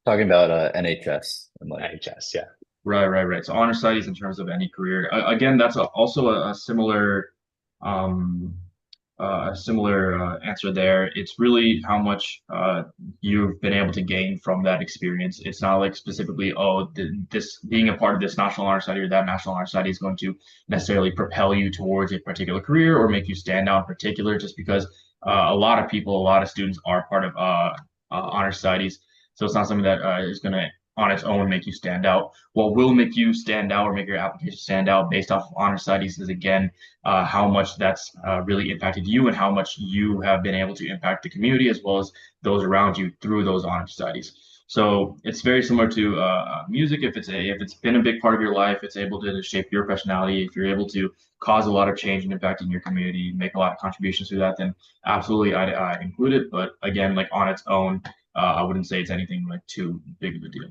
Talking about NHS and like NHS, yeah. Right. So honor studies in terms of any career. Again, that's also a similar answer there. It's really how much you've been able to gain from that experience. It's not like specifically, this being a part of this National Honor Society or that National Honor Society is going to necessarily propel you towards a particular career or make you stand out in particular, just because a lot of students are part of honor societies. So it's not something that is going to on its own make you stand out. What will make you stand out or make your application stand out based off of honor studies is, again, how much that's really impacted you and how much you have been able to impact the community as well as those around you through those honor studies. So it's very similar to music. If it's been a big part of your life, it's able to shape your personality. If you're able to cause a lot of change and impact in your community, make a lot of contributions to that, then absolutely I'd include it. But again, like on its own, I wouldn't say it's anything like too big of a deal.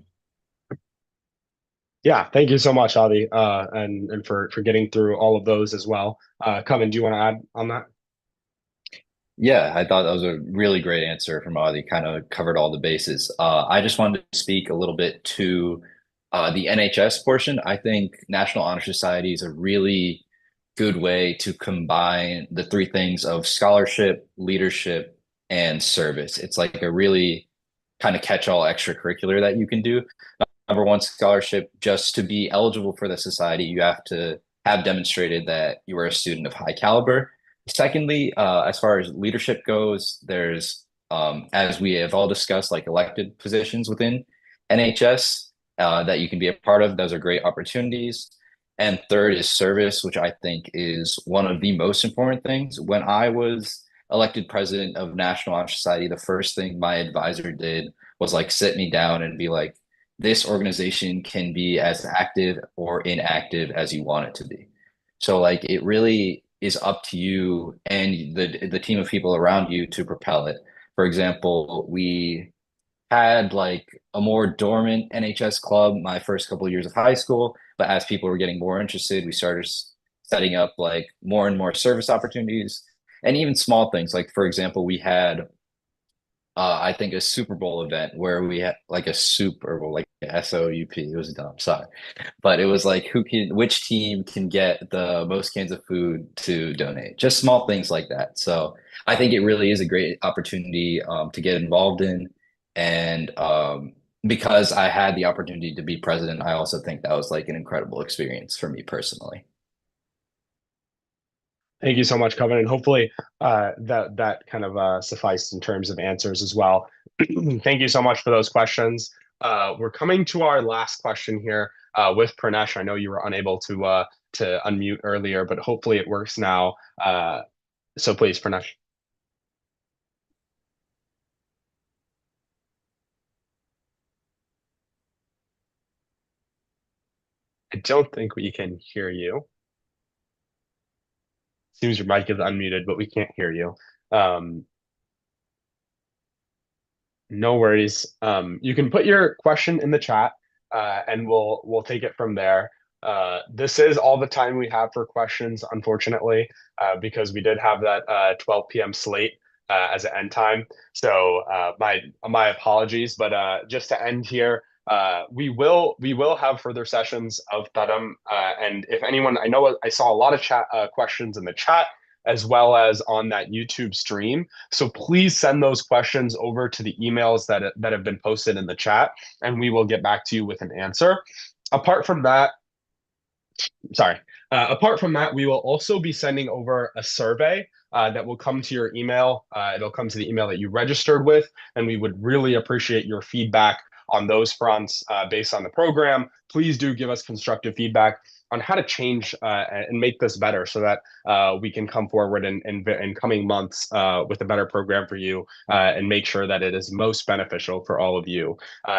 Yeah, thank you so much, Adi, and for getting through all of those as well. Kevin, do you want to add on that? Yeah, I thought that was a really great answer from Adi. Kind of covered all the bases. I just wanted to speak a little bit to the NHS portion. I think National Honor Society is a really good way to combine the three things of scholarship, leadership, and service. It's like a really kind of catch-all extracurricular that you can do. Number one, scholarship. Just to be eligible for the society, you have to have demonstrated that you are a student of high caliber. Secondly, as far as leadership goes, there's, as we have all discussed, like elected positions within NHS that you can be a part of. Those are great opportunities. And third is service, which I think is one of the most important things. When I was elected president of National Honor Society, the first thing my advisor did was like sit me down and be like, this organization can be as active or inactive as you want it to be. So like it really is up to you and the team of people around you to propel it. For example, we had like a more dormant NHS club my first couple of years of high school, but as people were getting more interested, we started setting up like more and more service opportunities and even small things. Like for example, we had I think a Super Bowl event where we had like a Super Bowl, like SOUP. It was dumb, sorry, but it was like which team can get the most cans of food to donate. Just small things like that. So I think it really is a great opportunity to get involved in, and because I had the opportunity to be president, I also think that was like an incredible experience for me personally. Thank you so much, Coven, and hopefully that kind of sufficed in terms of answers as well. Thank you so much for those questions. We're coming to our last question here with Pranesh. I know you were unable to unmute earlier, but hopefully it works now. So please, Pranesh. I don't think we can hear you. Seems your mic is unmuted, but we can't hear you. No worries. You can put your question in the chat, and we'll take it from there. This is all the time we have for questions, unfortunately, because we did have that 12 p.m. slate as an end time. So my apologies, but just to end here, we will have further sessions of Thadam, and if anyone, I know I saw a lot of chat questions in the chat as well as on that YouTube stream. So please send those questions over to the emails that have been posted in the chat, and we will get back to you with an answer. Apart from that, we will also be sending over a survey that will come to your email. It'll come to the email that you registered with, and we would really appreciate your feedback on those fronts based on the program. Please do give us constructive feedback on how to change and make this better so that we can come forward in coming months with a better program for you and make sure that it is most beneficial for all of you.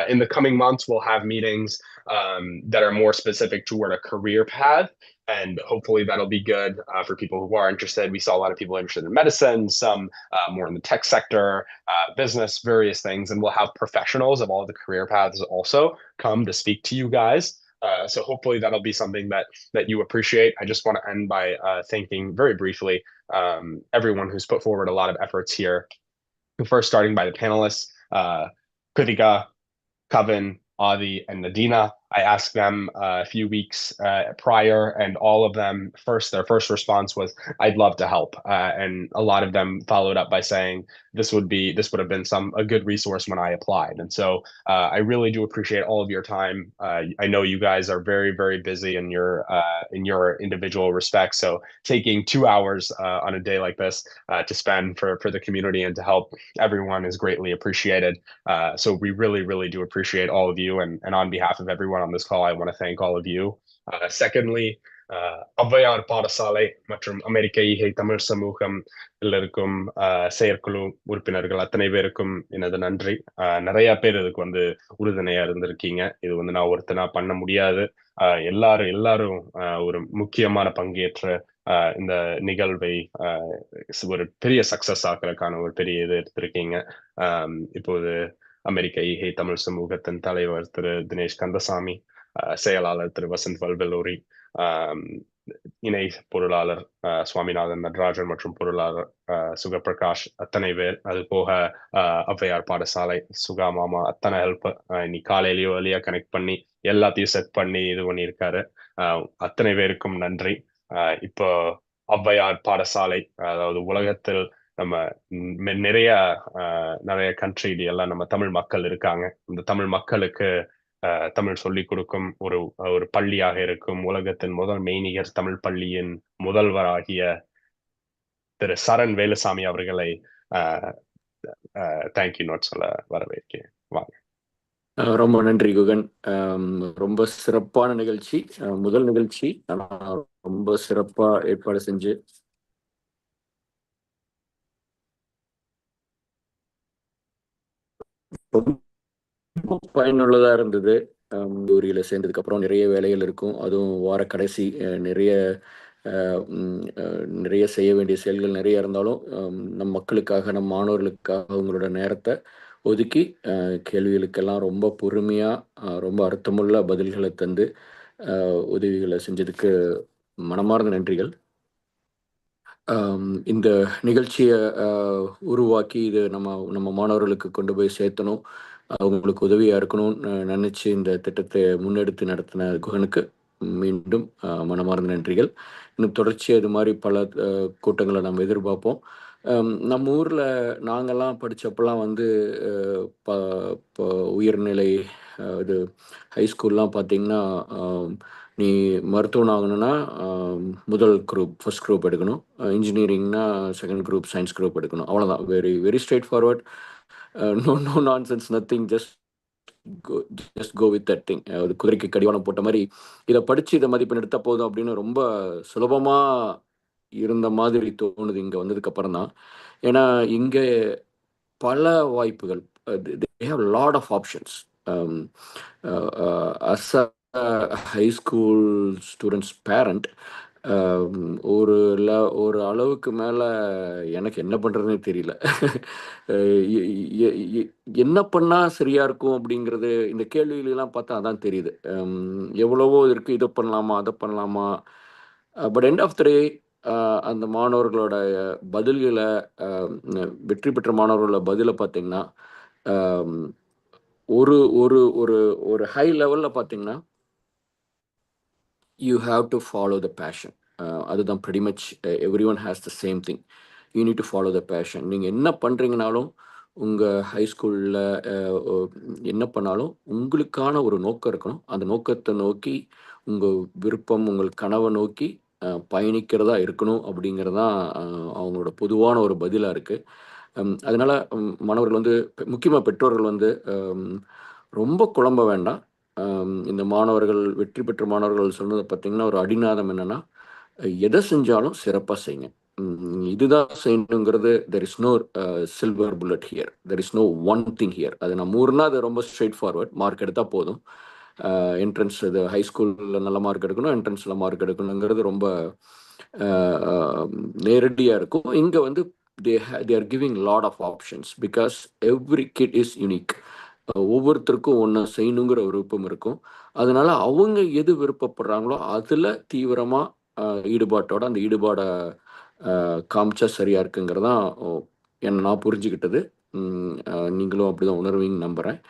In the coming months, we'll have meetings that are more specific toward a career path. And hopefully that'll be good for people who are interested. We saw a lot of people interested in medicine, some more in the tech sector, business, various things. And we'll have professionals of all the career paths also come to speak to you guys. So hopefully that'll be something that you appreciate. I just want to end by thanking very briefly everyone who's put forward a lot of efforts here. First, starting by the panelists, Kritika, Coven, Adi, and Nadina. I asked them a few weeks prior, and all of them their first response was, "I'd love to help." And a lot of them followed up by saying, "This would have been a good resource when I applied." And so I really do appreciate all of your time. I know you guys are very, very busy in your individual respects. So taking 2 hours on a day like this to spend for the community and to help everyone is greatly appreciated. So we really, really do appreciate all of you. And on behalf of everyone on this call, I want to thank all of you. Secondly, Avvaiyarpadasalai மற்றும் அமெரிக்க ஈகை தமிழ் சமூகம் இருக்கும் செயற்குழு உறுப்பினர்கள் அத்தனை பேருக்கும் எனது நன்றி. நிறைய பேர் இதுக்கு உறுதுணையா இருந்திருக்கீங்க. இது நான் ஒருத்தனா பண்ண முடியாது. எல்லாரும் ஒரு முக்கியமான பங்கேற்ற இந்த நிகழ்வை ஒரு பெரிய சக்சஸ் ஆக்கிறதுக்கான ஒரு பெரிய இது எடுத்திருக்கீங்க. இப்போது அமெரிக்க ஈகை தமிழ் சமூகத்தின் தலைவர் திரு தினேஷ் கந்தசாமி, செயலாளர் திரு வசந்த் வல்பெல்லூரி, இணை பொருளாளர் சுவாமிநாதன் நடராஜன் மற்றும் பொருளாளர் சுகப்பிரகாஷ், அத்தனை பேர். அது போக ஔவையார் பாடசாலை சுகா மாமா அத்தனை ஹெல்ப் இன்னைக்கு காலையிலயோ வழியா கனெக்ட் பண்ணி எல்லாத்தையும் செட் பண்ணி இது பண்ணியிருக்காரு. அத்தனை பேருக்கும் நன்றி. இப்போ ஔவையார் பாடசாலை, அதாவது உலகத்தில் நம்ம நிறைய கண்ட்ரில எல்லாம் நம்ம தமிழ் மக்கள் இருக்காங்க. இந்த தமிழ் மக்களுக்கு தமிழ் சொல்லிக் கொடுக்கும் ஒரு பள்ளியாக இருக்கும் உலகத்தின் முதல் மெய்நிகர் தமிழ் பள்ளியின் முதல்வராகிய திரு சரண் வேலுசாமி அவர்களை தேங்க்யூ நோட் சொல்ல வரவேற்கிறேன். வாங்க. ரொம்ப நன்றி குகன். ரொம்ப சிறப்பான நிகழ்ச்சி. முதல் நிகழ்ச்சி ஆனா ரொம்ப சிறப்பா ஏற்பாடு செஞ்சு ரொம்ப பயனுள்ளதா இருந்தது. கல்லூரியில சேர்ந்ததுக்கு அப்புறம் நிறைய வேலைகள் இருக்கும். அதுவும் வார கடைசி நிறைய நிறைய செய்ய வேண்டிய செயல்கள் நிறைய இருந்தாலும் நம் மக்களுக்காக நம் மாணவர்களுக்காக அவங்களோட நேரத்தை ஒதுக்கி கேள்விகளுக்கெல்லாம் ரொம்ப பொறுமையாக ரொம்ப அர்த்தமுள்ள பதில்களை தந்து உதவிகளை செஞ்சதுக்கு மனமார்ந்த நன்றிகள். இந்த நிகழ்ச்சியை உருவாக்கி இது நம்ம நம்ம மாணவர்களுக்கு கொண்டு போய் சேர்த்தணும், அவங்களுக்கு உதவியாக இருக்கணும்னு நினச்சி இந்த திட்டத்தை முன்னெடுத்து நடத்தின குகனுக்கு மீண்டும் மனமார்ந்த நன்றிகள். இன்னும் தொடர்ச்சியாக இது மாதிரி பல கூட்டங்களை நம்ம எதிர்பார்ப்போம். நம்ம ஊரில் நாங்கள்லாம் படித்தப்பெல்லாம் வந்து இப்போ உயர்நிலை இது ஹைஸ்கூல்லாம் பார்த்திங்கன்னா நீ மருத்துவன் ஆகணும்னா முதல் குரூப் ஃபர்ஸ்ட் குரூப் எடுக்கணும், இன்ஜினியரிங்னா செகண்ட் குரூப் சயின்ஸ் குரூப் எடுக்கணும், அவ்வளோதான். Very very straightforward. No nonsense, nothing. Just go with that thing. அது குதிரைக்கு கடிவாளம் போட்ட மாதிரி இதை படித்து இதை மதிப்பெண் எடுத்த போதும் அப்படின்னு ரொம்ப சுலபமாக இருந்த மாதிரி தோணுது இங்கே வந்ததுக்கு அப்புறம் தான். ஏன்னா இங்கே பல வாய்ப்புகள், they have a lot of options. As a high school students parent, ஒரு அளவுக்கு மேலே எனக்கு என்ன பண்ணுறதுனே தெரியல. என்ன பண்ணால் சரியாக இருக்கும் அப்படிங்கிறது இந்த கேள்விகளெல்லாம் பார்த்தா அதான் தெரியுது. எவ்வளவோ இருக்குது, இதை பண்ணலாமா அதை பண்ணலாமா. பட் எண்ட் ஆஃப் த டே அந்த மாணவர்களோட பதில்களை வெற்றி பெற்ற மாணவர்களோட பதிலை பார்த்தீங்கன்னா ஒரு ஒரு ஒரு ஒரு ஹை லெவலில் பார்த்தீங்கன்னா you have to follow the passion. அதுதான் pretty much everyone has the same thing. You need to follow the passion. நீங்கள் என்ன பண்ணுறீங்கனாலும் உங்கள் ஹைஸ்கூலில் என்ன பண்ணாலும் உங்களுக்கான ஒரு நோக்கம் இருக்கணும். அந்த நோக்கத்தை நோக்கி உங்கள் விருப்பம் உங்கள் கனவை நோக்கி பயணிக்கிறதா இருக்கணும் அப்படிங்கிறதான் அவங்களோட பொதுவான ஒரு பதிலாக இருக்குது. அதனால் மாணவர்கள் வந்து முக்கியமாக பெற்றோர்கள் வந்து ரொம்ப குழம்ப வேண்டாம். இந்த மாணவர்கள் வெற்றி பெற்ற மாணவர்கள் சொன்னதை பார்த்தீங்கன்னா ஒரு அடிநாதம் என்னென்னா, எதை செஞ்சாலும் சிறப்பாக செய்யுங்க. இதுதான் செய்யணுங்கிறது there is no silver bullet here, there is no one thing here. அது நம்ம ஊர்னா அது ரொம்ப ஸ்ட்ரெயிட் ஃபார்வர்ட், மார்க் எடுத்தால் போதும். என்ட்ரன்ஸ் இது ஹைஸ்கூலில் நல்ல மார்க் எடுக்கணும், என்ட்ரன்ஸில் மார்க் எடுக்கணுங்கிறது ரொம்ப நேரடியாக இருக்கும். இங்கே வந்து they are giving lot of options because every kid is unique. ஒவ்வொருத்தருக்கும் ஒன்று செய்யணுங்கிற விருப்பம் இருக்கும். அதனால அவங்க எது விருப்பப்படுறாங்களோ அதில் தீவிரமாக ஈடுபாட்டோட அந்த ஈடுபாடை காமிச்சா சரியாக இருக்குங்கிறதான் நான் புரிஞ்சுக்கிட்டது. நீங்களும் அப்படிதான் உணர்வீங்கன்னு நம்புகிறேன்.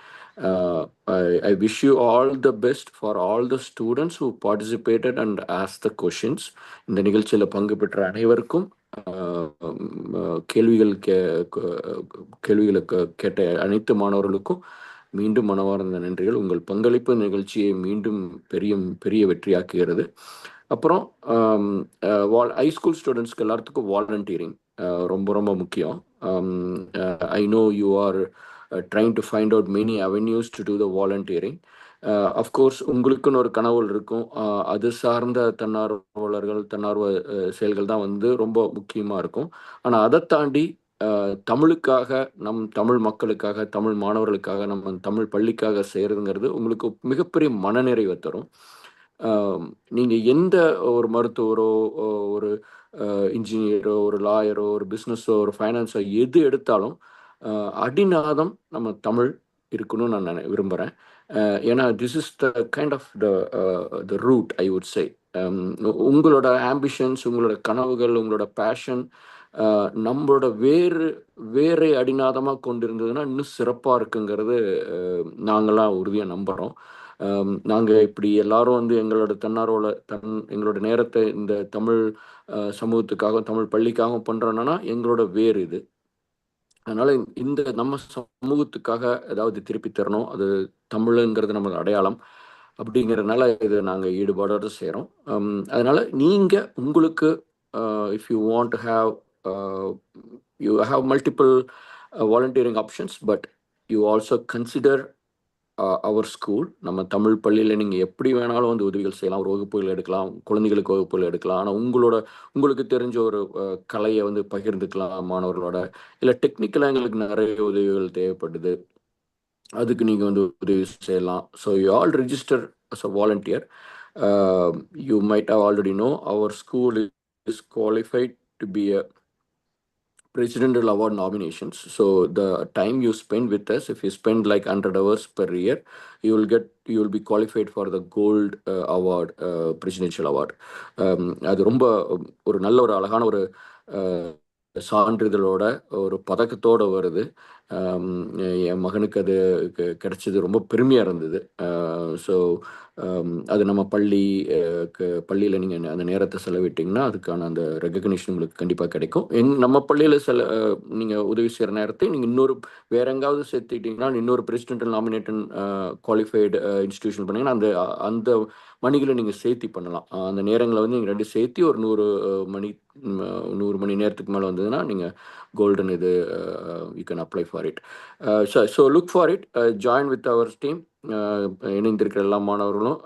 I wish you all the best for all the students who participated and asked the questions. இந்த நிகழ்ச்சியில் பங்கு பெற்ற அனைவருக்கும் கேள்விகளை கேட்ட அனைத்து மாணவர்களுக்கும் மீண்டும் மனமார்ந்த நன்றிகள். உங்கள் பங்களிப்பு நிகழ்ச்சியை மீண்டும் பெரிய வெற்றியாக்குகிறது. அப்புறம் ஹைஸ்கூல் ஸ்டூடெண்ட்ஸ்க்கு எல்லாத்துக்கும் வாலண்டியரிங் ரொம்ப ரொம்ப முக்கியம். I know you are trying to find out many avenues to do the volunteering. Of course உங்களுக்குன்னு ஒரு கனவுகள் இருக்கும். அது சார்ந்த தன்னார்வ செயல்கள் தான் வந்து ரொம்ப முக்கியமாக இருக்கும். ஆனால் அதை தாண்டி தமிழுக்காக, நம் தமிழ் மக்களுக்காக, தமிழ் மாணவர்களுக்காக, நம்ம தமிழ் பள்ளிக்காக செய்கிறதுங்கிறது உங்களுக்கு மிகப்பெரிய மனநிறைவை தரும். நீங்கள் எந்த ஒரு மருத்துவரோ, ஒரு இன்ஜினியரோ, ஒரு லாயரோ, ஒரு பிஸ்னஸோ, ஒரு ஃபைனான்ஸோ எது எடுத்தாலும் அடிநாதம் நம்ம தமிழ் இருக்கணும்னு நான் விரும்புகிறேன். ஏன்னா this is the kind of the route I would say. உங்களோட ஆம்பிஷன்ஸ், உங்களோட கனவுகள், உங்களோட பேஷன் நம்மளோட வேறு அடிநாதமாக கொண்டிருந்ததுன்னா இன்னும் சிறப்பாக இருக்குங்கிறது நாங்களாம் உறுதியாக நம்புகிறோம். நாங்கள் இப்படி எல்லாரும் வந்து எங்களோட நேரத்தை இந்த தமிழ் சமூகத்துக்காகவும் தமிழ் பள்ளிக்காகவும் பண்ணுறோன்னா எங்களோட வேறு இது. அதனால் இந்த நம்ம சமூகத்துக்காக ஏதாவது திருப்பி தரணும், அது தமிழுங்கிறது நம்மளோட அடையாளம் அப்படிங்கிறதுனால இது நாங்கள் ஈடுபாடோடு செய்கிறோம். அதனால் நீங்கள் உங்களுக்கு if you want to have you have multiple volunteering options, but you also consider our school. நம்ம தமிழ் பள்ளியில் நீங்கள் எப்படி வேணாலும் வந்து உதவிகள் செய்யலாம். ஒரு வகுப்புகள் எடுக்கலாம், குழந்தைகளுக்கு வகுப்புகள் எடுக்கலாம். ஆனால் உங்களுக்கு தெரிஞ்ச ஒரு கலையை வந்து பகிர்ந்துக்கலாம் மாணவர்களோட. இல்லை டெக்னிக்கலாக எங்களுக்கு நிறைய உதவிகள் தேவைப்படுது, அதுக்கு நீங்கள் வந்து உதவி செய்யலாம். So you all register as a volunteer. You might have already know our school is qualified to be a presidential award nominations. So the time you spend with us, if you spend like 100 hours per year, you will be qualified for the gold award, presidential award. அது ரொம்ப ஒரு நல்ல ஒரு அழகான ஒரு சான்றிதழோட ஒரு பதக்கத்தோட வருது. என் மகனுக்கு அது கிடைச்சது ரொம்ப பெருமையாக இருந்தது. ஸோ அது நம்ம பள்ளியில் நீங்கள் அந்த நேரத்தை செலவிட்டிங்கன்னா அதுக்கான அந்த ரெகக்னிஷன் உங்களுக்கு கண்டிப்பாக கிடைக்கும். நம்ம பள்ளியில் நீங்கள் உதவி செய்கிற நேரத்தை நீங்கள் இன்னொரு வேற எங்காவது சேர்த்துக்கிட்டிங்கன்னா, இன்னொரு பிரசிடென்டல் நாமினேட்டன் குவாலிஃபைடு இன்ஸ்டிடியூஷன் பண்ணிங்கன்னா அந்த மணிகளை நீங்கள் சேர்த்தி பண்ணலாம். அந்த நேரங்களை வந்து நீங்கள் 2 சேர்த்தி ஒரு 100 மணி நேரத்துக்கு மேலே வந்ததுன்னா நீங்கள் கோல்டன் இது you can apply for it. So look for it, join with our team. இணைந்திருக்கிற எல்லா மாணவர்களும்,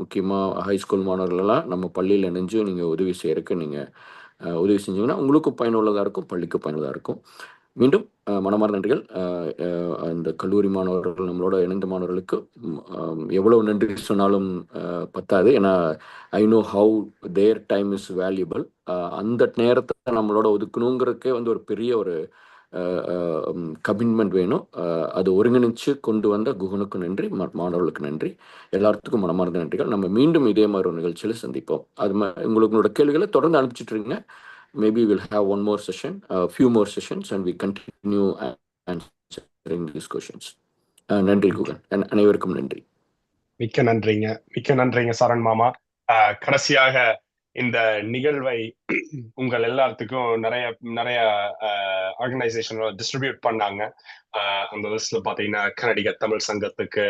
முக்கியமாக ஹைஸ்கூல் மாணவர்களெல்லாம் நம்ம பள்ளியில் இணைஞ்சு நீங்கள் உதவி செய்யறதுக்கு நீங்கள் உதவி செஞ்சீங்கன்னா உங்களுக்கும் பயனுள்ளதாக இருக்கும், பள்ளிக்கும் பயனுள்ளதாக இருக்கும். மீண்டும் மனமார்ந்த நன்றிகள். இந்த கல்லூரி மாணவர்கள், நம்மளோட இணைந்த மாணவர்களுக்கு எவ்வளவு நன்றி சொன்னாலும் பத்தாது. ஏன்னா I know how their time is valuable. அந்த நேரத்தை நம்மளோட ஒதுக்கணுங்கிறதுக்கே வந்து ஒரு பெரிய ஒரு கமிட்மெண்ட் வேணும். அது ஒருங்கிணைச்சு கொண்டு வந்த குகனுக்கு நன்றி, மாணவர்களுக்கு நன்றி, எல்லாத்துக்கும் மனமார்ந்த நன்றிகள். நம்ம மீண்டும் இதே மாதிரி ஒரு நிகழ்ச்சியில் சந்திப்போம். உங்களோட கேள்விகளை தொடர்ந்து அனுப்பிச்சிட்டு இருங்க. Maybe we'll have one more session, a few more sessions, and we continue answering these questions. நன்றி குகன், அனைவருக்கும் நன்றி. மிக்க நன்றிங்க சரண் மாமா. கடைசியாக இந்த நிகழ்வை உங்கள் எல்லாத்துக்கும் நிறைய ஆர்கனைசேஷன் டிஸ்ட்ரிபியூட் பண்ணாங்க. அந்த லிஸ்ட்ல பாத்தீங்கன்னா கனடிக தமிழ் சங்கத்துக்கு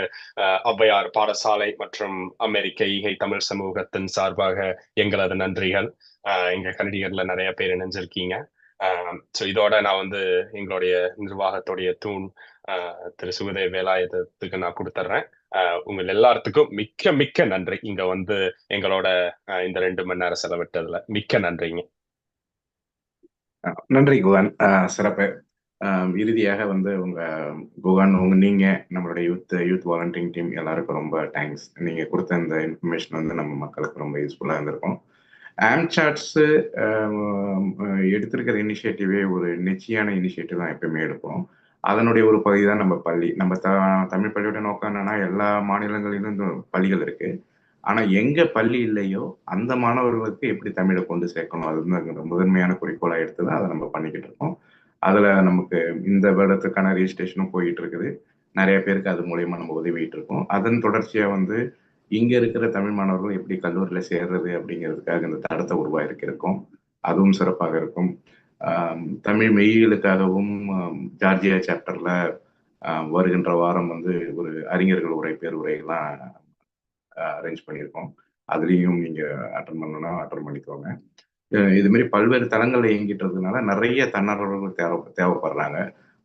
ஔவையார் பாடசாலை மற்றும் அமெரிக்க ஈகை தமிழ் சமூகத்தின் சார்பாக எங்களது நன்றிகள். இங்க கனடிகர்ல நிறைய பேர் இணைஞ்சிருக்கீங்க. ஸோ இதோட நான் வந்து எங்களுடைய நிர்வாகத்துடைய தூண் திரு சுகதேவ் வேலாயுதத்துக்கு நான் கொடுத்துட்றேன். உங்கள் எல்லாத்துக்கும் மிக்க நன்றி. இங்க வந்து எங்களோட இந்த 2 மணி நேரம் செலவிட்டதுல மிக்க நன்றிங்க. நன்றி குகன், சிறப்பு. இறுதியாக வந்து குகன் நீங்க நம்மளுடைய யூத் வாலண்டியரிங் டீம் எல்லாருக்கும் ரொம்ப தேங்க்ஸ். நீங்க கொடுத்த இந்த இன்ஃபர்மேஷன் வந்து நம்ம மக்களுக்கு ரொம்ப யூஸ்ஃபுல்லா இருந்திருக்கும். AmChaTs எடுத்திருக்கிற இனிஷியேட்டிவே ஒரு நிச்சயான இனிஷியேட்டிவ் தான் எப்பயுமே எடுப்போம். அதனுடைய ஒரு பகுதி தான் நம்ம பள்ளி. நம்ம தமிழ் பள்ளியோட நோக்கம் என்னன்னா, எல்லா மாநிலங்களிலும் பள்ளிகள் இருக்கு. ஆனா எங்க பள்ளி இல்லையோ அந்த மாணவர்களுக்கு எப்படி தமிழை கொண்டு சேர்க்கணும், அது வந்து முதன்மையான குறிக்கோளா எடுத்துதான் அதை நம்ம பண்ணிக்கிட்டு இருக்கோம். அதுல நமக்கு இந்த வருடத்துக்கான ரெஜிஸ்ட்ரேஷனும் போயிட்டு இருக்குது. நிறைய பேருக்கு அது மூலியமா நம்ம உதவிட்டு இருக்கோம். அதன் தொடர்ச்சியா வந்து இங்க இருக்கிற தமிழ் மாணவர்கள் எப்படி கல்லூரியில சேர்றது அப்படிங்கிறதுக்காக இந்த தடத்தை உருவாயிருக்கும். அதுவும் சிறப்பாக இருக்கும். தமிழ் மெய்யியலுக்காகவும் ஜார்ஜியா சாப்டர்ல வருகின்ற வாரம் வந்து ஒரு அறிஞர்கள் பேருரைகள்லாம் அரேஞ்ச் பண்ணியிருக்கோம். அதுலேயும் நீங்க அட்டன் பண்ணணும்னா அட்டன் பண்ணிக்கோங்க. இது மாதிரி பல்வேறு தளங்கள்ல இயங்கிட்டுறதுனால நிறைய தன்னார்வலர்கள் தேவைப்படுறாங்க.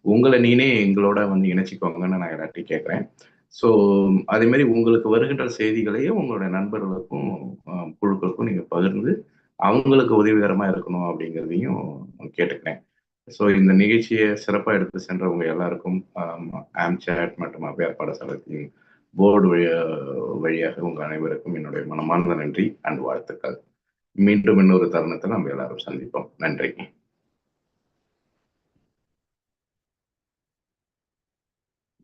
உங்களை நீனே எங்களோட வந்து இணைச்சிக்கோங்கன்னு நான் எல்லாத்தையும் கேட்குறேன். ஸோ அதே மாதிரி உங்களுக்கு வருகின்ற செய்திகளையும் உங்களுடைய நண்பர்களுக்கும் குழுக்களுக்கும் நீங்க பகிர்ந்து அவங்களுக்கு உதவிகரமா இருக்கணும் அப்படிங்கிறதையும் கேட்டுக்கிறேன். ஸோ இந்த நிகழ்ச்சியை சிறப்பாக எடுத்து சென்றவங்க எல்லாருக்கும் AmChat மற்றும் ஔவையார் பாடசாலையின் போர்டு வழியாக உங்க அனைவருக்கும் என்னுடைய மனமார்ந்த நன்றி அண்ட் வாழ்த்துக்கள். மீண்டும் இன்னொரு தருணத்தில் நம்ம எல்லாரும் சந்திப்போம். நன்றி.